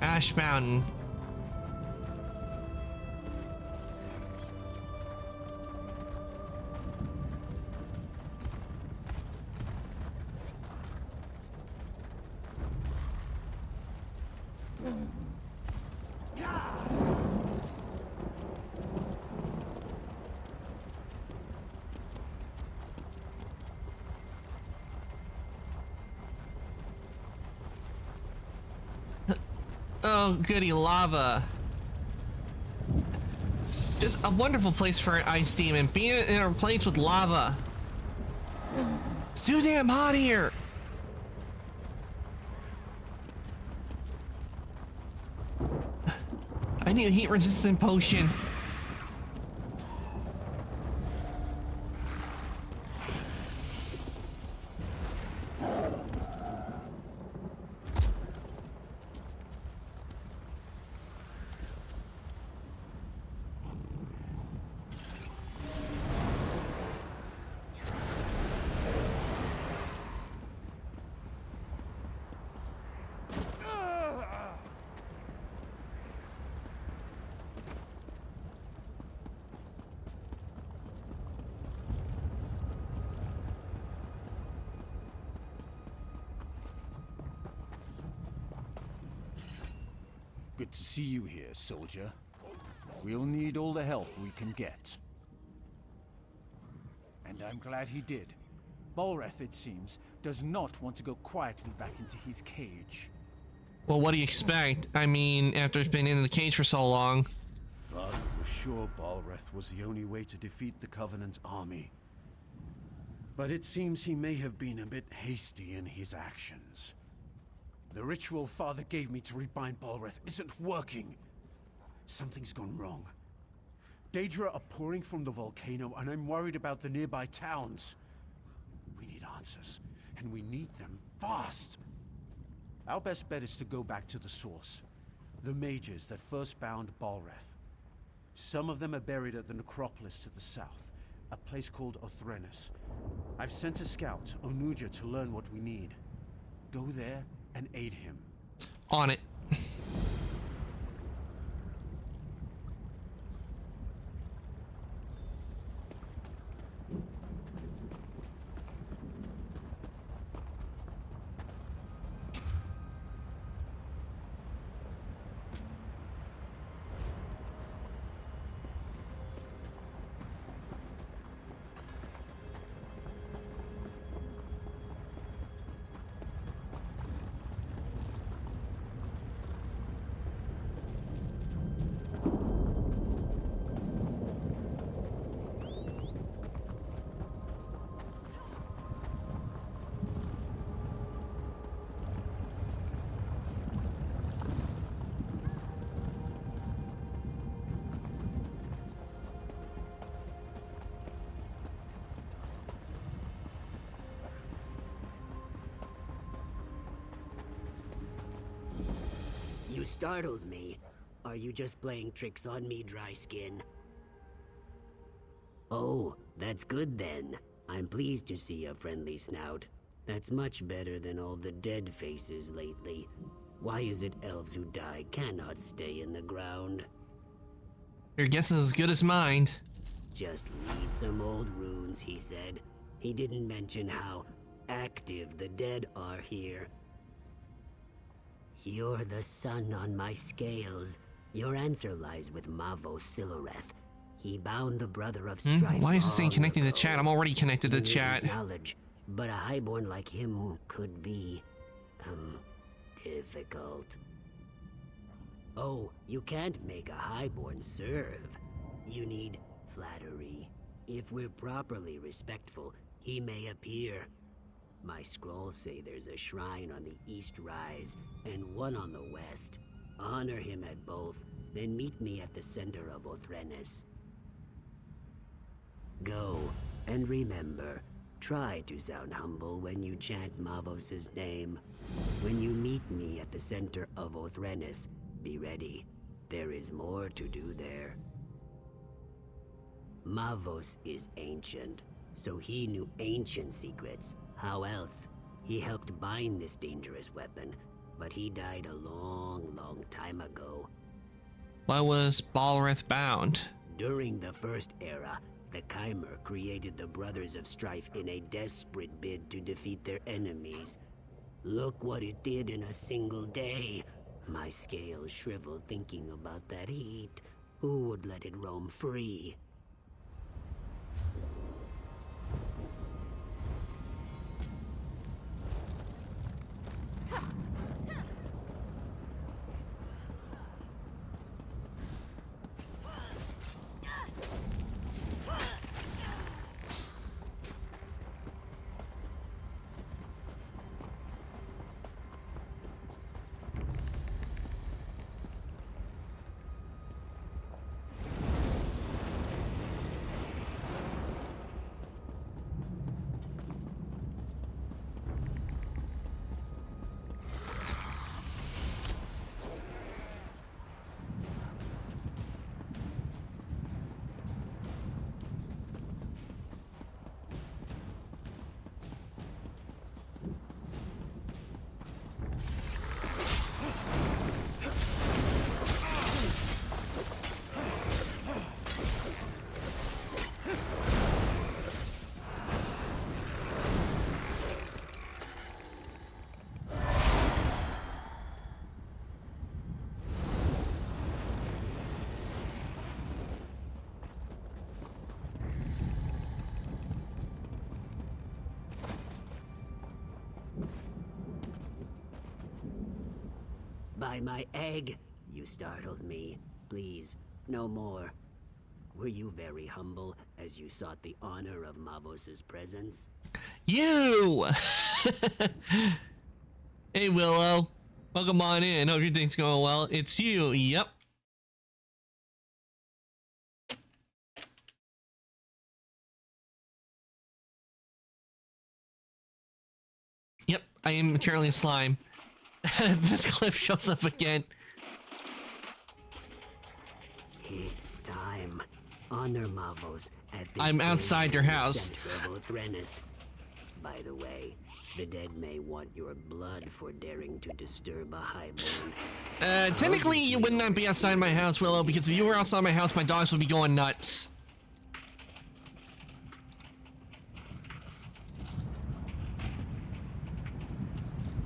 Ash Mountain. Oh, goody, lava. Just a wonderful place for an ice demon. Being in a place with lava. It's too damn hot here. I need a heat resistant potion. Good to see you here, soldier. We'll need all the help we can get. And I'm glad he did. Balreth, it seems, does not want to go quietly back into his cage. Well, what do you expect? I mean, after it's been in the cage for so long. Father was sure Balreth was the only way to defeat the Covenant army. But it seems he may have been a bit hasty in his actions. The ritual Father gave me to rebind Balreth isn't working. Something's gone wrong. Daedra are pouring from the volcano, and I'm worried about the nearby towns. We need answers, and we need them fast. Our best bet is to go back to the source. The mages that first bound Balreth. Some of them are buried at the necropolis to the south, a place called Othrenus. I've sent a scout, Onuja, to learn what we need. Go there and aid him. On it. You startled me. Are you just playing tricks on me, Dry Skin? Oh, that's good then. I'm pleased to see a friendly snout. That's much better than all the dead faces lately. Why is it elves who die cannot stay in the ground? Your guess is as good as mine. Just read some old runes, he said. He didn't mention how active the dead are here. You're the sun on my scales. Your answer lies with Mavos Siloreth. He bound the brother of strife. Why is it saying connecting to the chat? I'm already connected to the chat. Knowledge, but a highborn like him could be, difficult. Oh, you can't make a highborn serve. You need flattery. If we're properly respectful, he may appear. My scrolls say there's a shrine on the East Rise and one on the West. Honor him at both, then meet me at the center of Othrenes. Go, and remember, try to sound humble when you chant Mavos' name. When you meet me at the center of Othrenes, be ready. There is more to do there. Mavos is ancient, so he knew ancient secrets. How else? He helped bind this dangerous weapon, but he died a long, long time ago. Why was Balrith bound? During the First Era, the Chimer created the Brothers of Strife in a desperate bid to defeat their enemies. Look what it did in a single day. My scales shrivel thinking about that heat. Who would let it roam free? By my egg, you startled me. Please, no more. Were you very humble as you sought the honor of Mavos' presence? You! Hey, Willow. Welcome on in. Hope your day's going well. It's you. Yep. Yep, I am currently a slime. This clip shows up again. It's time. Honor Mavos at this I'm outside your house. By the way, The dead may want your blood for daring to disturb a highborn. Technically, you would not be outside my house, Willow, because if you were outside my house, my dogs would be going nuts.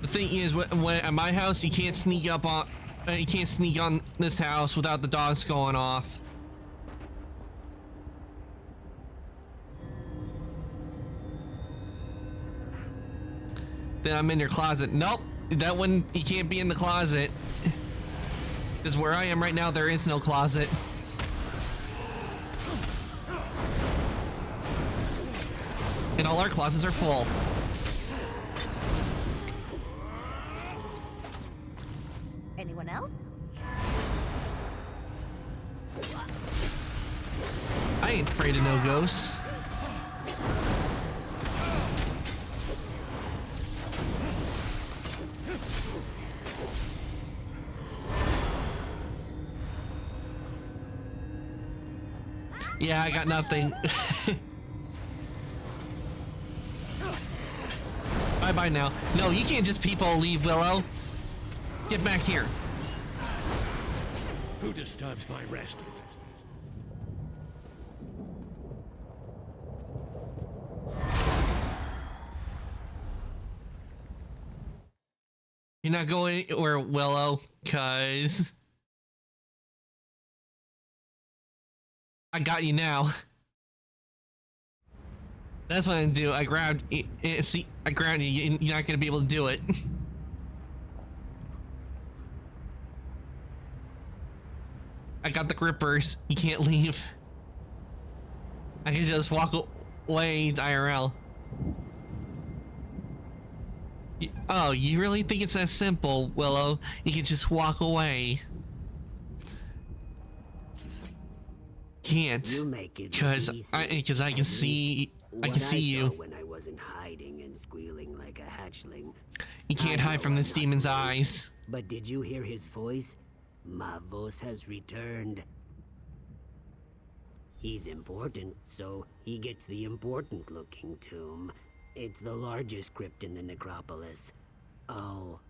The thing is, when at my house, you can't sneak up on, you can't sneak on this house without the dogs going off. Then I'm in your closet. Nope, that one, you can't be in the closet. Because where I am right now, there is no closet. And all our closets are full. Anyone else? I ain't afraid of no ghosts. Yeah, I got nothing. Bye-bye now. No, you can't just people leave, Willow. Get back here. Who disturbs my rest? You're not going anywhere, Willow, cuz I got you now. That's what I do. I grabbed you. See, I grabbed you. You're not gonna be able to do it. I got the grippers. You can't leave. I can just walk away to IRL. Oh, you really think it's that simple, Willow? You can just walk away. Can't, because I can see you. When I wasn't hiding and squealing like a hatchling. You can't hide from this demon's eyes. But did you hear his voice? Mavos has returned. He's important, so he gets the important-looking tomb. It's the largest crypt in the necropolis. I'll,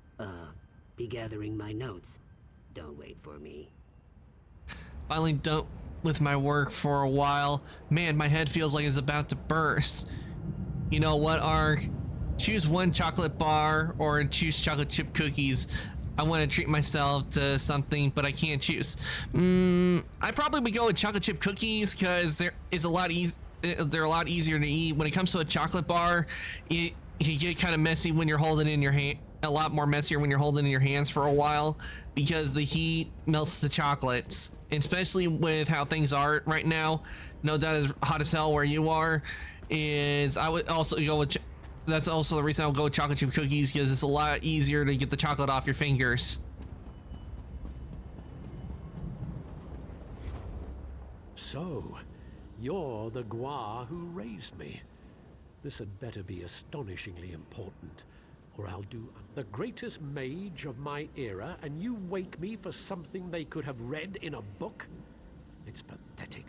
be gathering my notes. Don't wait for me. Finally done with my work for a while. Man, my head feels like it's about to burst. You know what, Ark? Choose one chocolate bar or choose chocolate chip cookies. I want to treat myself to something, but I can't choose. I probably would go with chocolate chip cookies because they're a lot easier to eat. When it comes to a chocolate bar, it get kind of messy when you're holding it in your hand. A lot more messier when you're holding it in your hands for a while because the heat melts the chocolates, especially with how things are right now. No doubt as hot as hell where you are. I would also go with. That's also the reason I'll go with chocolate chip cookies because it's a lot easier to get the chocolate off your fingers. So, you're the Gua who raised me. This had better be astonishingly important, or I'll do the greatest mage of my era, and you wake me for something they could have read in a book? It's pathetic.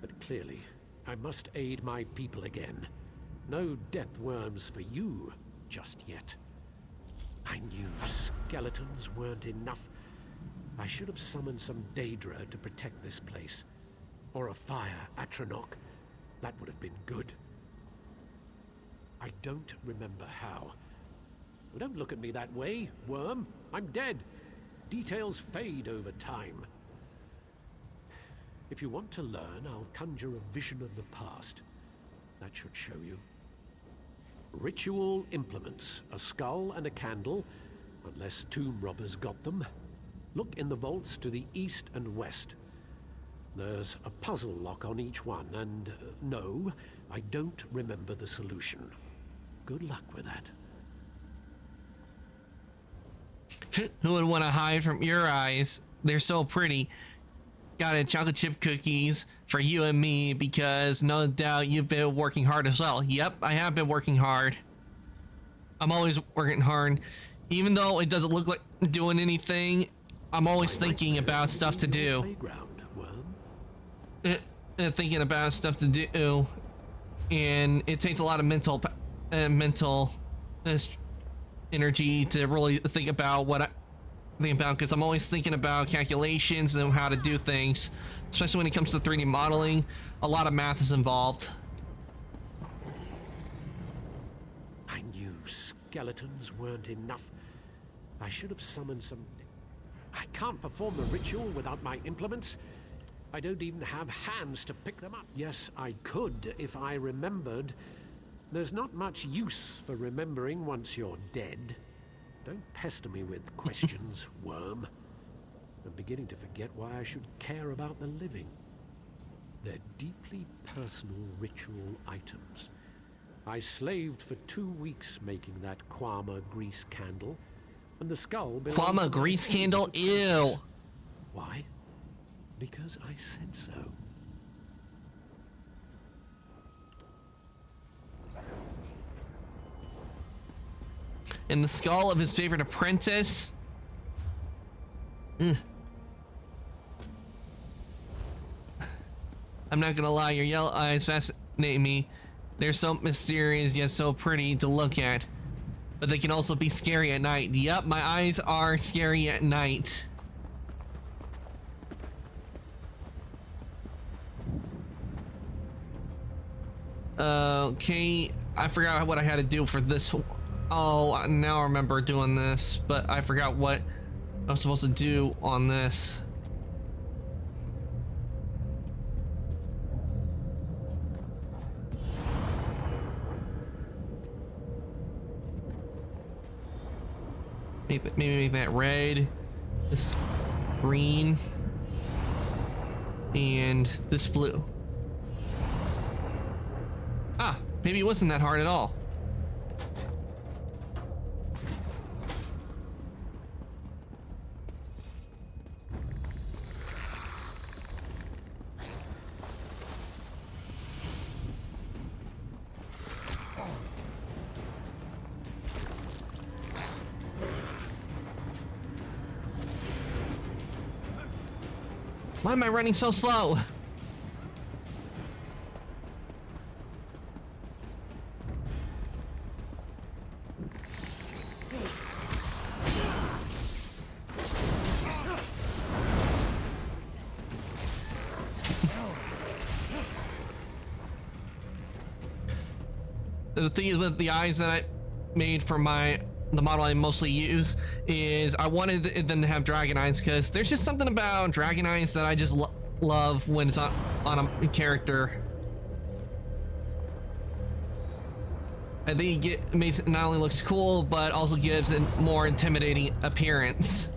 But clearly, I must aid my people again. No death worms for you just yet. I knew skeletons weren't enough. I should have summoned some Daedra to protect this place. Or a fire Atronach. That would have been good. I don't remember how. Well, don't look at me that way, worm. I'm dead. Details fade over time. If you want to learn, I'll conjure a vision of the past. That should show you. Ritual implements, a skull and a candle, unless tomb robbers got them. Look in the vaults to the east and west. There's a puzzle lock on each one, and no, I don't remember the solution. Good luck with that. Who would want to hide from your eyes? They're so pretty. Got a chocolate chip cookies for you and me because no doubt you've been working hard as well. Yep, I have been working hard. I'm always working hard. Even though it doesn't look like doing anything, I'm always thinking about stuff to do. Thinking about stuff to do. And it takes a lot of mental this energy to really think about what I think about, because I'm always thinking about calculations and how to do things, especially when it comes to 3D modeling. A lot of math is involved. I knew skeletons weren't enough. I should have summoned some... I can't perform the ritual without my implements. I don't even have hands to pick them up. Yes, I could if I remembered. There's not much use for remembering once you're dead. Don't pester me with questions, worm. I'm beginning to forget why I should care about the living. They're deeply personal ritual items. I slaved for 2 weeks making that Kwama grease candle, and the skull... Kwama grease candle? Ew! Why? Because I said so. And the skull of his favorite apprentice? I'm not gonna lie, your yellow eyes fascinate me. They're so mysterious yet so pretty to look at. But they can also be scary at night. Yep, my eyes are scary at night. Okay, I forgot what I had to do for this. Oh, now I remember doing this, but I forgot what I was supposed to do on this. Maybe make that red, this green, and this blue. Ah, maybe it wasn't that hard at all. Why am I running so slow? The thing is with the eyes that I made for the model I mostly use is I wanted them to have dragon eyes, because there's just something about dragon eyes that I just love when it's on a character. I think it makes it not only looks cool, but also gives a more intimidating appearance.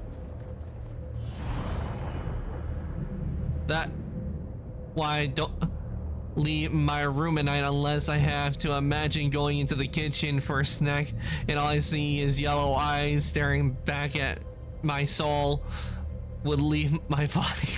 That why I don't leave my room at night unless I have to imagine going into the kitchen for a snack and all I see is yellow eyes staring back at my soul would leave my body.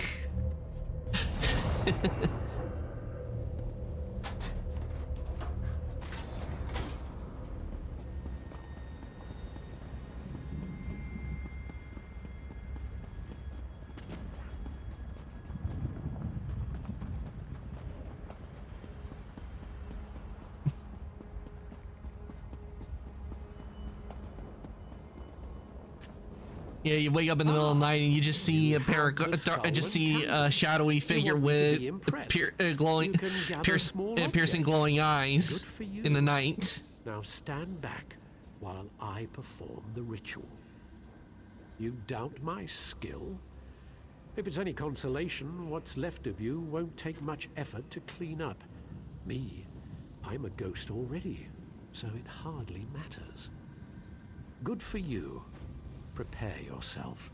Yeah, you wake up in the middle of the night and you just see a shadowy figure with piercing glowing eyes in the night. Now stand back while I perform the ritual. You doubt my skill? If it's any consolation, what's left of you won't take much effort to clean up. Me, I'm a ghost already, so it hardly matters. Good for you. Prepare yourself.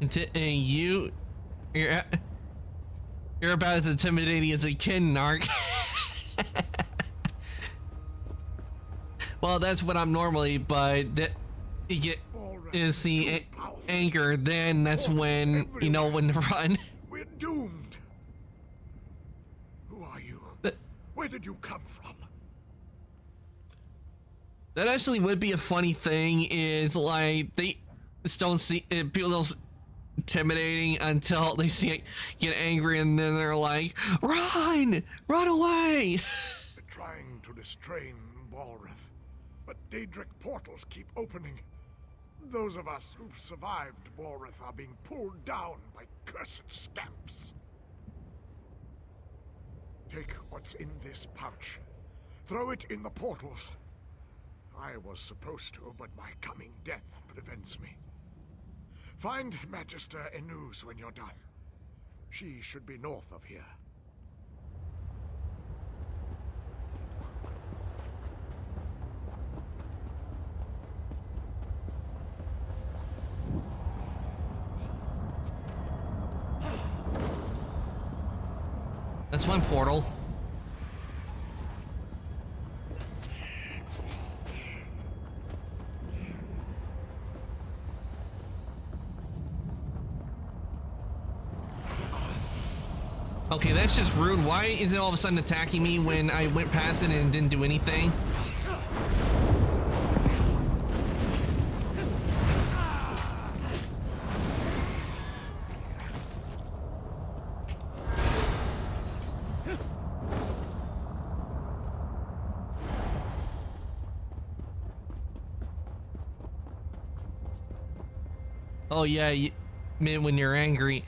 You're about as intimidating as a kid, Narc. Well, that's what I'm normally, but you get is the anger, then that's when you know when to run. We're doomed. Who are you? Where did you come from? That actually would be a funny thing. Is like they don't see people don't intimidating until they see it get angry, and then they're like, "Run away!" They're trying to restrain Balrith, but Daedric portals keep opening. Those of us who've survived Balrith are being pulled down by cursed scamps. Take what's in this pouch. Throw it in the portals. I was supposed to, but my coming death prevents me. Find Magister Enuz when you're done. She should be north of here. That's one portal. Okay, that's just rude. Why is it all of a sudden attacking me when I went past it and didn't do anything? Oh yeah, when you're angry.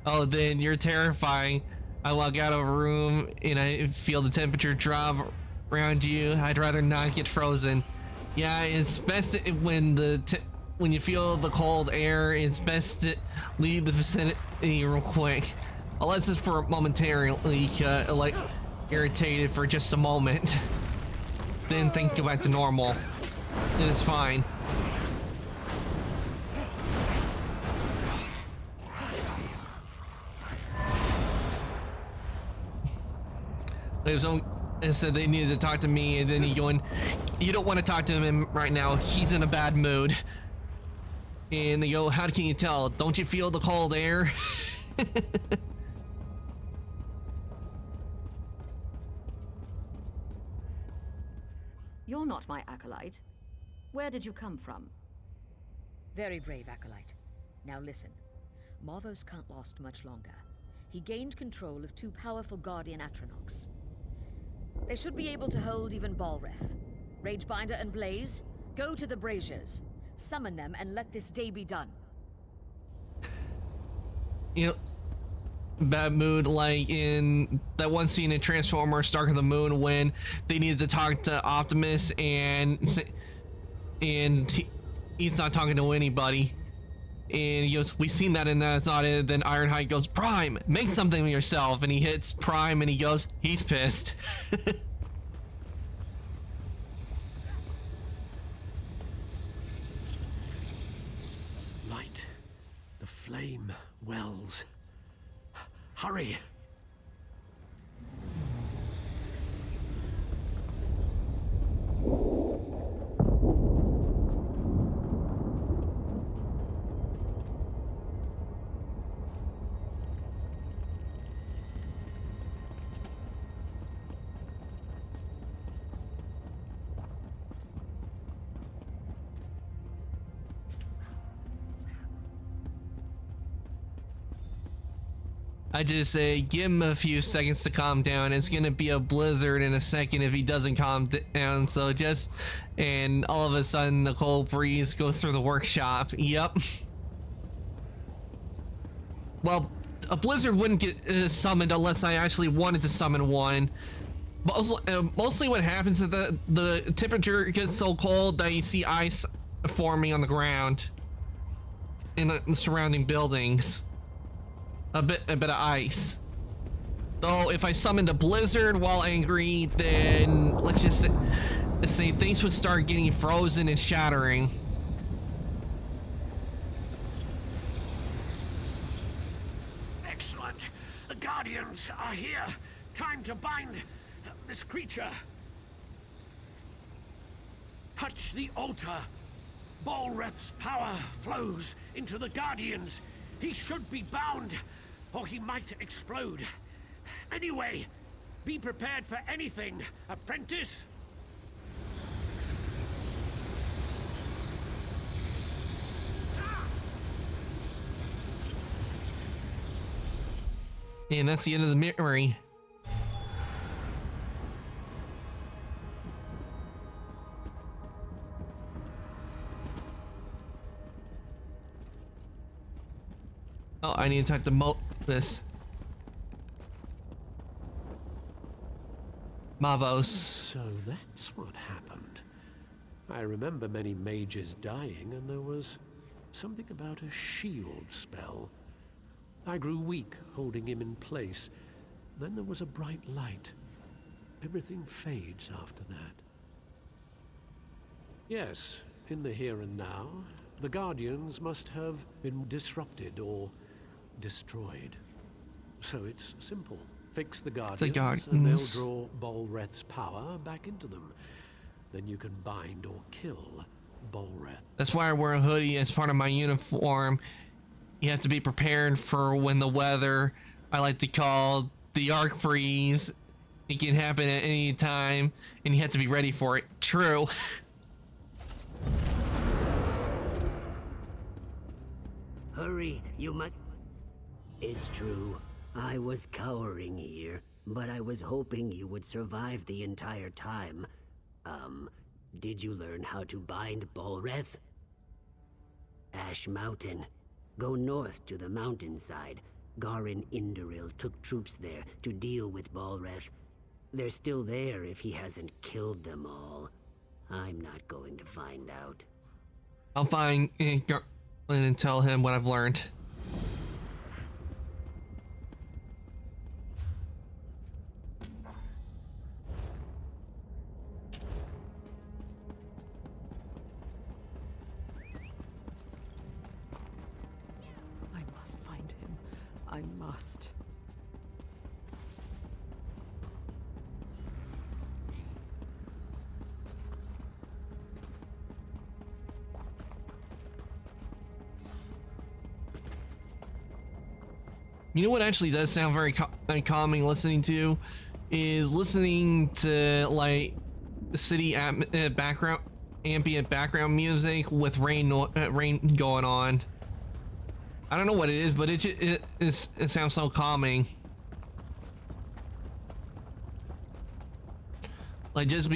Oh, then you're terrifying. I walk out of a room and I feel the temperature drop around you. I'd rather not get frozen. Yeah, it's best when you feel the cold air. It's best to leave the vicinity real quick, unless it's for momentarily, like irritated for just a moment. Then things go back to normal, and it's fine. I said they needed to talk to me, and then he going, "You don't want to talk to him right now. He's in a bad mood." And they go, "How can you tell? Don't you feel the cold air?" You're not my acolyte. Where did you come from? Very brave acolyte. Now listen. Marvos can't last much longer. He gained control of two powerful Guardian Atronachs. They should be able to hold even Balrith. Ragebinder and Blaze, go to the Braziers. Summon them and let this day be done. You know, bad mood, like in that one scene in Transformers Dark of the Moon when they needed to talk to Optimus and he's not talking to anybody. And he goes, "We've seen that and that's not it." Then Ironhide goes, "Prime, make something of yourself." And he hits Prime and he goes, he's pissed. Light. The flame wells. Hurry! I just say, give him a few seconds to calm down. It's gonna be a blizzard in a second if he doesn't calm down. So and all of a sudden the cold breeze goes through the workshop. Yep. Well, a blizzard wouldn't get summoned unless I actually wanted to summon one. Mostly what happens is that the temperature gets so cold that you see ice forming on the ground in the surrounding buildings. A bit of ice. Though if I summoned a blizzard while angry, then let's say things would start getting frozen and shattering. Excellent. The Guardians are here. Time to bind this creature. Touch the altar. Balrith's power flows into the Guardians. He should be bound, or he might explode. Anyway, be prepared for anything, apprentice. And that's the end of the memory. Oh, I need to talk to this. Mavos. So that's what happened. I remember many mages dying, and there was something about a shield spell. I grew weak, holding him in place. Then there was a bright light. Everything fades after that. Yes, in the here and now, the Guardians must have been disrupted or destroyed. So it's simple. Fix the Guardians, and they'll draw Bolreth's power back into them. Then you can bind or kill Bolreth. That's why I wear a hoodie as part of my uniform. You have to be prepared for when the weather, I like to call the arc freeze. It can happen at any time, and you have to be ready for it. True. Hurry, you must... It's true. I was cowering here, but I was hoping you would survive the entire time. Did you learn how to bind Bolreth? Ash Mountain. Go north to the mountainside. Garin Indoril took troops there to deal with Bolreth. They're still there if he hasn't killed them all. I'm not going to find out. I'll find and tell him what I've learned. I must find him. I must. You know what actually does sound very calming listening to is listening to like city background ambient background music with rain going on. I don't know what it is, but it sounds so calming. Like just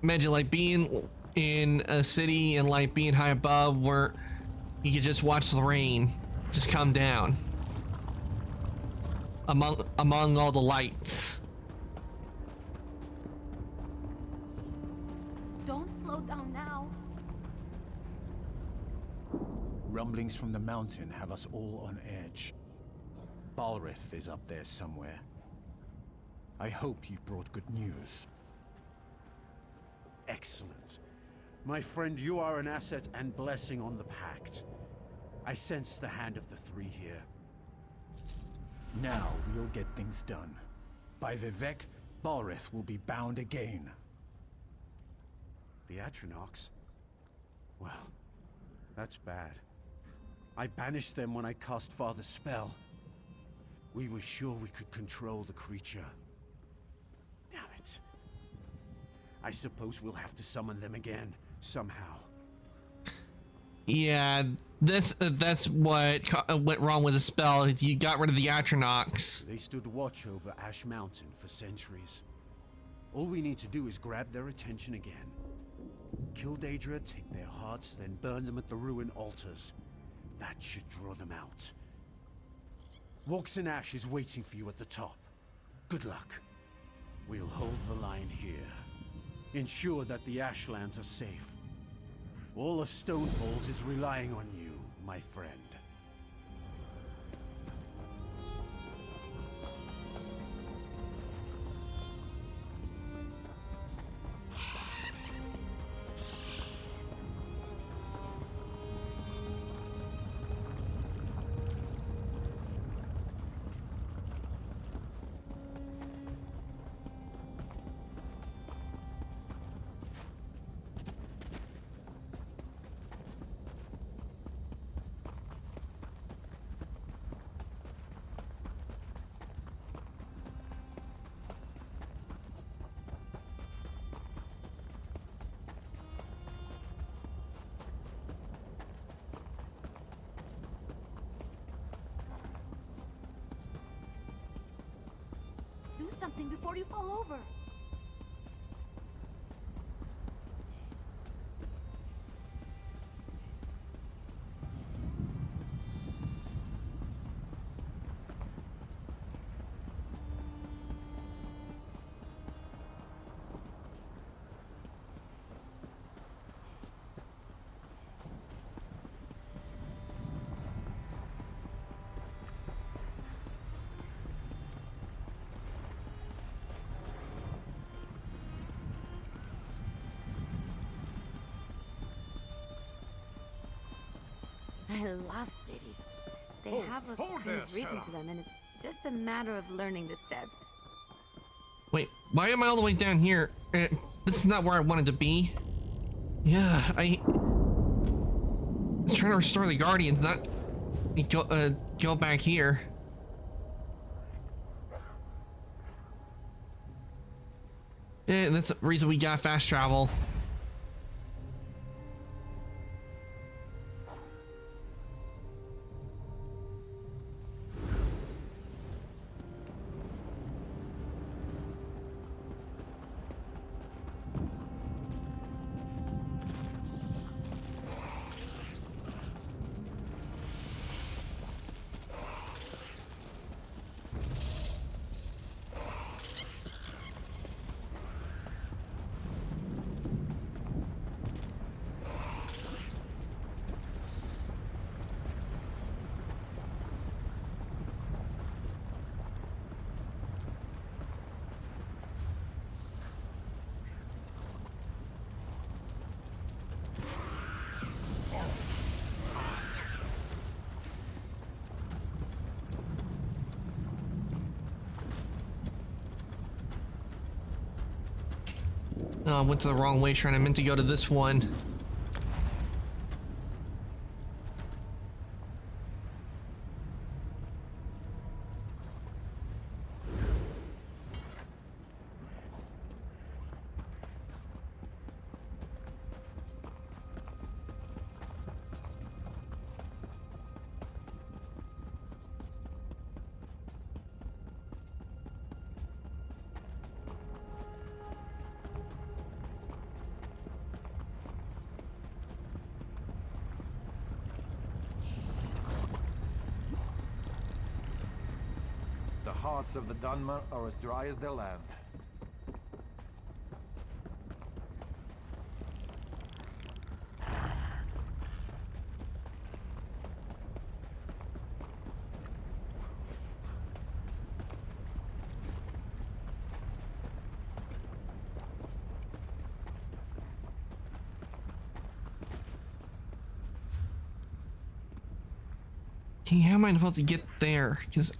imagine like being in a city and like being high above where you could just watch the rain just come down among all the lights. Don't slow down now. Rumblings from the mountain have us all on edge. Balrith is up there somewhere. I hope you brought good news. Excellent. My friend, you are an asset and blessing on the Pact. I sense the hand of the three here. Now we'll get things done. By Vivec, Balrith will be bound again. The Atronachs? Well, that's bad. I banished them when I cast Father's spell. We were sure we could control the creature. Damn it. I suppose we'll have to summon them again, somehow. Yeah, that's what went wrong with the spell. You got rid of the Atronachs. They stood watch over Ash Mountain for centuries. All we need to do is grab their attention again. Kill Daedra, take their hearts, then burn them at the ruin altars. That should draw them out. Walks Ash is waiting for you at the top. Good luck. We'll hold the line here. Ensure that the Ashlands are safe. All of Stonefalls is relying on you, my friend. something before you fall over. I love cities. They have a hold kind there, of rhythm Sarah. to them, and it's just a matter of learning the steps. Wait, why am I all the way down here? This is not where I wanted to be. Yeah, I was trying to restore the Guardians, not go back here. Yeah, that's the reason we got fast travel. Oh, I went to the wrong way, trying. I meant to go to this one. The hearts of the Dunmer are as dry as their land. Okay, how am I supposed to get there? Because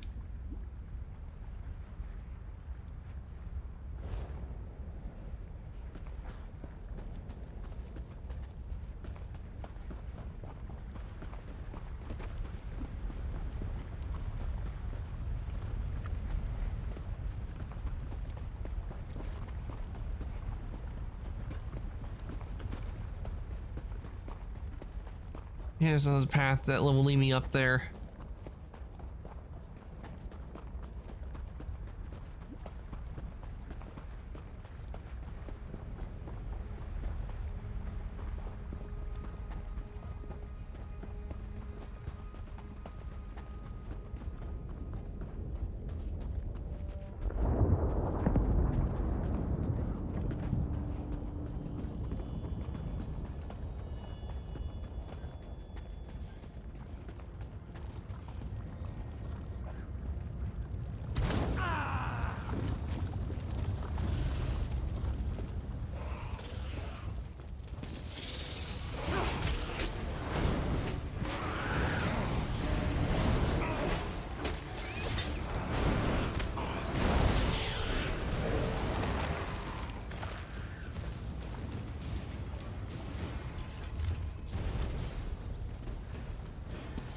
yeah, there's another path that will lead me up there.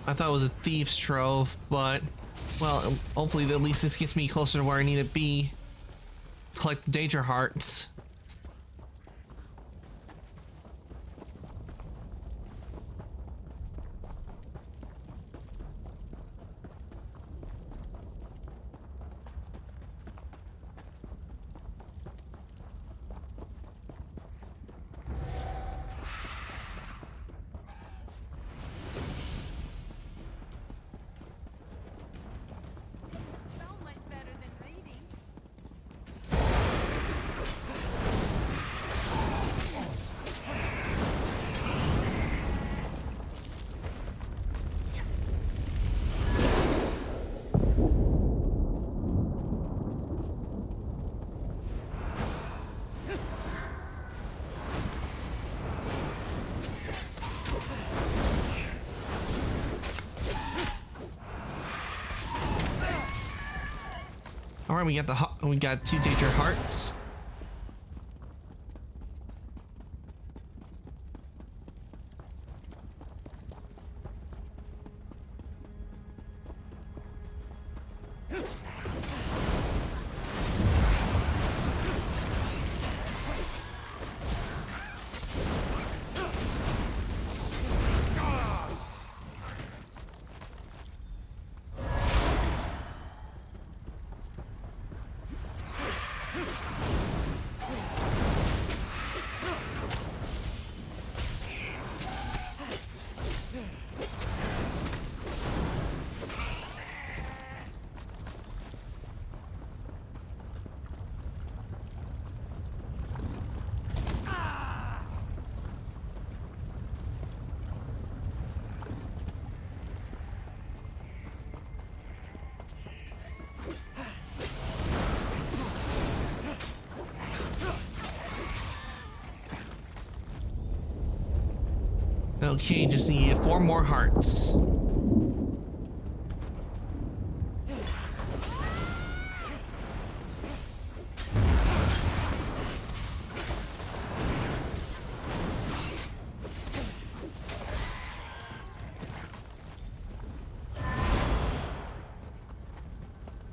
I thought it was a thief's trove, but well, hopefully at least this gets me closer to where I need to be. Collect the Daedra hearts. All right, we got 2 Daedra hearts. Okay, just need 4 more hearts.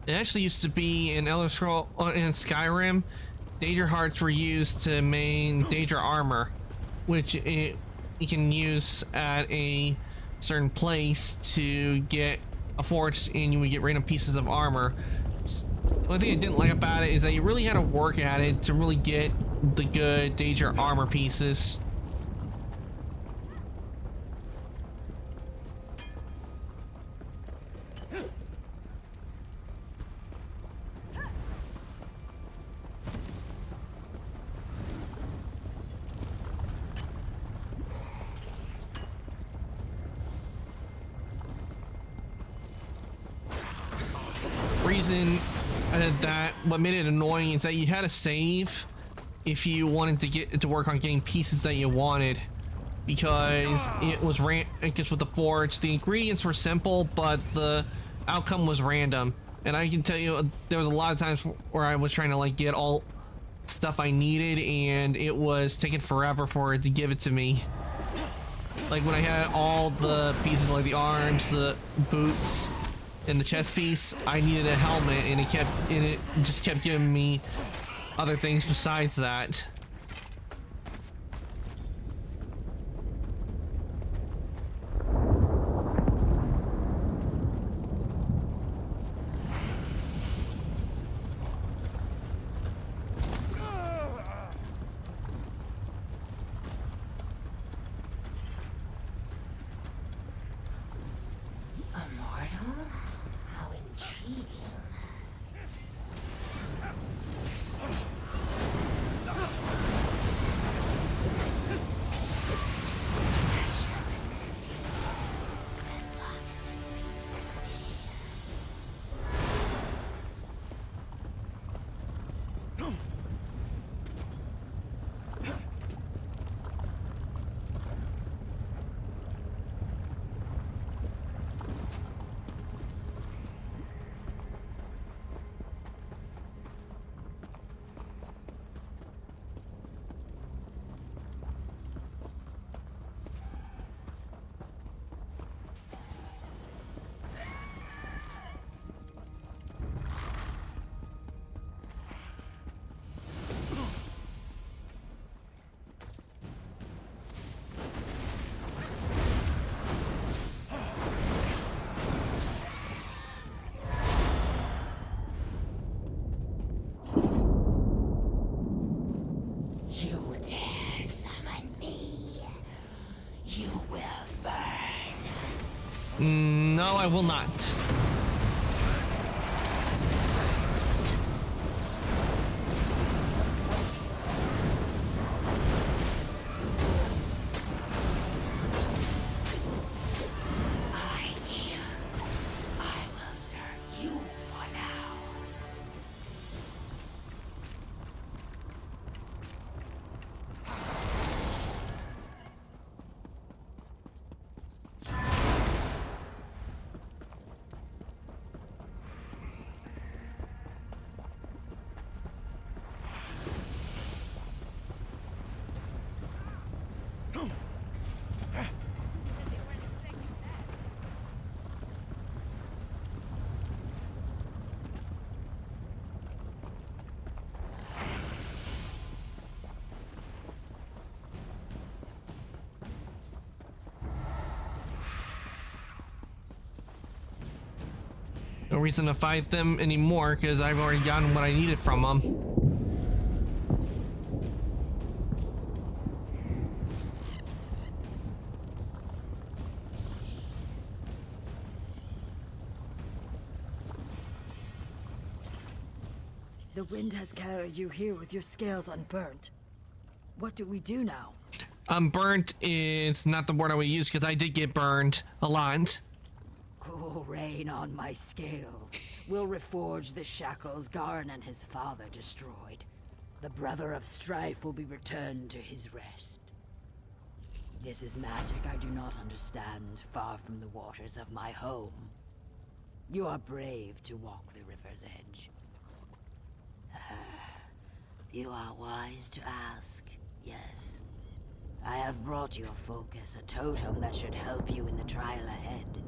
It actually used to be in Elder Scrolls in Skyrim. Daedra hearts were used to make Daedra armor, which you can use at a certain place to get a forge, and you would get random pieces of armor. One thing I didn't like about it is that you really had to work at it to really get the good Daedra armor pieces. Reason that what made it annoying is that you had to save if you wanted to get to work on getting pieces that you wanted, because it was because with the forge the ingredients were simple but the outcome was random. And I can tell you there was a lot of times where I was trying to like get all stuff I needed and it was taking forever for it to give it to me. Like when I had all the pieces, like the arms, the boots, and the chest piece, I needed a helmet, and it just kept giving me other things besides that. No, I will not. No reason to fight them anymore because I've already gotten what I needed from them. The wind has carried you here with your scales unburnt. What do we do now? Burnt is not the word I would use because I did get burned a lot. Cool rain on my scales. We'll reforge the shackles Garn and his father destroyed. The brother of strife will be returned to his rest. This is magic I do not understand, far from the waters of my home. You are brave to walk the river's edge. You are wise to ask, yes. I have brought your focus a totem that should help you in the trial ahead.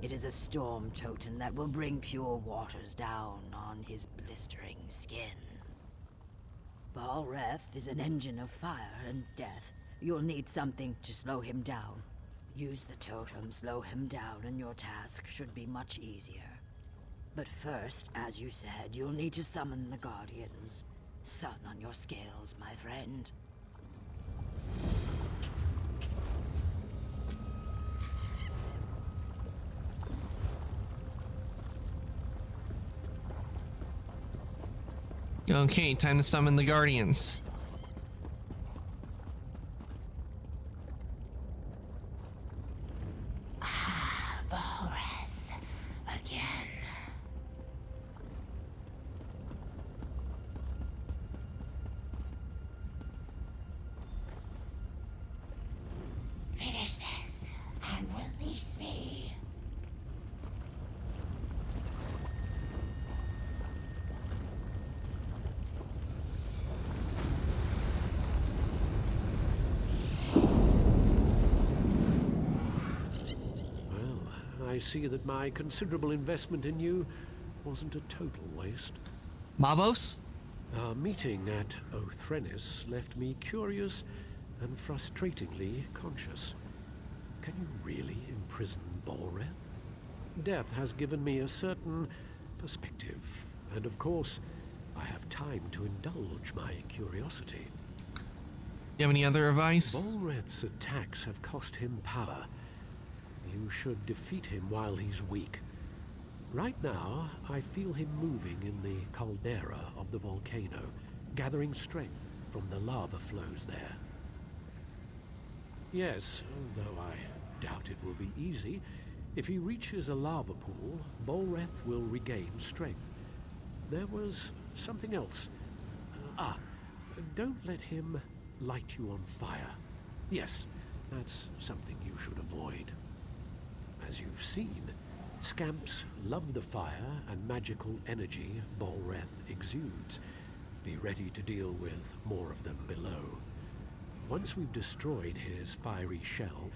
It is a storm totem that will bring pure waters down on his blistering skin. Balreth is an engine of fire and death. You'll need something to slow him down. Use the totem, slow him down, and your task should be much easier. But first, as you said, you'll need to summon the Guardians. Sun on your scales, my friend. Okay, time to summon the Guardians. Balreth, again. Finish this and release me. I see that my considerable investment in you wasn't a total waste. Mavos? Our meeting at Othrenis left me curious and frustratingly conscious. Can you really imprison Balreth? Death has given me a certain perspective, and of course, I have time to indulge my curiosity. You have any other advice? Balreth's attacks have cost him power. You should defeat him while he's weak. Right now, I feel him moving in the caldera of the volcano, gathering strength from the lava flows there. Yes, though I doubt it will be easy, if he reaches a lava pool, Balreth will regain strength. There was something else. Don't let him light you on fire. Yes, that's something you should avoid. As you've seen, scamps love the fire and magical energy Balreth exudes. Be ready to deal with more of them below. Once we've destroyed his fiery shell,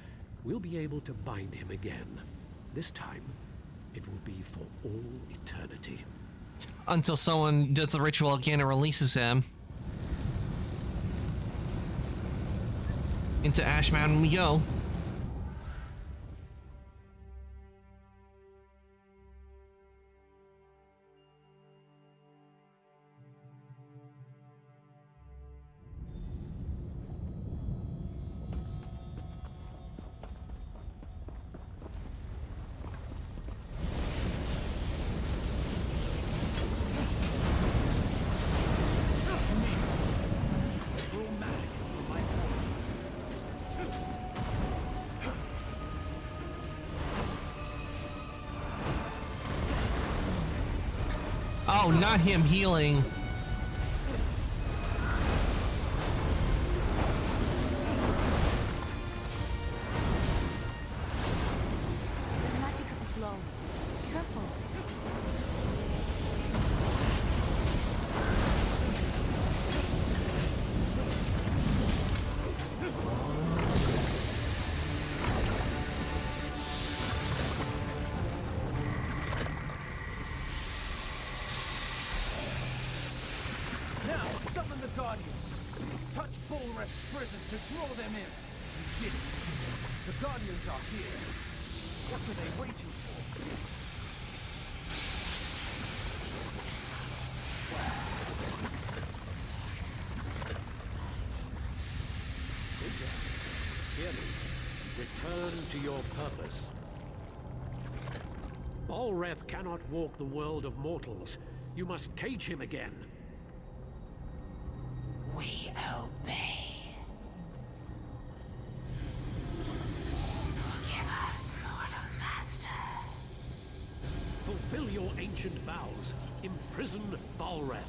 we'll be able to bind him again. This time, it will be for all eternity. Until someone does the ritual again and releases him. Into Ash Mountain we go. Oh, not him healing. The magic of the flow. Careful. Now, summon the Guardians. Touch Balreth's prison to draw them in. You did it. The Guardians are here. What are they waiting for? return to your purpose. Balreth cannot walk the world of mortals. You must cage him again. We obey. Forgive us, mortal master. Fulfill your ancient vows. Imprison Balreth.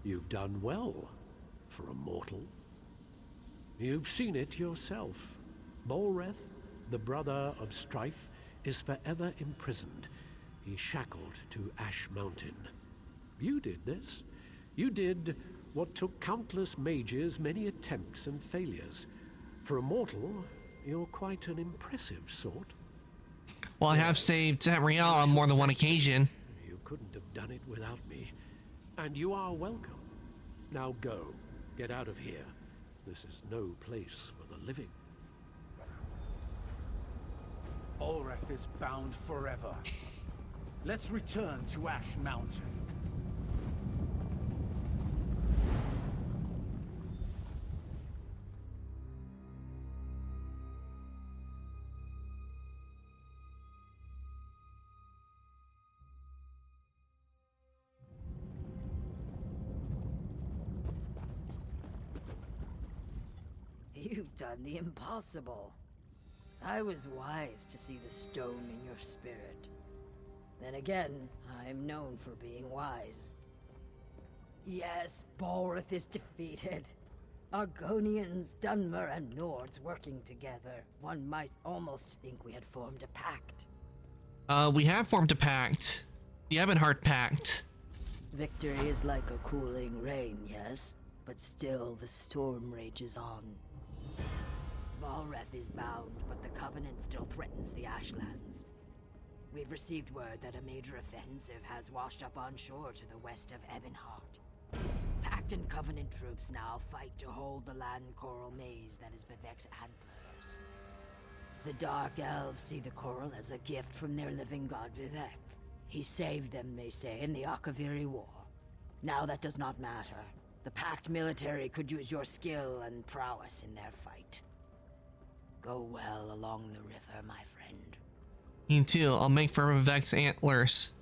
You've done well for a mortal. You've seen it yourself. Balreth, the brother of Strife, is forever imprisoned. He's shackled to Ash Mountain. You did this. You did what took countless mages many attempts and failures. For a mortal, you're quite an impressive sort. Well, I have saved Tamriel on more than one occasion. You couldn't have done it without me. And you are welcome. Now go. Get out of here. This is no place for the living. Balreth is bound forever. Let's return to Ash Mountain. You've done the impossible. I was wise to see the stone in your spirit. Then again, I'm known for being wise. Yes, Balreth is defeated. Argonians, Dunmer, and Nords working together. One might almost think we had formed a pact. We have formed a pact. The Ebonheart Pact. Victory is like a cooling rain, yes? But still, the storm rages on. Balreth is bound, but the Covenant still threatens the Ashlands. We've received word that a major offensive has washed up on shore to the west of Ebonheart. Pact and Covenant troops now fight to hold the land coral maze that is Vivec's antlers. The Dark Elves see the coral as a gift from their living god Vivec. He saved them, they say, in the Akaviri War. Now that does not matter. The Pact military could use your skill and prowess in their fight. Go well along the river, my friend. Me too. I'll make for Vivec's antlers.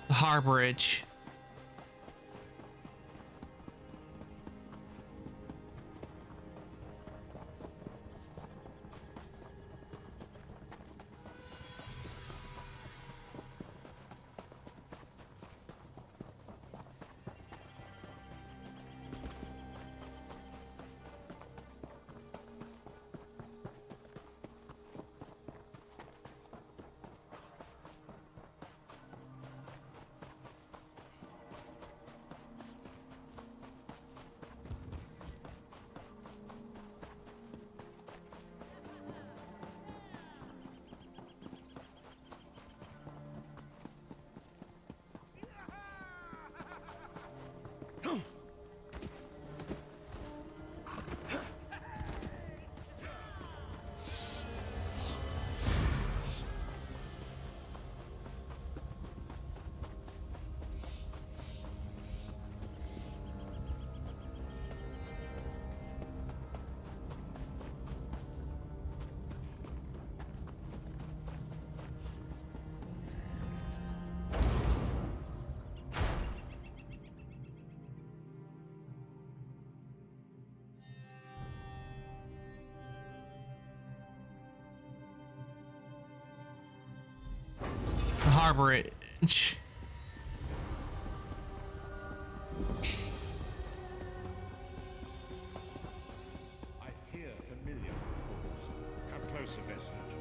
Harborage. Harborage. I hear familiar footfalls. Come closer, Vestige.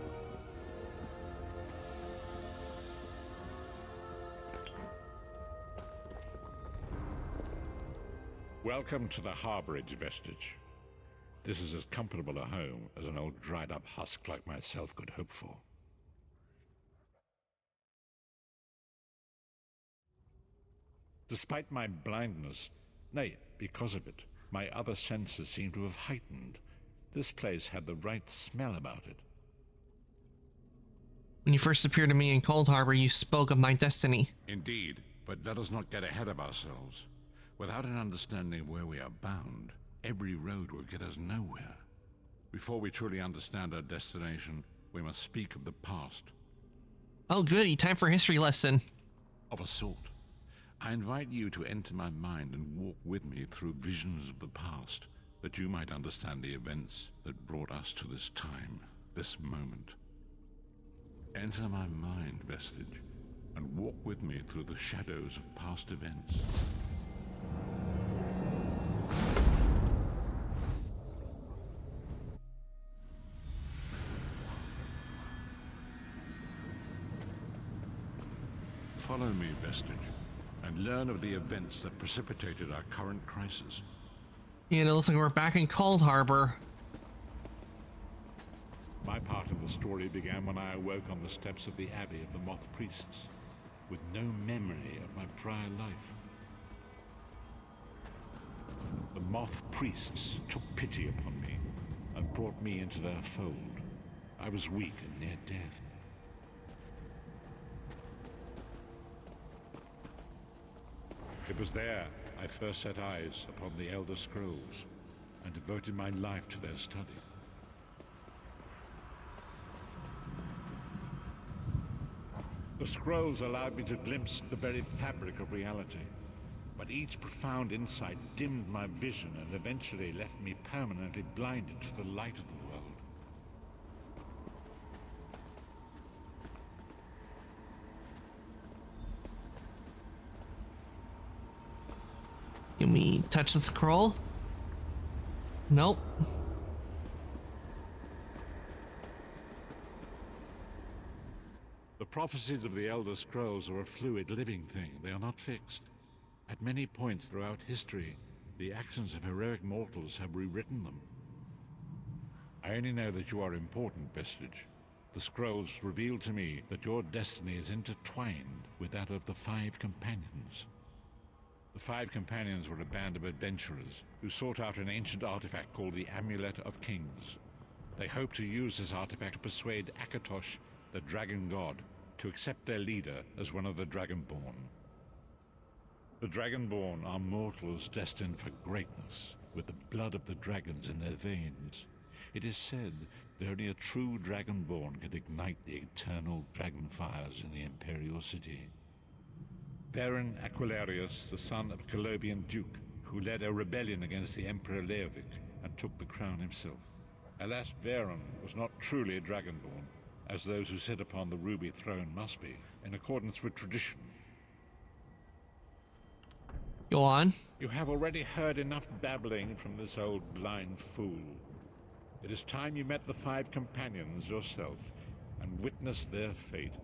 Welcome to the Harborage, Vestige. This is as comfortable a home as an old dried-up husk like myself could hope for. Despite my blindness, nay, because of it, my other senses seem to have heightened. This place had the right smell about it. When you first appeared to me in Cold Harbor, you spoke of my destiny. Indeed, but let us not get ahead of ourselves. Without an understanding of where we are bound, every road will get us nowhere. Before we truly understand our destination, we must speak of the past. Oh goody, time for a history lesson. Of a sort. I invite you to enter my mind and walk with me through visions of the past, that you might understand the events that brought us to this time, this moment. Enter my mind, Vestige, and walk with me through the shadows of past events. Follow me, Vestige, and learn of the events that precipitated our current crisis. And it looks like we're back in Cold Harbor. My part of the story began when I awoke on the steps of the Abbey of the Moth Priests, with no memory of my prior life. The Moth Priests took pity upon me and brought me into their fold. I was weak and near death. It was there I first set eyes upon the Elder Scrolls and devoted my life to their study. The scrolls allowed me to glimpse the very fabric of reality, but each profound insight dimmed my vision and eventually left me permanently blinded to the light of the world. Can we touch the scroll? Nope. The prophecies of the Elder Scrolls are a fluid, living thing. They are not fixed. At many points throughout history, the actions of heroic mortals have rewritten them. I only know that you are important, Vestige. The scrolls reveal to me that your destiny is intertwined with that of the Five Companions. The Five Companions were a band of adventurers who sought out an ancient artifact called the Amulet of Kings. They hoped to use this artifact to persuade Akatosh, the Dragon God, to accept their leader as one of the Dragonborn. The Dragonborn are mortals destined for greatness, with the blood of the dragons in their veins. It is said that only a true Dragonborn can ignite the eternal dragon fires in the Imperial City. Varen Aquilarius, the son of Colovian Duke, who led a rebellion against the Emperor Leovic and took the crown himself. Alas, Varen was not truly a Dragonborn, as those who sit upon the Ruby Throne must be, in accordance with tradition. Go on. You have already heard enough babbling from this old blind fool. It is time you met the Five Companions yourself and witnessed their fate.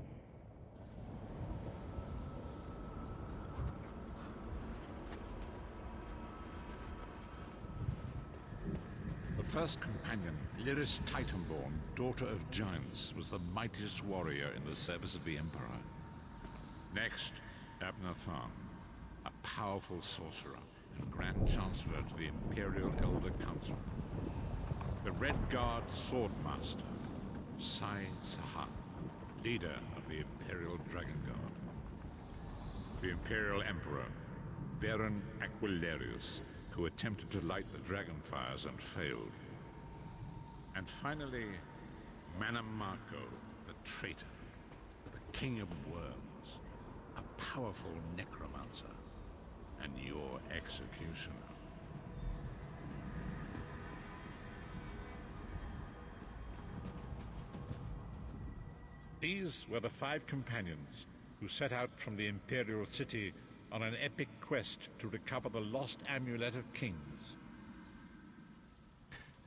The first companion, Lyris Titanborn, daughter of giants, was the mightiest warrior in the service of the Emperor. Next, Abnathan, a powerful sorcerer and Grand Chancellor to the Imperial Elder Council. The Red Guard Swordmaster, Sai Sahan, leader of the Imperial Dragon Guard. The Imperial Emperor, Varen Aquilarius, who attempted to light the dragon fires and failed. And finally, Manamako, the traitor, the King of Worms, a powerful necromancer, and your executioner. These were the Five Companions, who set out from the Imperial City on an epic quest to recover the lost Amulet of Kings.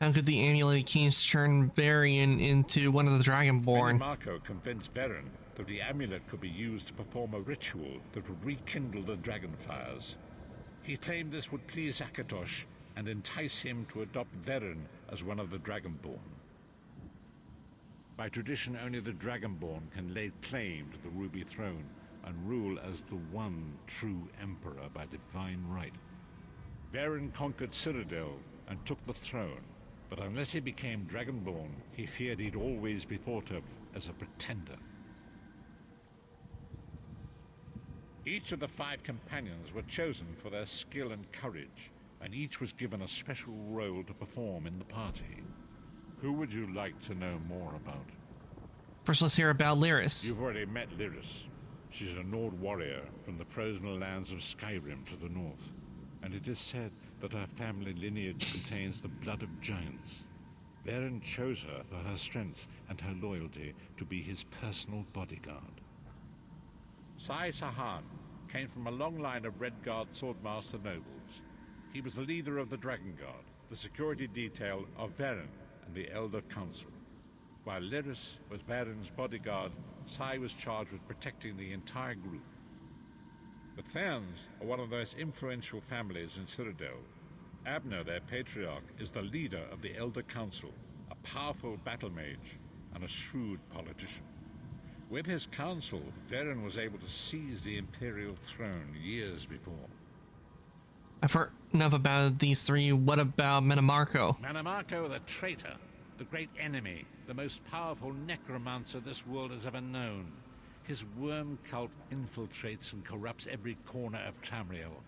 How could the Amulet of Kings turn Varian into one of the Dragonborn? Marco convinced Varen that the amulet could be used to perform a ritual that would rekindle the dragonfires. He claimed this would please Akatosh and entice him to adopt Varen as one of the Dragonborn. By tradition, only the Dragonborn can lay claim to the Ruby Throne and rule as the one true Emperor by divine right. Varen conquered Cyrodiil and took the throne, but unless he became Dragonborn, he feared he'd always be thought of as a pretender. Each of the 5 companions were chosen for their skill and courage, and each was given a special role to perform in the party. Who would you like to know more about? First, let's hear about Lyris. You've already met Lyris. She's a Nord warrior from the frozen lands of Skyrim to the north, and it is said that her family lineage contains the blood of giants. Varen chose her for her strength and her loyalty to be his personal bodyguard. Sai Sahan came from a long line of Redguard swordmaster nobles. He was the leader of the Dragon Guard, the security detail of Varen and the Elder Council. While Lyris was Varen's bodyguard, Sai was charged with protecting the entire group. The Therns are one of the most influential families in Cyrodiil. Abner, their patriarch, is the leader of the Elder Council, a powerful battle mage and a shrewd politician. With his council, Varen was able to seize the Imperial throne years before. I've heard enough about these 3. What about Mannimarco? Mannimarco, the traitor, the great enemy, the most powerful necromancer this world has ever known. His worm cult infiltrates and corrupts every corner of Tamriel.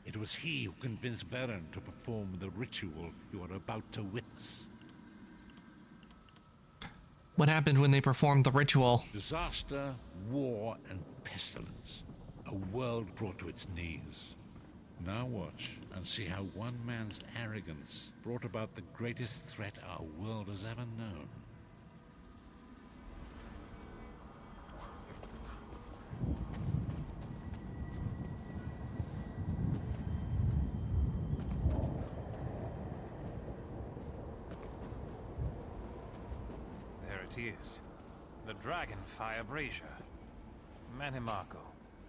It was he who convinced Varen to perform the ritual you are about to witness. What happened when they performed the ritual? Disaster, war, and pestilence. A world brought to its knees. Now watch and see how one man's arrogance brought about the greatest threat our world has ever known. There it is. The Dragonfire Brazier. Mannimarco,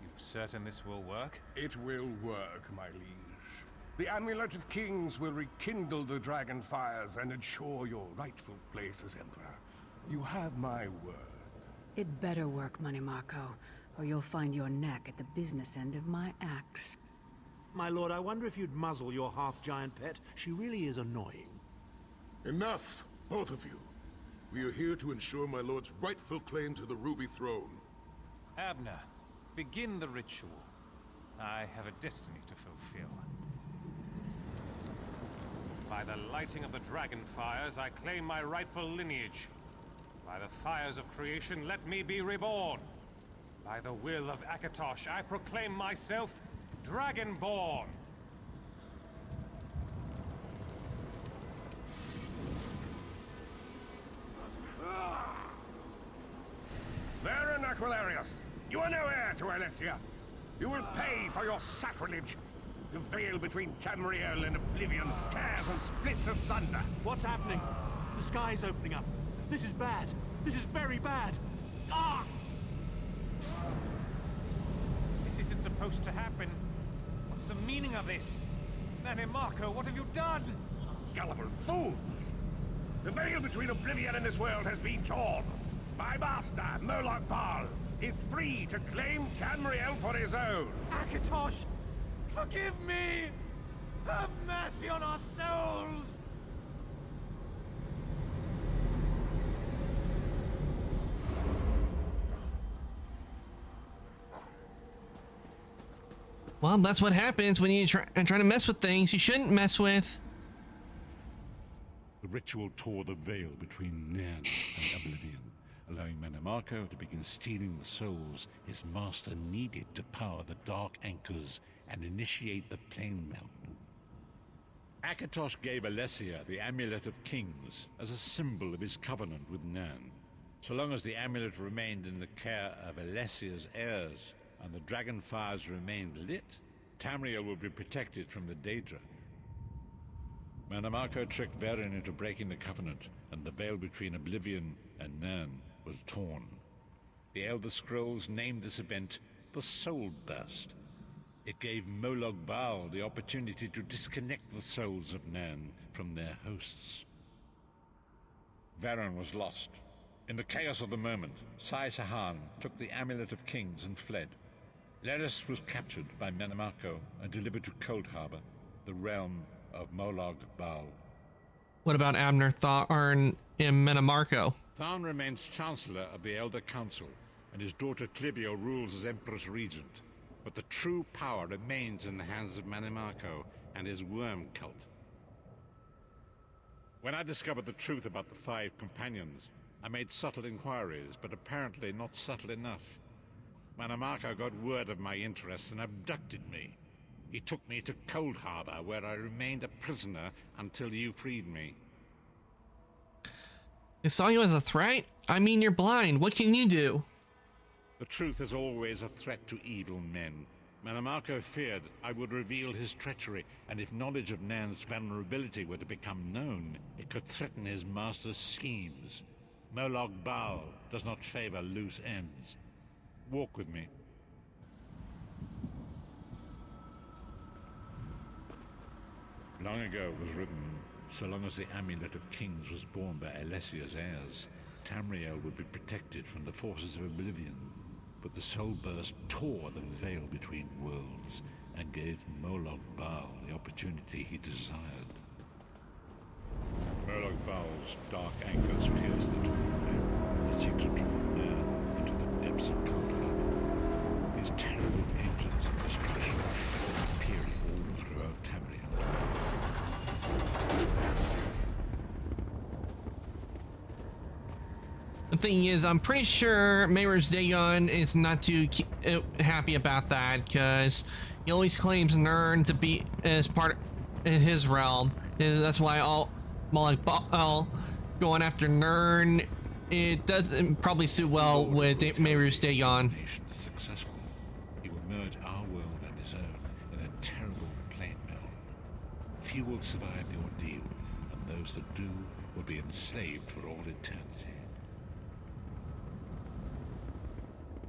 you certain this will work? It will work, my liege. The Amulet of Kings will rekindle the Dragonfires and ensure your rightful place as Emperor. You have my word. It better work, Mannimarco, or you'll find your neck at the business end of my axe. My lord, I wonder if you'd muzzle your half-giant pet. She really is annoying. Enough, both of you. We are here to ensure my lord's rightful claim to the Ruby Throne. Abner, begin the ritual. I have a destiny to fulfill. By the lighting of the Dragonfires, I claim my rightful lineage. By the fires of creation, let me be reborn. By the will of Akatosh, I proclaim myself Dragonborn. Varen Aquilarius, you are no heir to Alessia. You will pay for your sacrilege. The veil between Tamriel and Oblivion tears and splits asunder. What's happening? The sky's opening up. This is bad. This is very bad. Ah! This isn't supposed to happen. What's the meaning of this? Mannimarco, what have you done? Gullible fools! The veil between Oblivion and this world has been torn. My master, Moloch Bal, is free to claim Tamriel for his own. Akatosh, forgive me! Have mercy on our souls! Well, that's what happens when you try to mess with things you shouldn't mess with. The ritual tore the veil between Nairn and Oblivion, allowing Mannimarco to begin stealing the souls his master needed to power the Dark Anchors and initiate the Plane Melt. Akatosh gave Alessia the Amulet of Kings as a symbol of his covenant with Nairn. So long as the amulet remained in the care of Alessia's heirs and the dragon fires remained lit, Tamriel would be protected from the Daedra. Manamako tricked Varen into breaking the Covenant, and the veil between Oblivion and Nirn was torn. The Elder Scrolls named this event the Soul Burst. It gave Molag Bal the opportunity to disconnect the souls of Nirn from their hosts. Varen was lost. In the chaos of the moment, Sai Sahan took the Amulet of Kings and fled. Leris was captured by Manamako and delivered to Cold Harbor, the realm of Molag Bal. What about Abner Tharn in Metamarco? Tharn remains Chancellor of the Elder Council, and his daughter Clivio rules as Empress Regent. But the true power remains in the hands of Manamako and his worm cult. When I discovered the truth about the 5 companions, I made subtle inquiries, but apparently not subtle enough. Manamako got word of my interests and abducted me. He took me to Cold Harbor, where I remained a prisoner until you freed me. They saw you as a threat? I mean, you're blind. What can you do? The truth is always a threat to evil men. Manamako feared I would reveal his treachery, and if knowledge of Nan's vulnerability were to become known, it could threaten his master's schemes. Molag Bal does not favor loose ends. Walk with me. Long ago it was written, so long as the Amulet of Kings was borne by Alessia's heirs, Tamriel would be protected from the forces of Oblivion. But the Soul Burst tore the veil between worlds and gave Molag Bal the opportunity he desired. Molag Bal's dark anchors pierced the torn veil and seemed to draw near into the depths of Cold Harbor. His terrible engines of destruction appeared all throughout Tamriel. The thing is, I'm pretty sure Mayrus Dagon is not too happy about that, because he always claims Nirn to be as part of his realm. And that's why all Molag Bal going after Nirn, it doesn't probably suit well with Mayrus Dagon. Successful, he will merge our world and his own in a terrible plane meld. Few will survive the ordeal, and those that do will be enslaved for all eternity.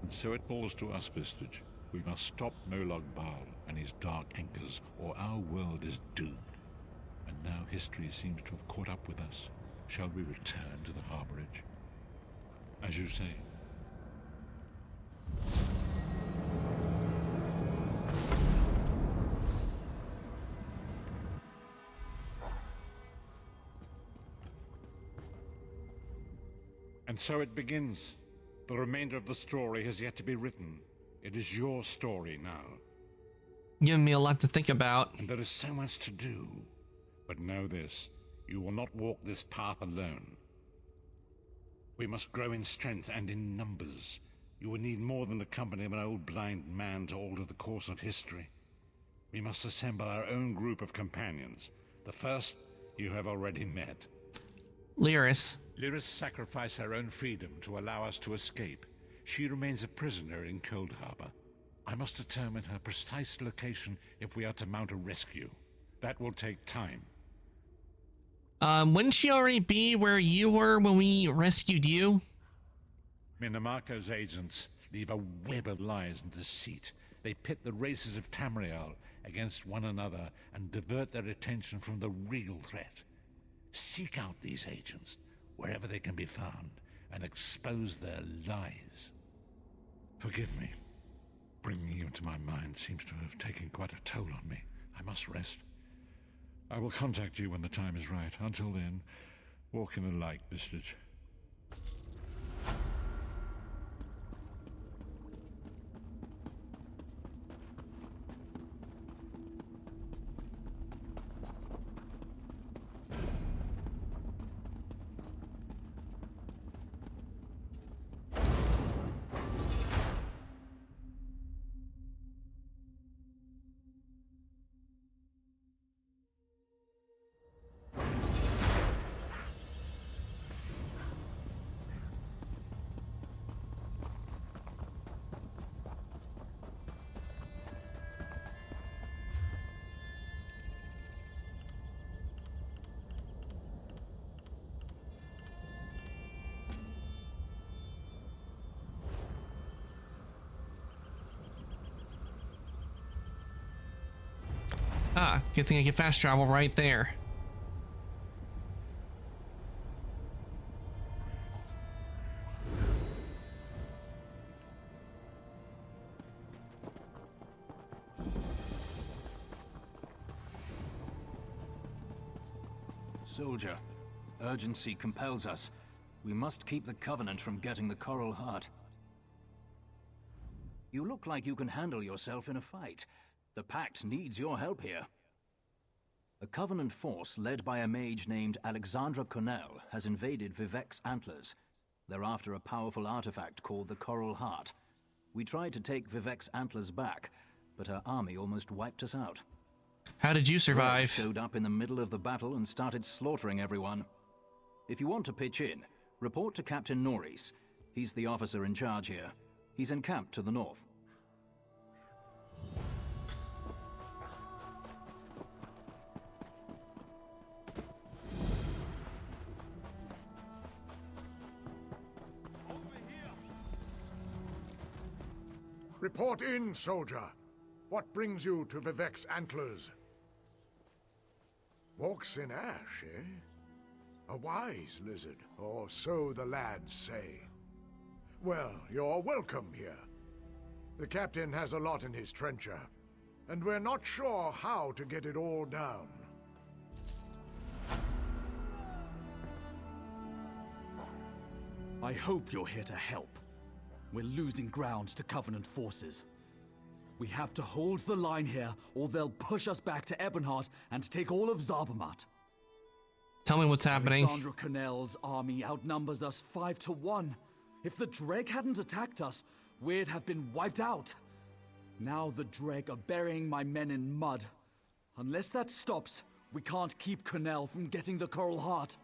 And so it falls to us, Vistage. We must stop Molag Bal and his dark anchors, or our world is doomed. And now history seems to have caught up with us. Shall we return to the harborage? As you say. And so it begins. The remainder of the story has yet to be written. It is your story now. Giving me a lot to think about. And there is so much to do. But know this, you will not walk this path alone. We must grow in strength and in numbers. You will need more than the company of an old blind man to alter the course of history. We must assemble our own group of companions. The first you have already met. Lyris. Lyris sacrificed her own freedom to allow us to escape. She remains a prisoner in Cold Harbor. I must determine her precise location if we are to mount a rescue. That will take time. Wouldn't she already be where you were when we rescued you? Minamako's agents leave a web of lies and deceit. They pit the races of Tamriel against one another and divert their attention from the real threat. Seek out these agents, wherever they can be found, and expose their lies. Forgive me. Bringing you into my mind seems to have taken quite a toll on me. I must rest. I will contact you when the time is right. Until then, walk in the light, Vistage. Ah, good thing I can fast travel right there. Soldier, urgency compels us. We must keep the Covenant from getting the Coral Heart. You look like you can handle yourself in a fight. The Pact needs your help here. A Covenant force led by a mage named Alexandra Connell has invaded Vivec's Antlers. They're after a powerful artifact called the Coral Heart. We tried to take Vivec's Antlers back, but her army almost wiped us out. How did you survive? Drake showed up in the middle of the battle and started slaughtering everyone. If you want to pitch in, report to Captain Norris. He's the officer in charge here. He's encamped to the north. Report in, soldier. What brings you to Vivec's Antlers? Walks in ash, eh? A wise lizard, or so the lads say. Well, you're welcome here. The captain has a lot in his trencher, and we're not sure how to get it all down. I hope you're here to help. We're losing ground to Covenant forces. We have to hold the line here, or they'll push us back to Ebonheart and take all of Zarbamat. Tell me what's happening. Alexandra Connell's army outnumbers us 5 to 1. If the Dreg hadn't attacked us, we'd have been wiped out. Now the Dreg are burying my men in mud. Unless that stops, we can't keep Connell from getting the Coral Heart.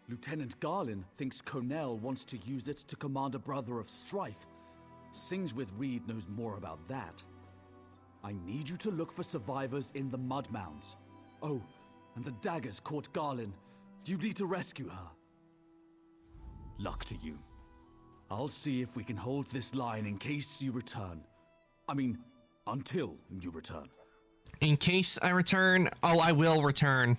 Lieutenant Garlin thinks Connell wants to use it to command a Brother of Strife. Sings with Reed knows more about that. I need you to look for survivors in the mud mounds. Oh, and the daggers caught Garlin. You need to rescue her. Luck to you. I'll see if we can hold this line in case you return. I mean, until you return. In case I return? Oh, I will return.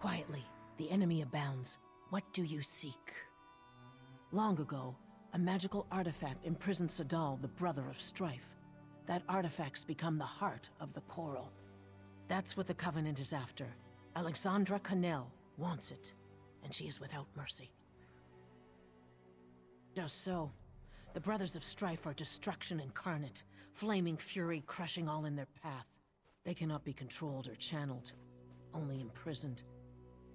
Quietly, the enemy abounds. What do you seek? Long ago, a magical artifact imprisoned Sadal, the Brother of Strife. That artifact's become the heart of the Coral. That's what the Covenant is after. Alexandra Connell wants it, and she is without mercy. Just so, the Brothers of Strife are destruction incarnate, flaming fury crushing all in their path. They cannot be controlled or channeled, only imprisoned.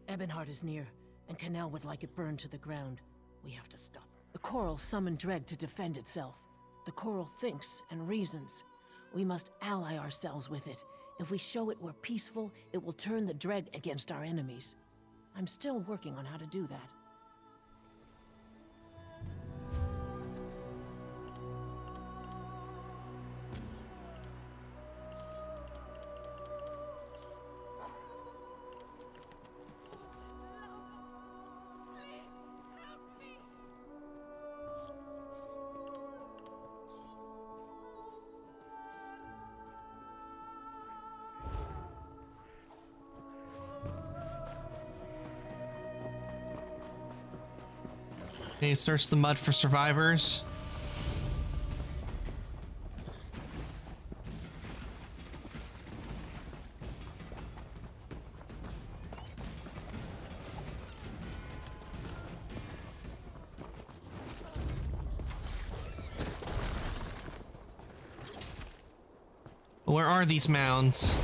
Ebonheart is near, and Connell would like it burned to the ground. We have to stop her. The Coral summoned Dreg to defend itself. The Coral thinks and reasons. We must ally ourselves with it. If we show it we're peaceful, it will turn the Dreg against our enemies. I'm still working on how to do that. Okay, search the mud for survivors. Where are these mounds?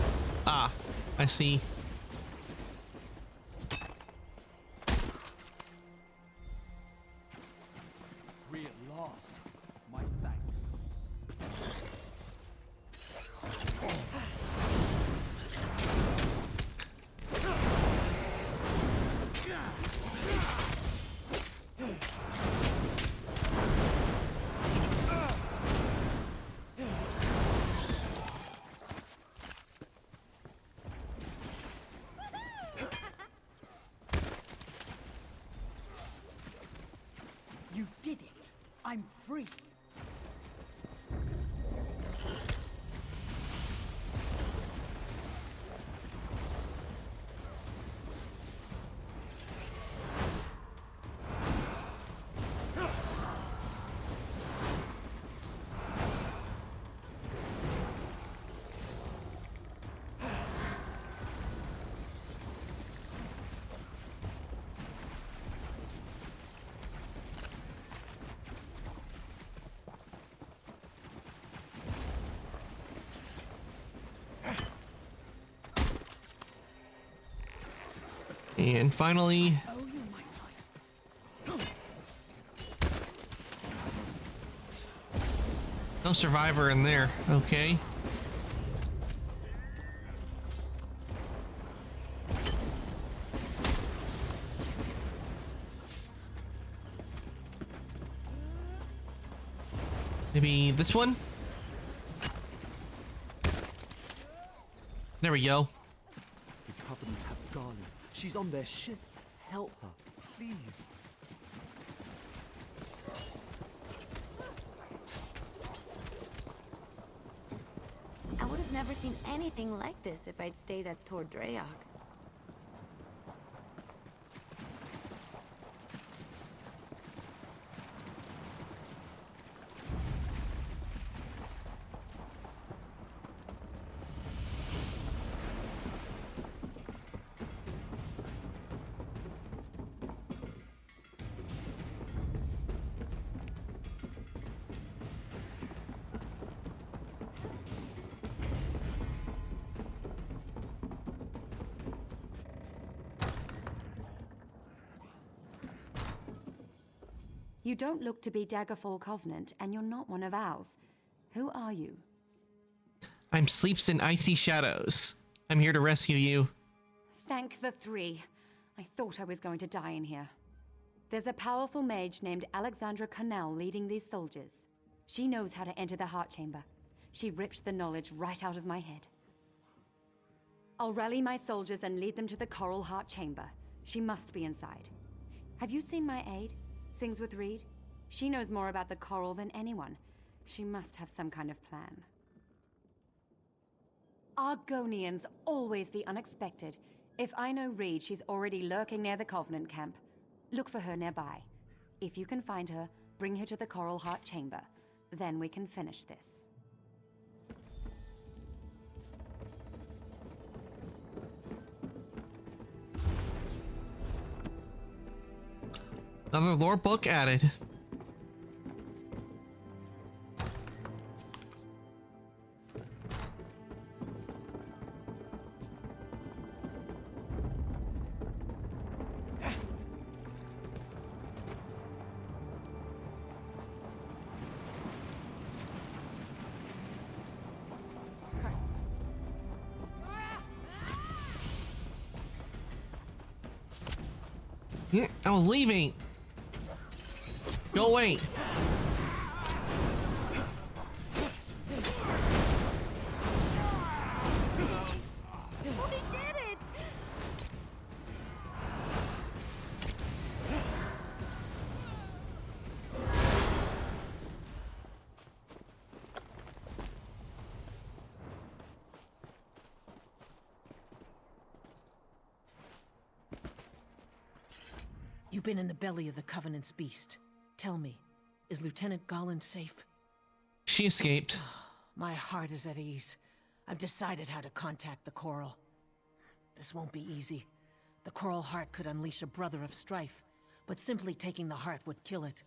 Ah, I see. We're lost. My thanks. You did it! I'm free! And finally... No survivor in there. Okay. Maybe this one? There we go. The Covenant have Garland. She's on their ship. Help her, please. I would have never seen anything like this if I'd stayed at Tor Dreyog. You don't look to be Daggerfall Covenant, and you're not one of ours. Who are you? I'm Sleeps in Icy Shadows. I'm here to rescue you. Thank the three. I thought I was going to die in here. There's a powerful mage named Alexandra Connell leading these soldiers. She knows how to enter the Heart Chamber. She ripped the knowledge right out of my head. I'll rally my soldiers and lead them to the Coral Heart Chamber. She must be inside. Have you seen my aide? Sings with Reed? She knows more about the coral than anyone. She must have some kind of plan. Argonians, always the unexpected. If I know Reed, she's already lurking near the Covenant camp. Look for her nearby. If you can find her, bring her to the Coral Heart Chamber. Then we can finish this. Another lore book added. Yeah, I was leaving. Go away. You've been in the belly of the Covenant's beast. Tell me, is Lieutenant Garland safe? She escaped. My heart is at ease. I've decided how to contact the Coral. This won't be easy. The Coral Heart could unleash a brother of strife, but simply taking the heart would kill it.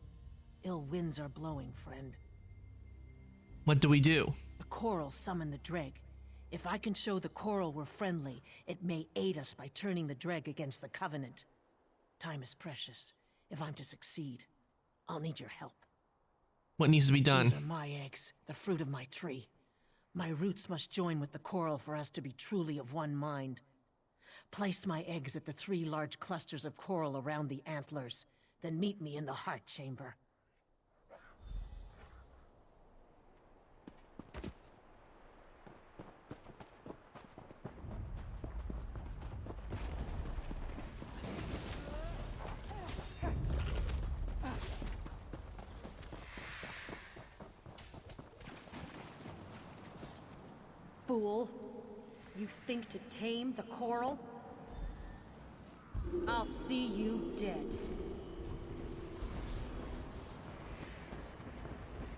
Ill winds are blowing, friend. What do we do? The Coral summoned the Dreg. If I can show the Coral we're friendly, it may aid us by turning the Dreg against the Covenant. Time is precious. If I'm to succeed, I'll need your help. What needs to be done? These are my eggs, the fruit of my tree. My roots must join with the Coral for us to be truly of one mind. Place my eggs at the 3 large clusters of coral around the antlers, then meet me in the Heart Chamber. Fool! You think to tame the Coral? I'll see you dead.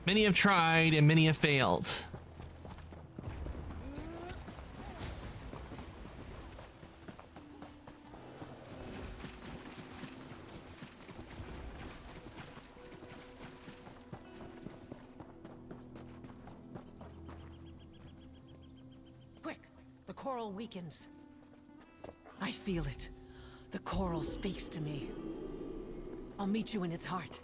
Many have tried and many have failed. Quick! The Coral weakens. I feel it. The coral speaks to me. I'll meet you in its heart.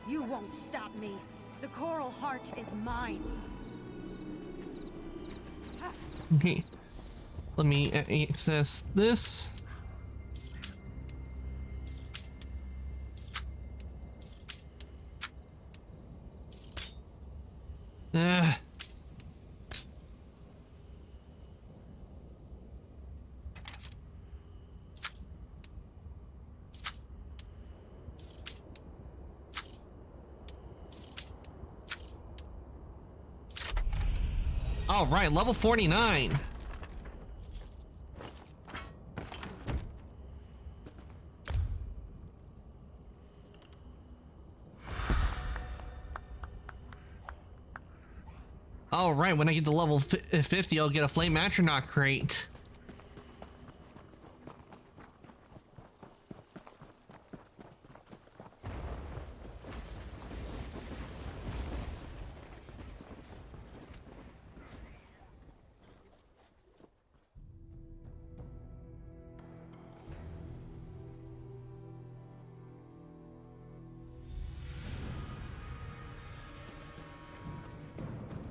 You won't stop me. The coral heart is mine. Okay. Let me access this. All right, level 49. All right, when I get to level 50, I'll get a Flame Atronach crate.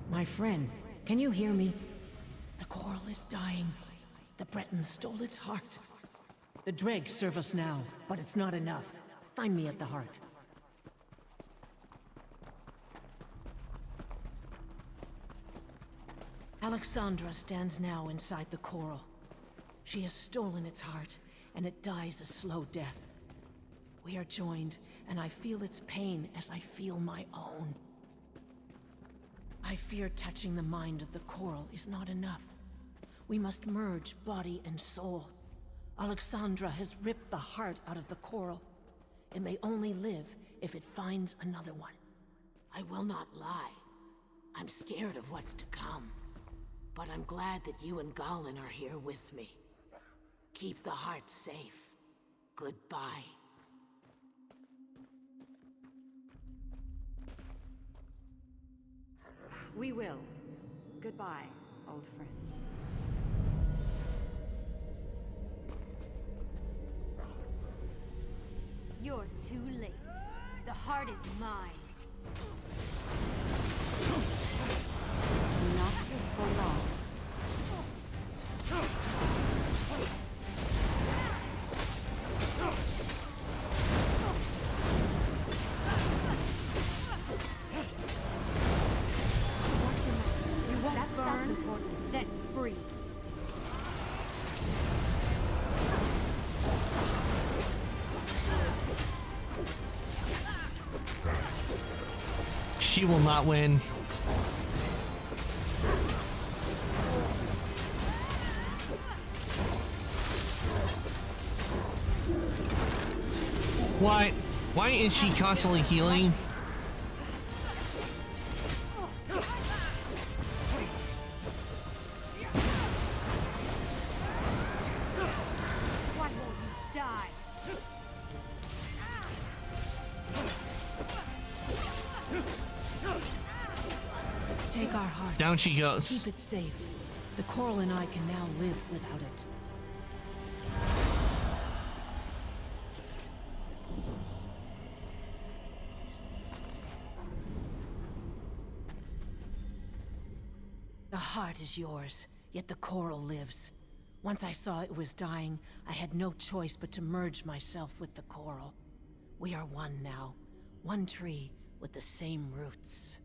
My friend, can you hear me? The coral is dying. The Bretons stole its heart. The dregs serve us now, but it's not enough. Find me at the heart. Alexandra stands now inside the coral. She has stolen its heart, and it dies a slow death. We are joined, and I feel its pain as I feel my own. I fear touching the mind of the coral is not enough. We must merge body and soul. Alexandra has ripped the heart out of the coral. It may only live if it finds another one. I will not lie. I'm scared of what's to come. But I'm glad that you and Galen are here with me. Keep the heart safe. Goodbye. We will. Goodbye, old friend. You're too late. The heart is mine. Not for long. Then freeze. She will not win. Why? Why is she constantly healing? Why won't you die? Take our heart. Down she goes. Keep it safe. The coral and I can now live without it. The heart is yours, yet the coral lives. Once I saw it was dying, I had no choice but to merge myself with the coral. We are one now, one tree with the same roots.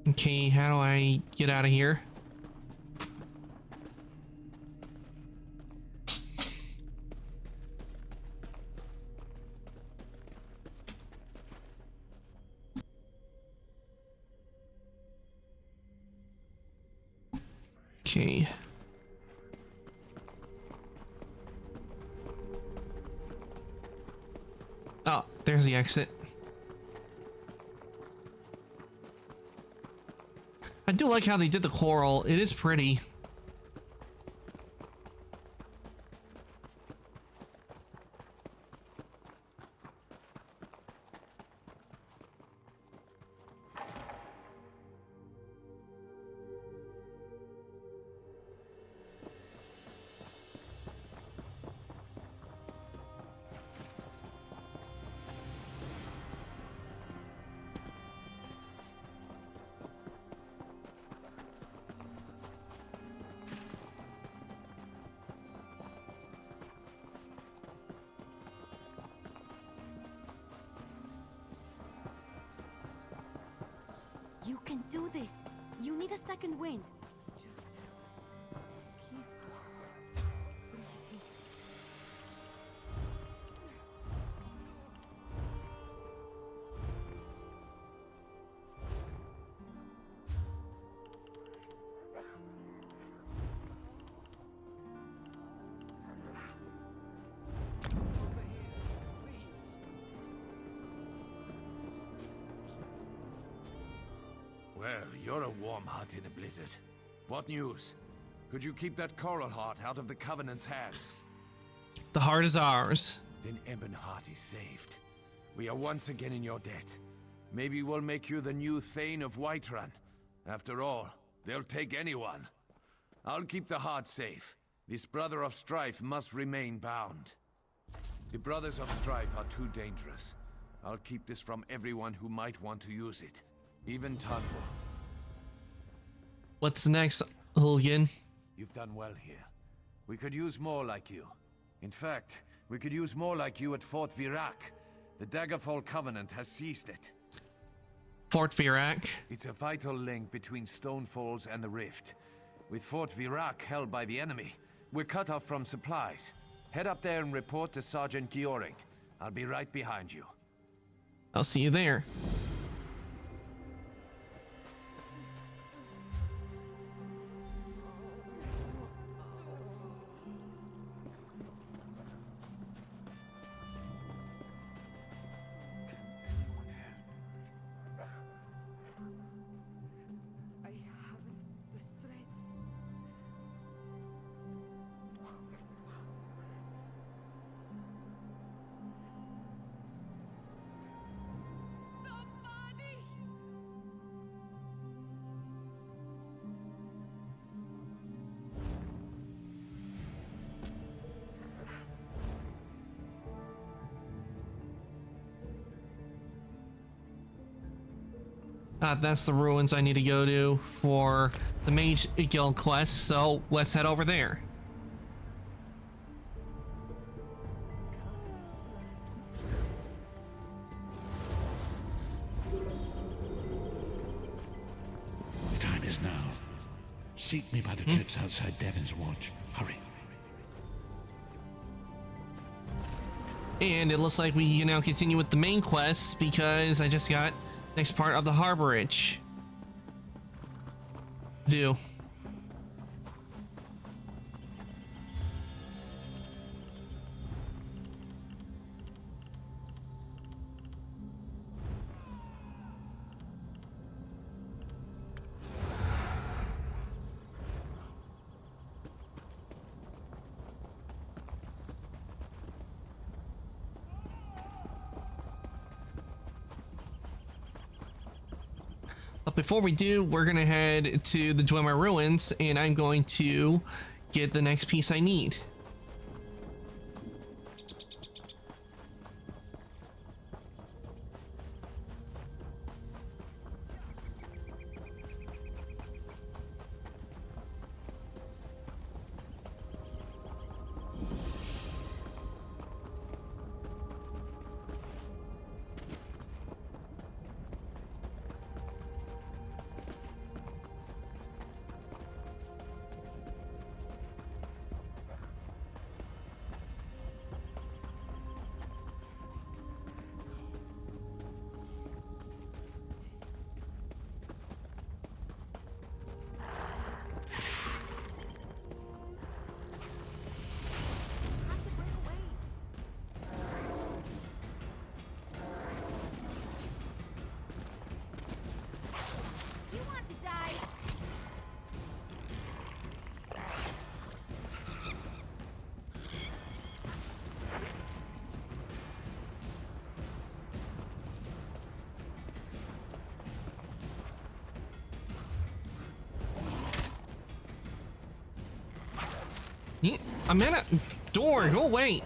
Okay, how do I get out of here? Okay. there's the exit. I do like how they did the coral. It is pretty. You can do this. You need a second wind. Well, you're a warm heart in a blizzard. What news? Could you keep that coral heart out of the Covenant's hands? The heart is ours. Then Ebonheart is saved. We are once again in your debt. Maybe we'll make you the new Thane of Whiterun. After all, they'll take anyone. I'll keep the heart safe. This Brother of Strife must remain bound. The Brothers of Strife are too dangerous. I'll keep this from everyone who might want to use it. Even Tanvor. What's next, Hooligan? You've done well here. We could use more like you. In fact, we could use more like you at Fort Virac. The Daggerfall Covenant has seized it. Fort Virac? It's a vital link between Stonefalls and the Rift. With Fort Virac held by the enemy, we're cut off from supplies. Head up there and report to Sergeant Gioring. I'll be right behind you. I'll see you there. That's the ruins I need to go to for the Mage Guild quest, so let's head over there. The time is now. Seek me by the cliffs outside Devon's Watch. Hurry. And it looks like we can now continue with the main quest because I just got next part of the Harborage. Do. But before we do, we're gonna head to the Dwemer Ruins, and I'm going to get the next piece I need. I'm at a door. Go away.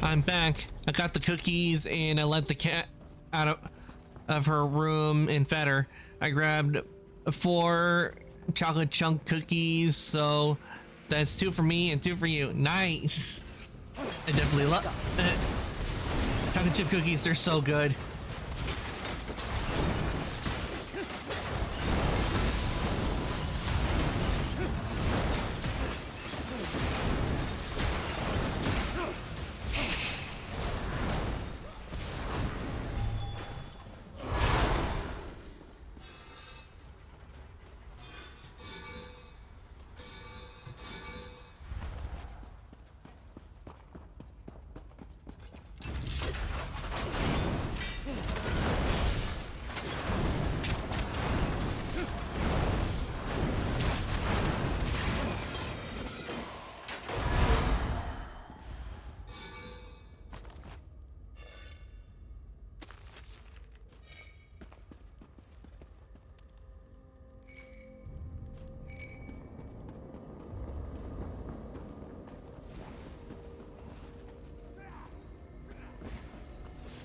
I'm back. I got the cookies and I let the cat out of her room and fed her. I grabbed 4 chocolate chunk cookies, so that's 2 for me and 2 for you. Nice. I definitely love chocolate chip cookies. They're so good.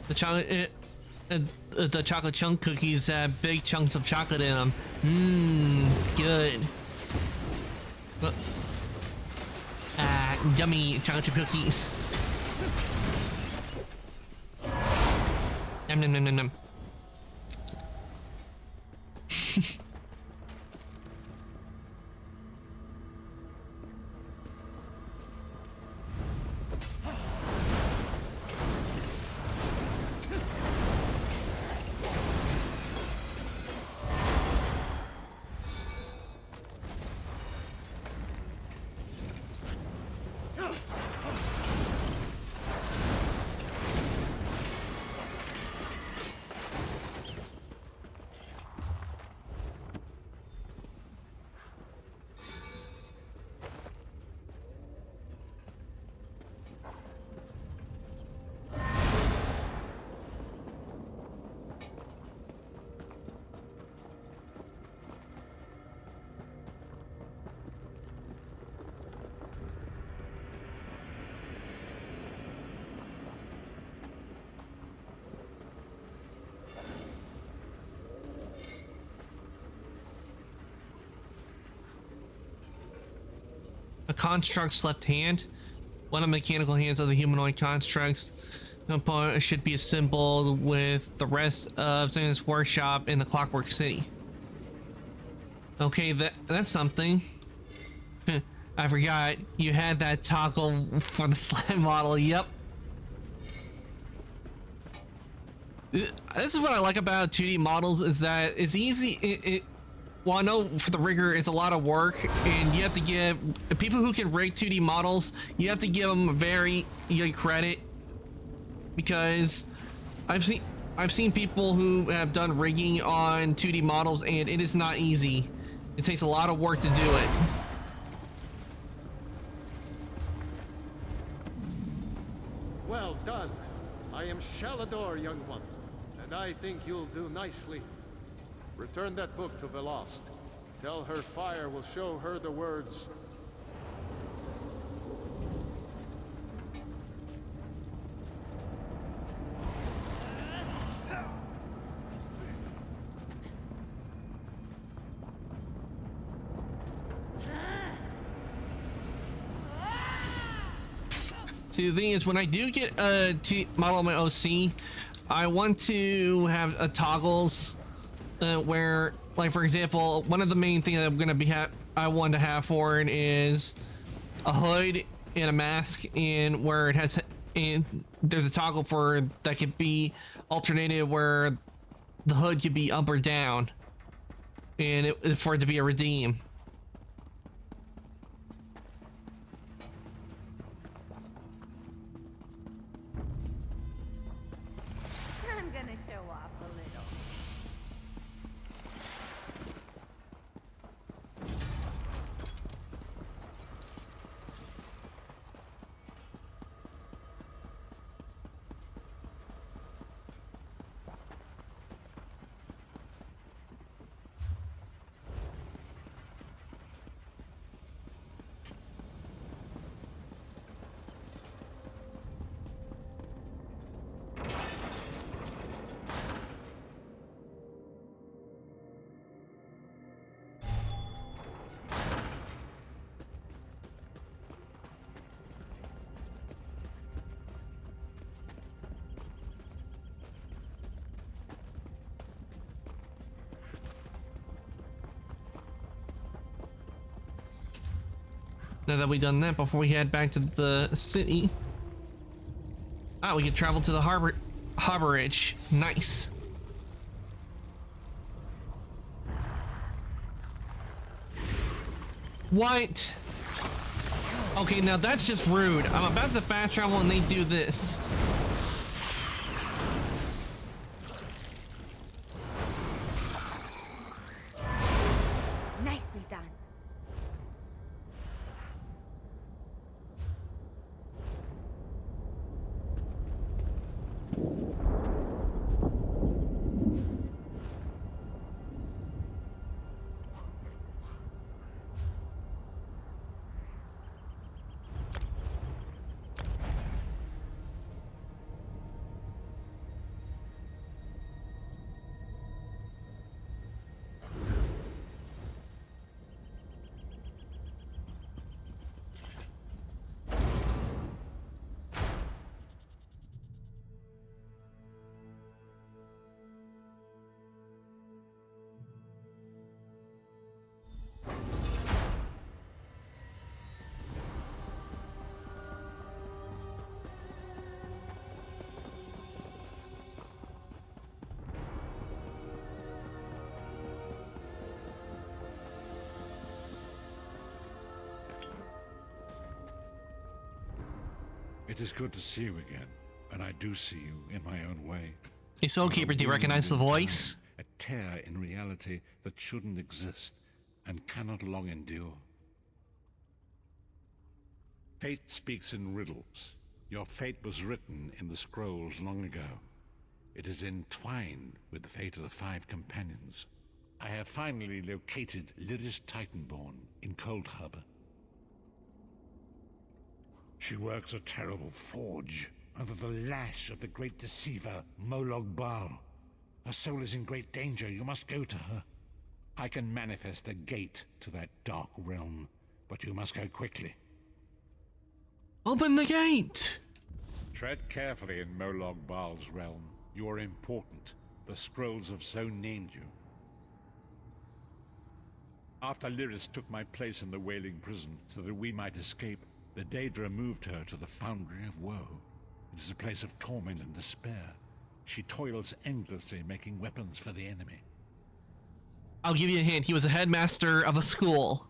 The chocolate chunk cookies have big chunks of chocolate in them. Mmm, good. Yummy chocolate chip cookies. Nom nom nom nom nom. construct's left hand. One of the mechanical hands of the humanoid constructs should be assembled with the rest of Zan's workshop in the Clockwork City. Okay, that's something. I forgot you had that toggle for the slime model. Yep. This is what I like about 2D models, is that it's easy. Well, I know for the rigger it's a lot of work, and you have to give people who can rig 2D models, you have to give them very good credit, because I've seen people who have done rigging on 2D models, and it is not easy. It takes a lot of work to do it. Well done. I am Shalador, young one, and I think you'll do nicely. Return that book to Velost. Tell her fire will show her the words. See, the thing is, when I do get a model on my OC, I want to have toggles where, like, for example, one of the main things that I'm gonna be I want to have for it is a hood and a mask, and where it has, and there's a toggle for that could be alternated where the hood could be up or down, and for it to be a redeem. I'm gonna show off a little. Now that we've done that, before we head back to the city, we can travel to the harborage. Nice. What? Okay, now that's just rude. I'm about to fast travel and they do this. Nicely done. It is good to see you again, and I do see you in my own way. Hey, Soulkeeper, do you recognize the voice? A tear in reality that shouldn't exist and cannot long endure. Fate speaks in riddles. Your fate was written in the scrolls long ago. It is entwined with the fate of the 5 companions. I have finally located Lyris Titanborn in Coldharbour. She works a terrible forge under the lash of the great deceiver, Molag Bal. Her soul is in great danger. You must go to her. I can manifest a gate to that dark realm, but you must go quickly. Open the gate! Tread carefully in Molog Baal's realm. You are important. The scrolls have so named you. After Lyris took my place in the Wailing Prison so that we might escape, the Daedra moved her to the Foundry of Woe. It is a place of torment and despair. She toils endlessly making weapons for the enemy. I'll give you a hint. He was a headmaster of a school.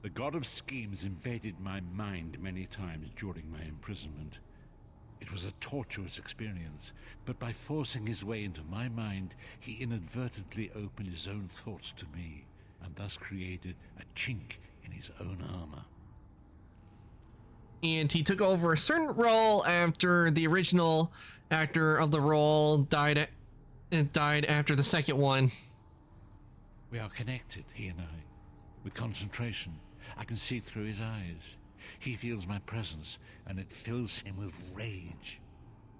The god of schemes invaded my mind many times during my imprisonment. It was a tortuous experience, but by forcing his way into my mind, he inadvertently opened his own thoughts to me, and thus created a chink in his own armor. And he took over a certain role after the original actor of the role died after the second one. We are connected, he and I. With concentration, I can see through his eyes. He feels my presence, and it fills him with rage.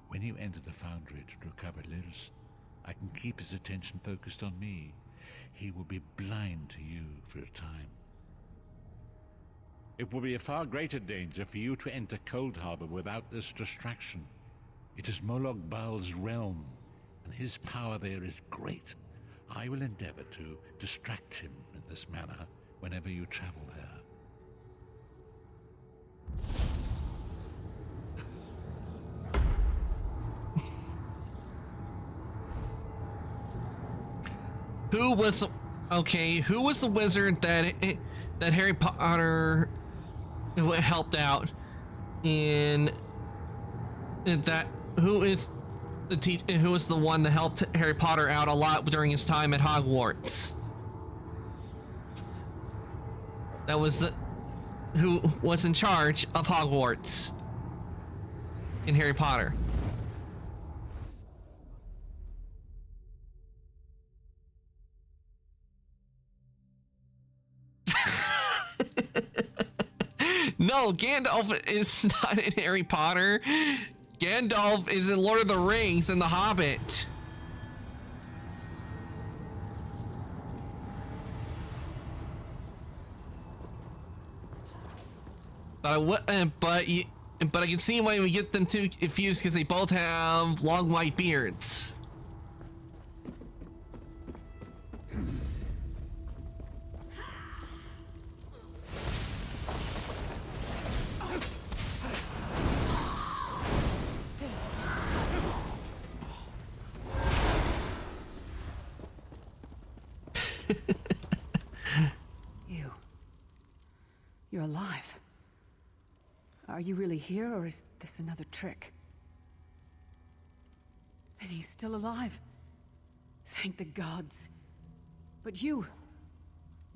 When you enter the Foundry to recover Lyris, I can keep his attention focused on me. He will be blind to you for a time. It will be a far greater danger for you to enter Cold Harbor without this distraction. It is Molog Baal's realm, and his power there is great. I will endeavor to distract him in this manner whenever you travel there. Who was the wizard that Harry Potter helped out in that? Who is the one that helped Harry Potter out a lot during his time at Hogwarts? That was who was in charge of Hogwarts in Harry Potter. No, Gandalf is not in Harry Potter. Gandalf is in Lord of the Rings and The Hobbit. But I can see why we get them too confused, because they both have long white beards. You're alive. Are you really here, or is this another trick? And he's still alive. Thank the gods. But you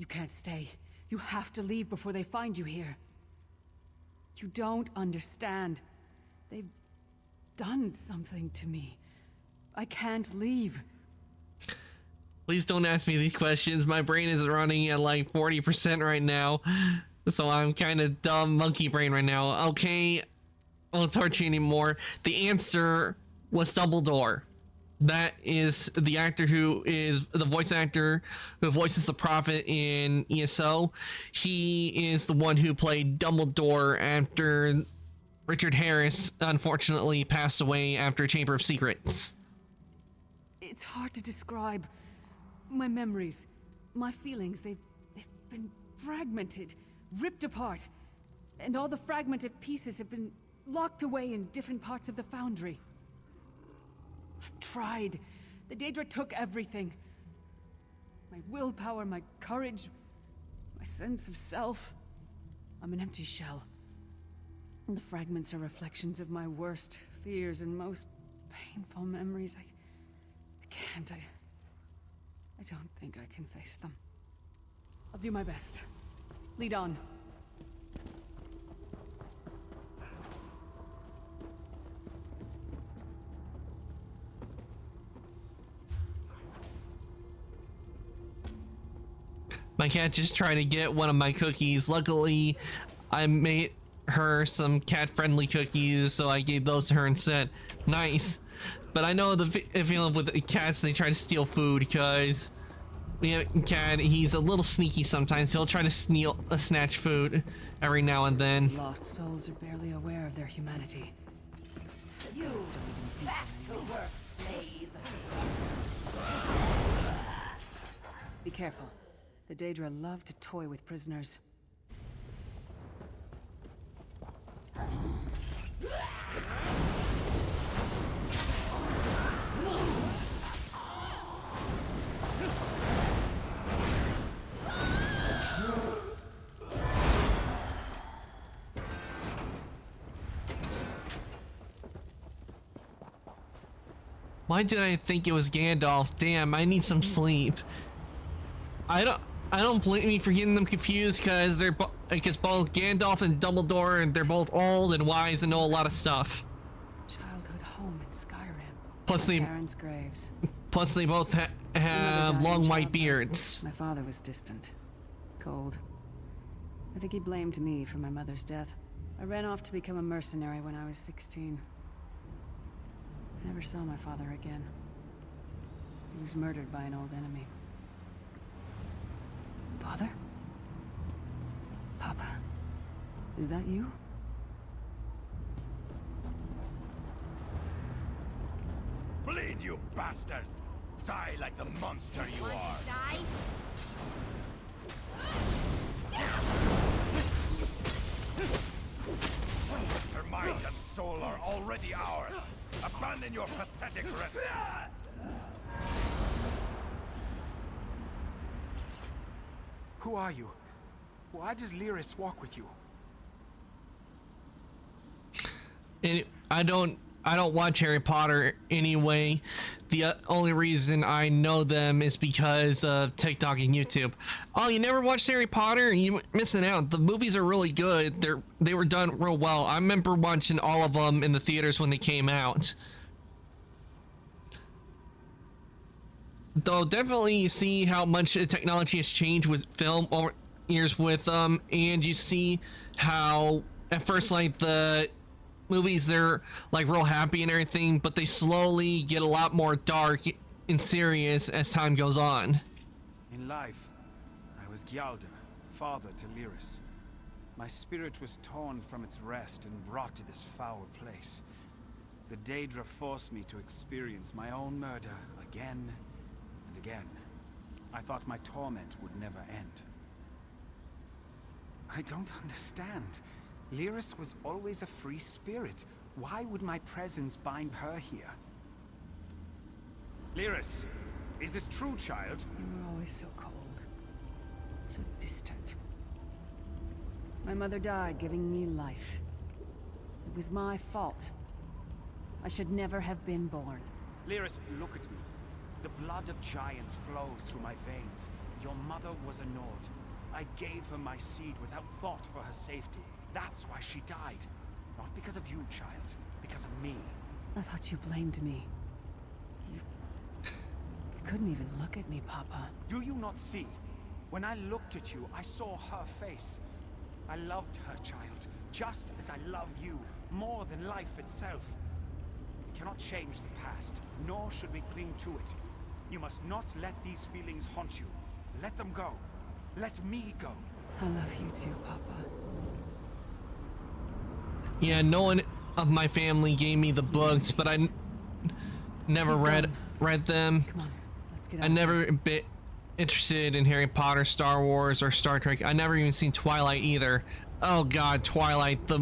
can't stay. You have to leave before they find you here. You don't understand. They've done something to me. I can't leave. Please don't ask me these questions. My brain is running at like 40% right now. So I'm kind of dumb monkey brain right now. Okay, I won't torture you anymore. The answer was Dumbledore. That is the actor who is the voice actor who voices the Prophet in ESO. He is the one who played Dumbledore after Richard Harris unfortunately passed away after Chamber of Secrets. It's hard to describe. My memories, my feelings, they've been fragmented, ripped apart, and all the fragmented pieces have been locked away in different parts of the Foundry. I've tried. The Daedra took everything. My willpower, my courage, my sense of self. I'm an empty shell. And the fragments are reflections of my worst fears and most painful memories. I can't. I don't think I can face them. I'll do my best. Lead on. My cat just tried to get one of my cookies. Luckily, I made her some cat-friendly cookies, so I gave those to her instead. Nice. But I know the feeling with the cats, they try to steal food, because Yeah, Cad, he's a little sneaky sometimes. He'll try to snatch food every now and then. These lost souls are barely aware of their humanity. You back to work, slave. Be careful. The Daedra love to toy with prisoners. Why did I think it was Gandalf? Damn, I need some sleep. I don't blame me for getting them confused because because both Gandalf and Dumbledore, and they're both old and wise and know a lot of stuff. Childhood home in Skyrim. Plus they Parents' graves. Plus they both have long white beards. My father was distant, cold. I think he blamed me for my mother's death. I ran off to become a mercenary when I was 16. I never saw my father again. He was murdered by an old enemy. Father? Papa? Is that you? Bleed, you bastard! Die like the monster you are! Die? Your mind and soul are already ours! Abandon your pathetic rest! Who are you? Why does Lyris walk with you? And I don't watch Harry Potter anyway. The only reason I know them is because of TikTok and YouTube. Oh, you never watched Harry Potter? You missing out. The movies are really good. They were done real well. I remember watching all of them in the theaters when they came out. Though definitely you see how much technology has changed with film over years with them, and you see how at first like the movies they're like real happy and everything, but they slowly get a lot more dark and serious as time goes on. In life, I was Gialda, father to Lyris. My spirit was torn from its rest and brought to this foul place. The Daedra forced me to experience my own murder again and again. I thought my torment would never end. I don't understand. Lyris was always a free spirit. Why would my presence bind her here? Lyris, is this true, child? You were always so cold. So distant. My mother died giving me life. It was my fault. I should never have been born. Lyris, look at me. The blood of giants flows through my veins. Your mother was a Nord. I gave her my seed without thought for her safety. That's why she died. Not because of you, child. Because of me. I thought you blamed me. You couldn't even look at me, Papa. Do you not see? When I looked at you, I saw her face. I loved her, child. Just as I love you. More than life itself. We cannot change the past. Nor should we cling to it. You must not let these feelings haunt you. Let them go. Let me go. I love you too, Papa. Yeah, no one of my family gave me the books, but I never read them. Come on, let's get out. I never been interested in Harry Potter, Star Wars, or Star Trek. I never even seen Twilight either. Oh God, Twilight, the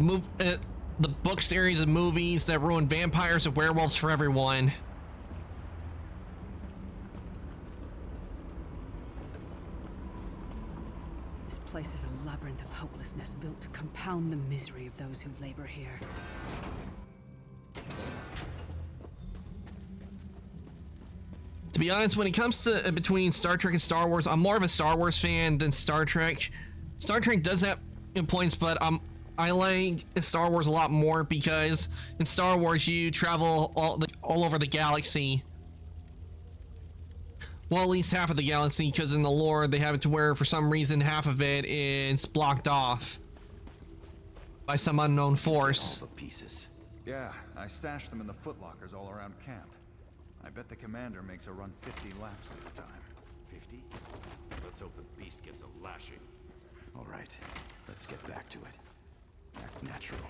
book series of movies that ruined vampires and werewolves for everyone. This place is a labyrinth of hopelessness built to compound the misery of those who labor here. To be honest, when it comes to between Star Trek and Star Wars, I'm more of a Star Wars fan than Star Trek. Star Trek does have points, but I like Star Wars a lot more because in Star Wars you travel all over the galaxy. Well, at least half of the galaxy, because in the lore they have it to where for some reason half of it is blocked off by some unknown force. All the pieces. Yeah, I stashed them in the footlockers all around camp. I bet the commander makes her run 50 laps this time. safety. Let's hope the beast gets a lashing. All right, let's get back to it. Act natural.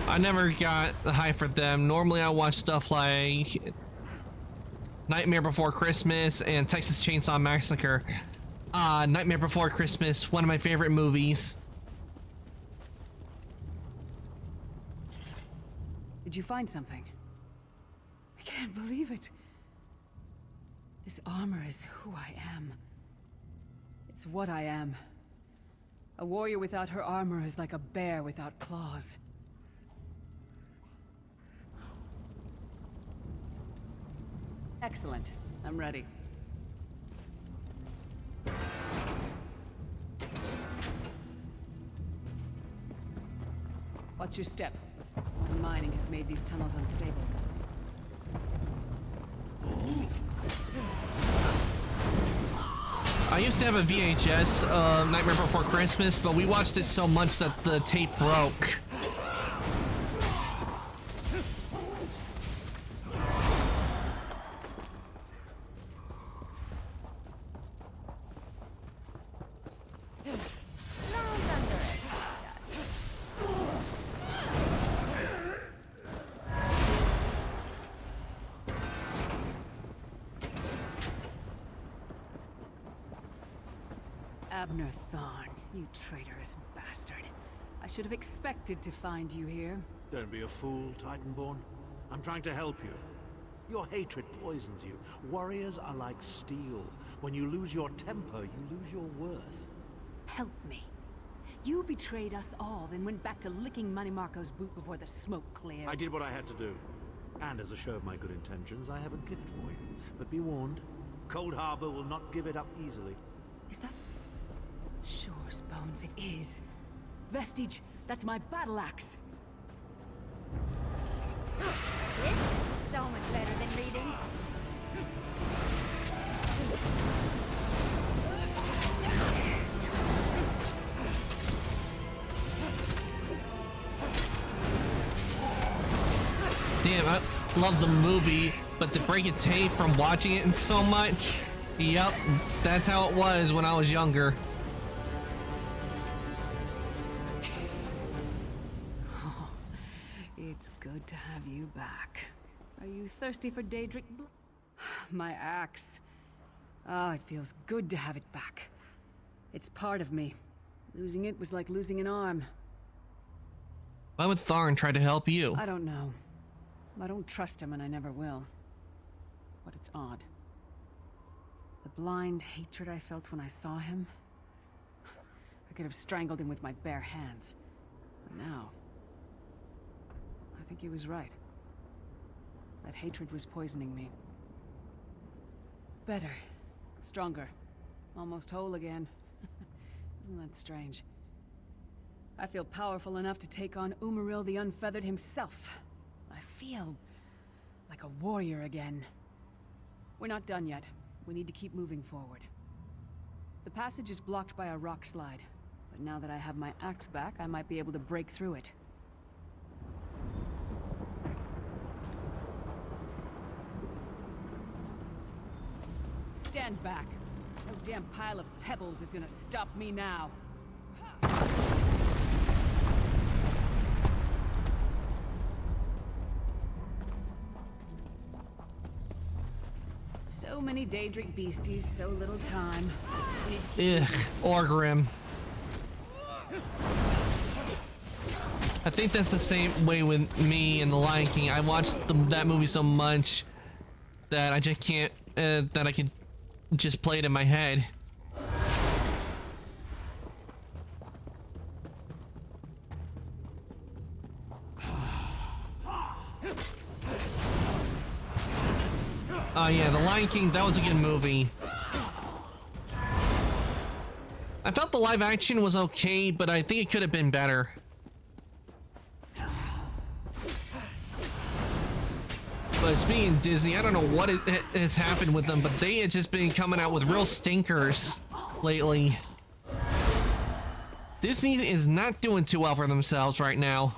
I never got the hype for them. Normally I watch stuff like Nightmare Before Christmas and Texas Chainsaw Massacre. Nightmare Before Christmas, one of my favorite movies. Did you find something? I can't believe it. This armor is who I am. It's what I am. A warrior without her armor is like a bear without claws. Excellent. I'm ready. Watch your step. The mining has made these tunnels unstable. I used to have a VHS of Nightmare Before Christmas, but we watched it so much that the tape broke. Abner Thorn, you traitorous bastard. I should have expected to find you here. Don't be a fool, Titanborn. I'm trying to help you. Your hatred poisons you. Warriors are like steel. When you lose your temper, you lose your worth. Help me. You betrayed us all, then went back to licking Manny Marco's boot before the smoke cleared. I did what I had to do. And as a show of my good intentions, I have a gift for you. But be warned, Cold Harbor will not give it up easily. Is that... Sure, Bones, it is. Vestige, that's my battle axe. This is so much better than reading. Damn, I love the movie, but to break a tape from watching it so much, yep, that's how it was when I was younger. Oh, it's good to have you back. Are you thirsty for Daedric blood? My axe. Ah, it feels good to have it back. It's part of me. Losing it was like losing an arm. Why would Tharn try to help you? I don't know. I don't trust him and I never will. But it's odd. The blind hatred I felt when I saw him... I could have strangled him with my bare hands. But now... I think he was right. That hatred was poisoning me. Better. Stronger. Almost whole again. Isn't that strange? I feel powerful enough to take on Umaril the Unfeathered himself. I feel like a warrior again. We're not done yet. We need to keep moving forward. The passage is blocked by a rock slide, but now that I have my axe back, I might be able to break through it. Stand back. No damn pile of pebbles is gonna stop me now. So many Daedric beasties, so little time. Ugh, Orgrim. I think that's the same way with me and The Lion King. I watched that movie so much that I just can't, that I can just play it in my head. Oh yeah, The Lion King, that was a good movie. I felt the live action was okay, but I think it could have been better. But speaking of Disney, I don't know what has happened with them, but they had just been coming out with real stinkers lately. Disney is not doing too well for themselves right now.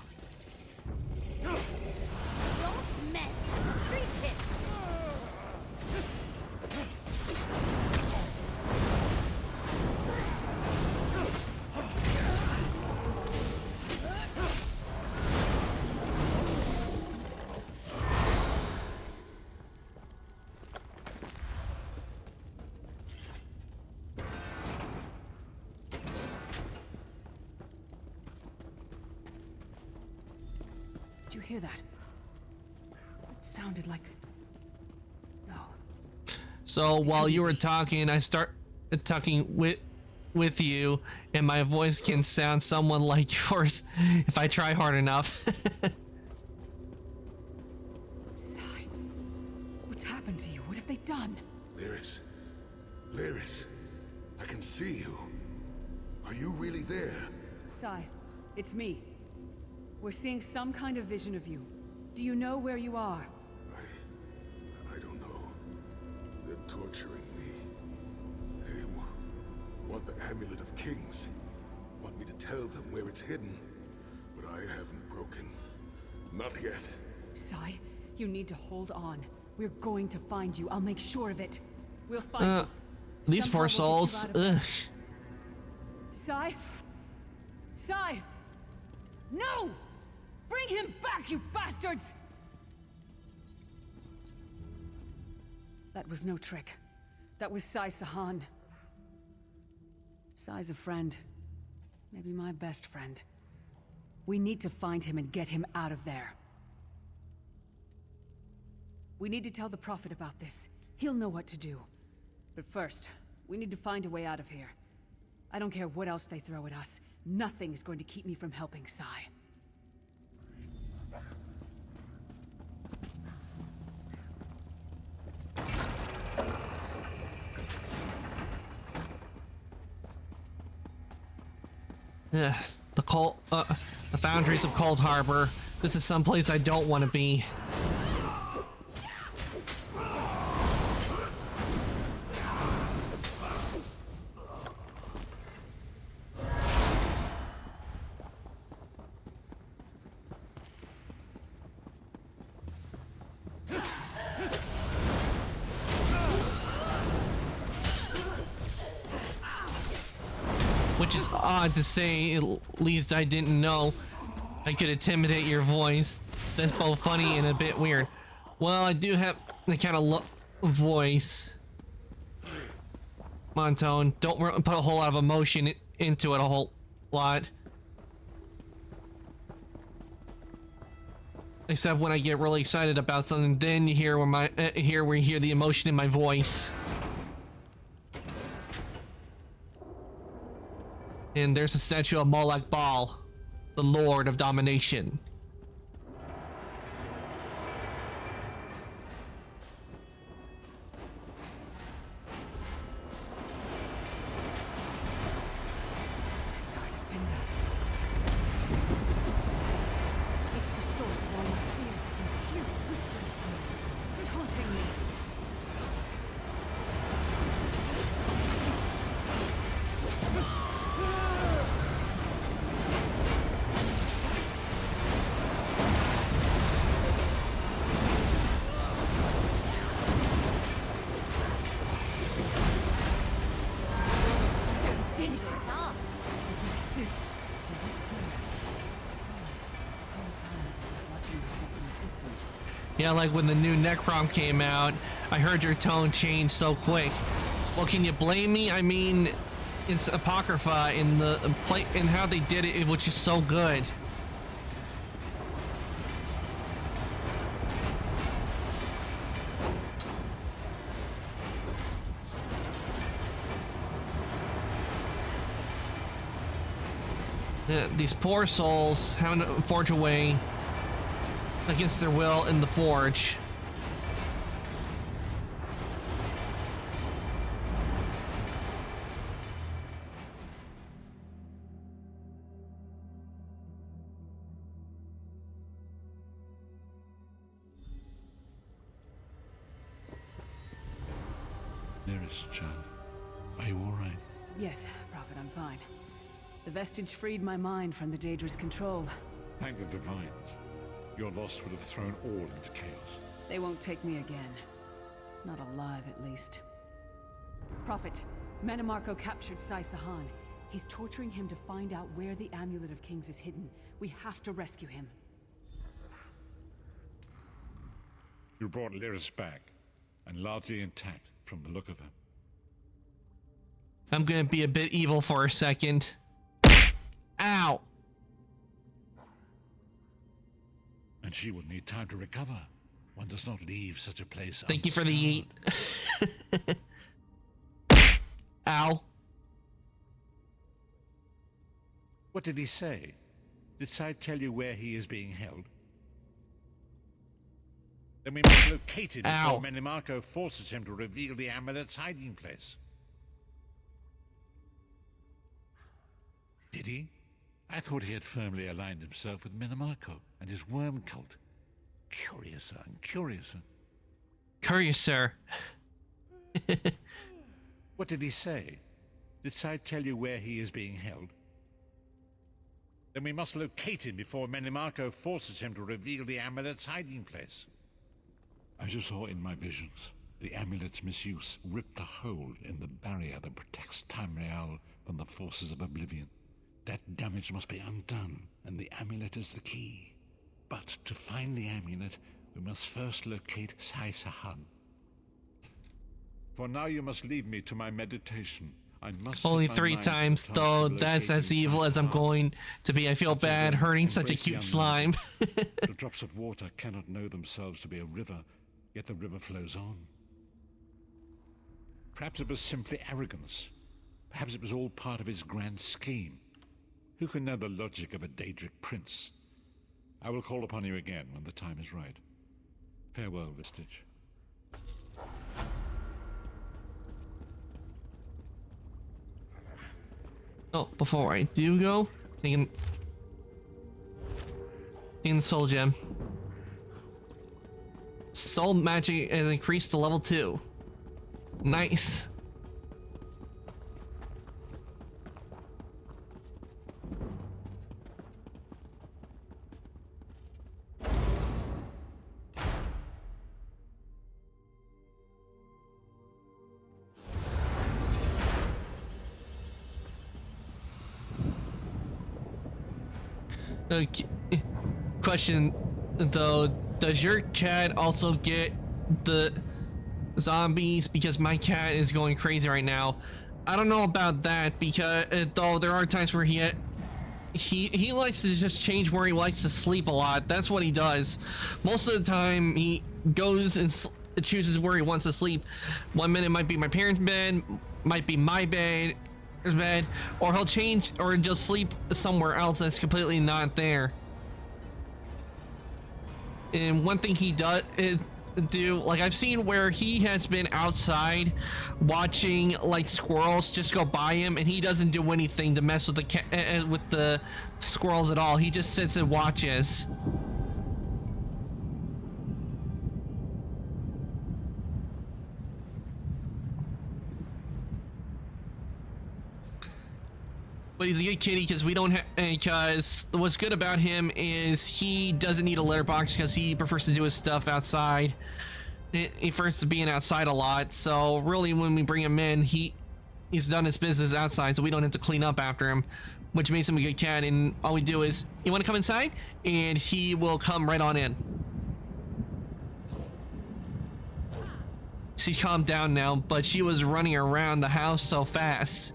Did you hear that? It sounded like... No. So while you were talking, I start talking with you, and my voice can sound somewhat like yours if I try hard enough. Sai, what's happened to you? What have they done? Lyris. Lyris. I can see you. Are you really there? Sai, it's me. We're seeing some kind of vision of you. Do you know where you are? I don't know. They're torturing me. They want the Amulet of Kings. Want me to tell them where it's hidden. But I haven't broken. Not yet. Sai, you need to hold on. We're going to find you. I'll make sure of it. We'll find you. These Somehow poor souls. Ugh. Sai? Sai! No! Bring him back, you bastards! That was no trick. That was Sai Sahan. Sai's a friend. Maybe my best friend. We need to find him and get him out of there. We need to tell the Prophet about this. He'll know what to do. But first, we need to find a way out of here. I don't care what else they throw at us. Nothing is going to keep me from helping Sai. Ugh, the Foundries of Cold Harbor. This is someplace I don't want to be. Which is odd to say, at least I didn't know I could intimidate your voice. That's both funny and a bit weird. Well, I do have the kind of voice. Montone, don't put a whole lot of emotion into it a whole lot. Except when I get really excited about something, then you hear where you hear the emotion in my voice. And there's a statue of Molech Baal, the Lord of Domination. Yeah, like when the new Necrom came out, I heard your tone change so quick. Well, can you blame me? I mean, it's Apocrypha in the in how they did it, which is so good. These poor souls having to forge away against their will in the forge. Lyris, child. Are you all right? Yes, Prophet, I'm fine. The vestige freed my mind from the Daedra's control. Thank the Divines. Your loss would have thrown all into chaos. They won't take me again. Not alive, at least. Prophet, Mannimarco captured Sai Sahan. He's torturing him to find out where the Amulet of Kings is hidden. We have to rescue him. You brought Lyris back, and largely intact from the look of her. I'm gonna be a bit evil for a second. Ow! And she will need time to recover. One does not leave such a place. Thank you for the yeet. Ow. What did he say? Did Sai tell you where he is being held? Then we must locate him before Mannimarco forces him to reveal the amulet's hiding place. Did he? I thought he had firmly aligned himself with Mannimarco and his worm cult. Curiouser and curiouser. Curiouser. What did he say? Did Sai tell you where he is being held? Then we must locate him before Mannimarco forces him to reveal the amulet's hiding place. As you saw in my visions, the amulet's misuse ripped a hole in the barrier that protects Tamriel from the forces of oblivion. That damage must be undone, and the amulet is the key. But to find the amulet, we must first locate Sai Sahan. For now you must leave me to my meditation. I must only 3 times, though. That's as evil as I'm going to be. I feel bad hurting such a cute slime. The drops of water cannot know themselves to be a river, yet the river flows on. Perhaps it was simply arrogance. Perhaps it was all part of his grand scheme. Who can know the logic of a Daedric prince? I will call upon you again when the time is right. Farewell, Vestige. Oh, before I do go, taking the soul gem. Soul magic has increased to level 2. Nice. Question though, does your cat also get the zombies? Because my cat is going crazy right now. I don't know about that, because though there are times where he likes to just change where he likes to sleep a lot. That's what he does. Most of the time he goes and chooses where he wants to sleep. One minute might be my parents' bed, might be my bed, or he'll change or just sleep somewhere else that's completely not there. And one thing he does do, like I've seen where he has been outside watching like squirrels just go by him, and he doesn't do anything to mess with the squirrels at all. He just sits and watches. But he's a good kitty because we don't because what's good about him is he doesn't need a litter box because he prefers to do his stuff outside. He prefers to being outside a lot. So really when we bring him in, he's done his business outside, so we don't have to clean up after him, which makes him a good cat. And all we do is, you want to come inside? And he will come right on in. She's calmed down now, but she was running around the house so fast.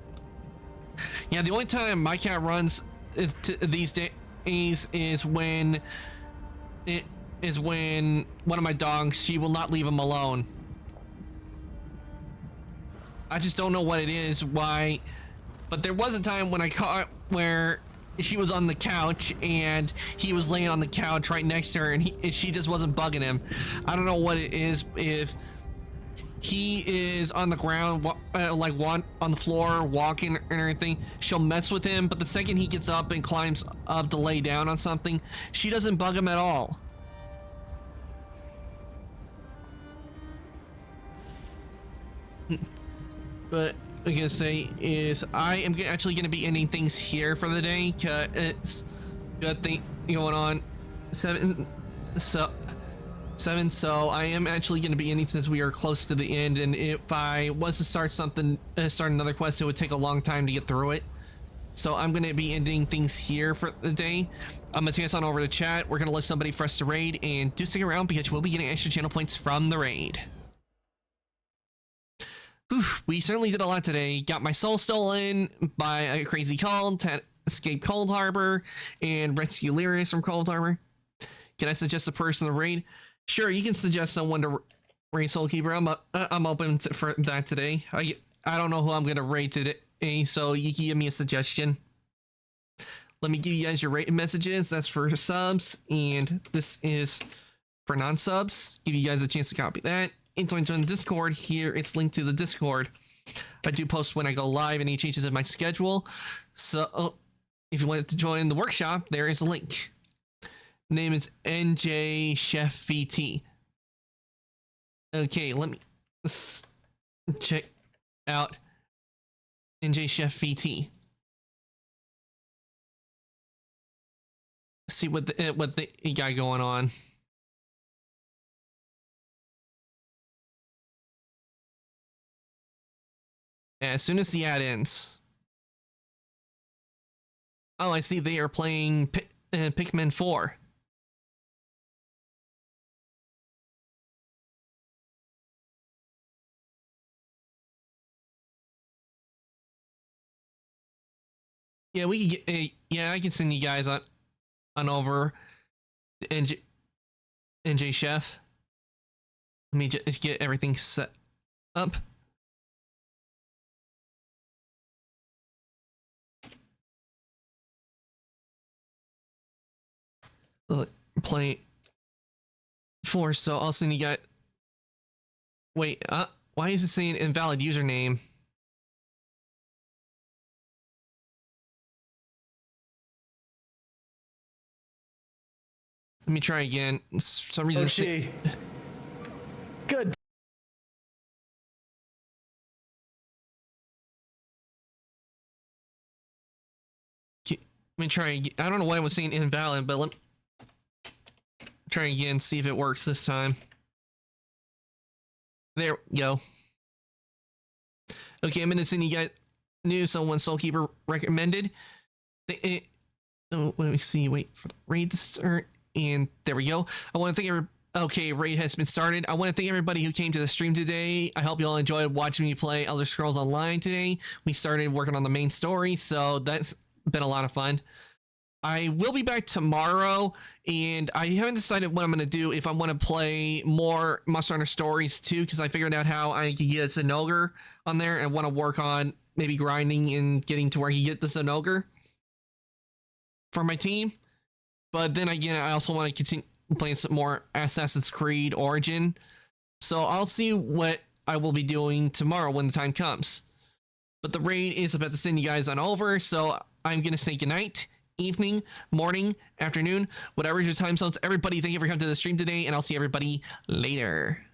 Yeah, the only time my cat runs these days is when one of my dogs, she will not leave him alone. I just don't know what it is, why. But there was a time when I caught where she was on the couch and he was laying on the couch right next to her, and she just wasn't bugging him. I don't know what it is, if he is on the ground, like on the floor, walking and everything, she'll mess with him, but the second he gets up and climbs up to lay down on something, she doesn't bug him at all. But I'm gonna say is I am actually gonna be ending things here for the day, cause it's good thing going on 7. So I am actually gonna be ending since we are close to the end, and if I was to start another quest, it would take a long time to get through it. So I'm gonna be ending things here for the day. I'm gonna take us on over to chat. We're gonna list somebody for us to raid, and do stick around because we'll be getting extra channel points from the raid. Whew, we certainly did a lot today. Got my soul stolen by a crazy cult, escaped Cold Harbor, and rescue Lyrius from Cold Harbor. Can I suggest a person to raid? Sure, you can suggest someone to raid Soulkeeper. I'm open for that today. I don't know who I'm gonna raid today, so you can give me a suggestion. Let me give you guys your raid messages. That's for subs, and this is for non-subs. Give you guys a chance to copy that. And join the Discord. Here it's linked to the Discord. I do post when I go live, any changes in my schedule. So if you want to join the workshop, there is a link. Name is NJ Chef VT. Okay, let me check out NJ Chef VT. See what the got going on. As soon as the ad ends. Oh, I see they are playing Pikmin 4. Yeah, we can get. Yeah, I can send you guys on over to NJ Chef. Let me just get everything set up. Play 4, so I'll send you guys. Wait, why is it saying invalid username? Let me try again. For some reason. Good. Let me try again. I don't know why I was saying invalid, but let me try again, see if it works this time. There we go. Okay, I'm gonna send you guys new someone Soulkeeper recommended. Let me see. Wait for the raid to start, and there we go. I want to thank okay, raid has been started. I want to thank everybody who came to the stream today. I hope you all enjoyed watching me play Elder Scrolls Online today. We started working on the main story, so that's been a lot of fun. I will be back tomorrow, and I haven't decided what I'm going to do, if I want to play more Monster Hunter Stories too, because I figured out how I can get a Zinogre on there and want to work on maybe grinding and getting to where you get the Zinogre for my team. But then again, I also want to continue playing some more Assassin's Creed Origin. So I'll see what I will be doing tomorrow when the time comes. But the raid is about to send you guys on over, so I'm going to say goodnight. Evening, morning, afternoon, whatever your time zones. Everybody, thank you for coming to the stream today, and I'll see everybody later.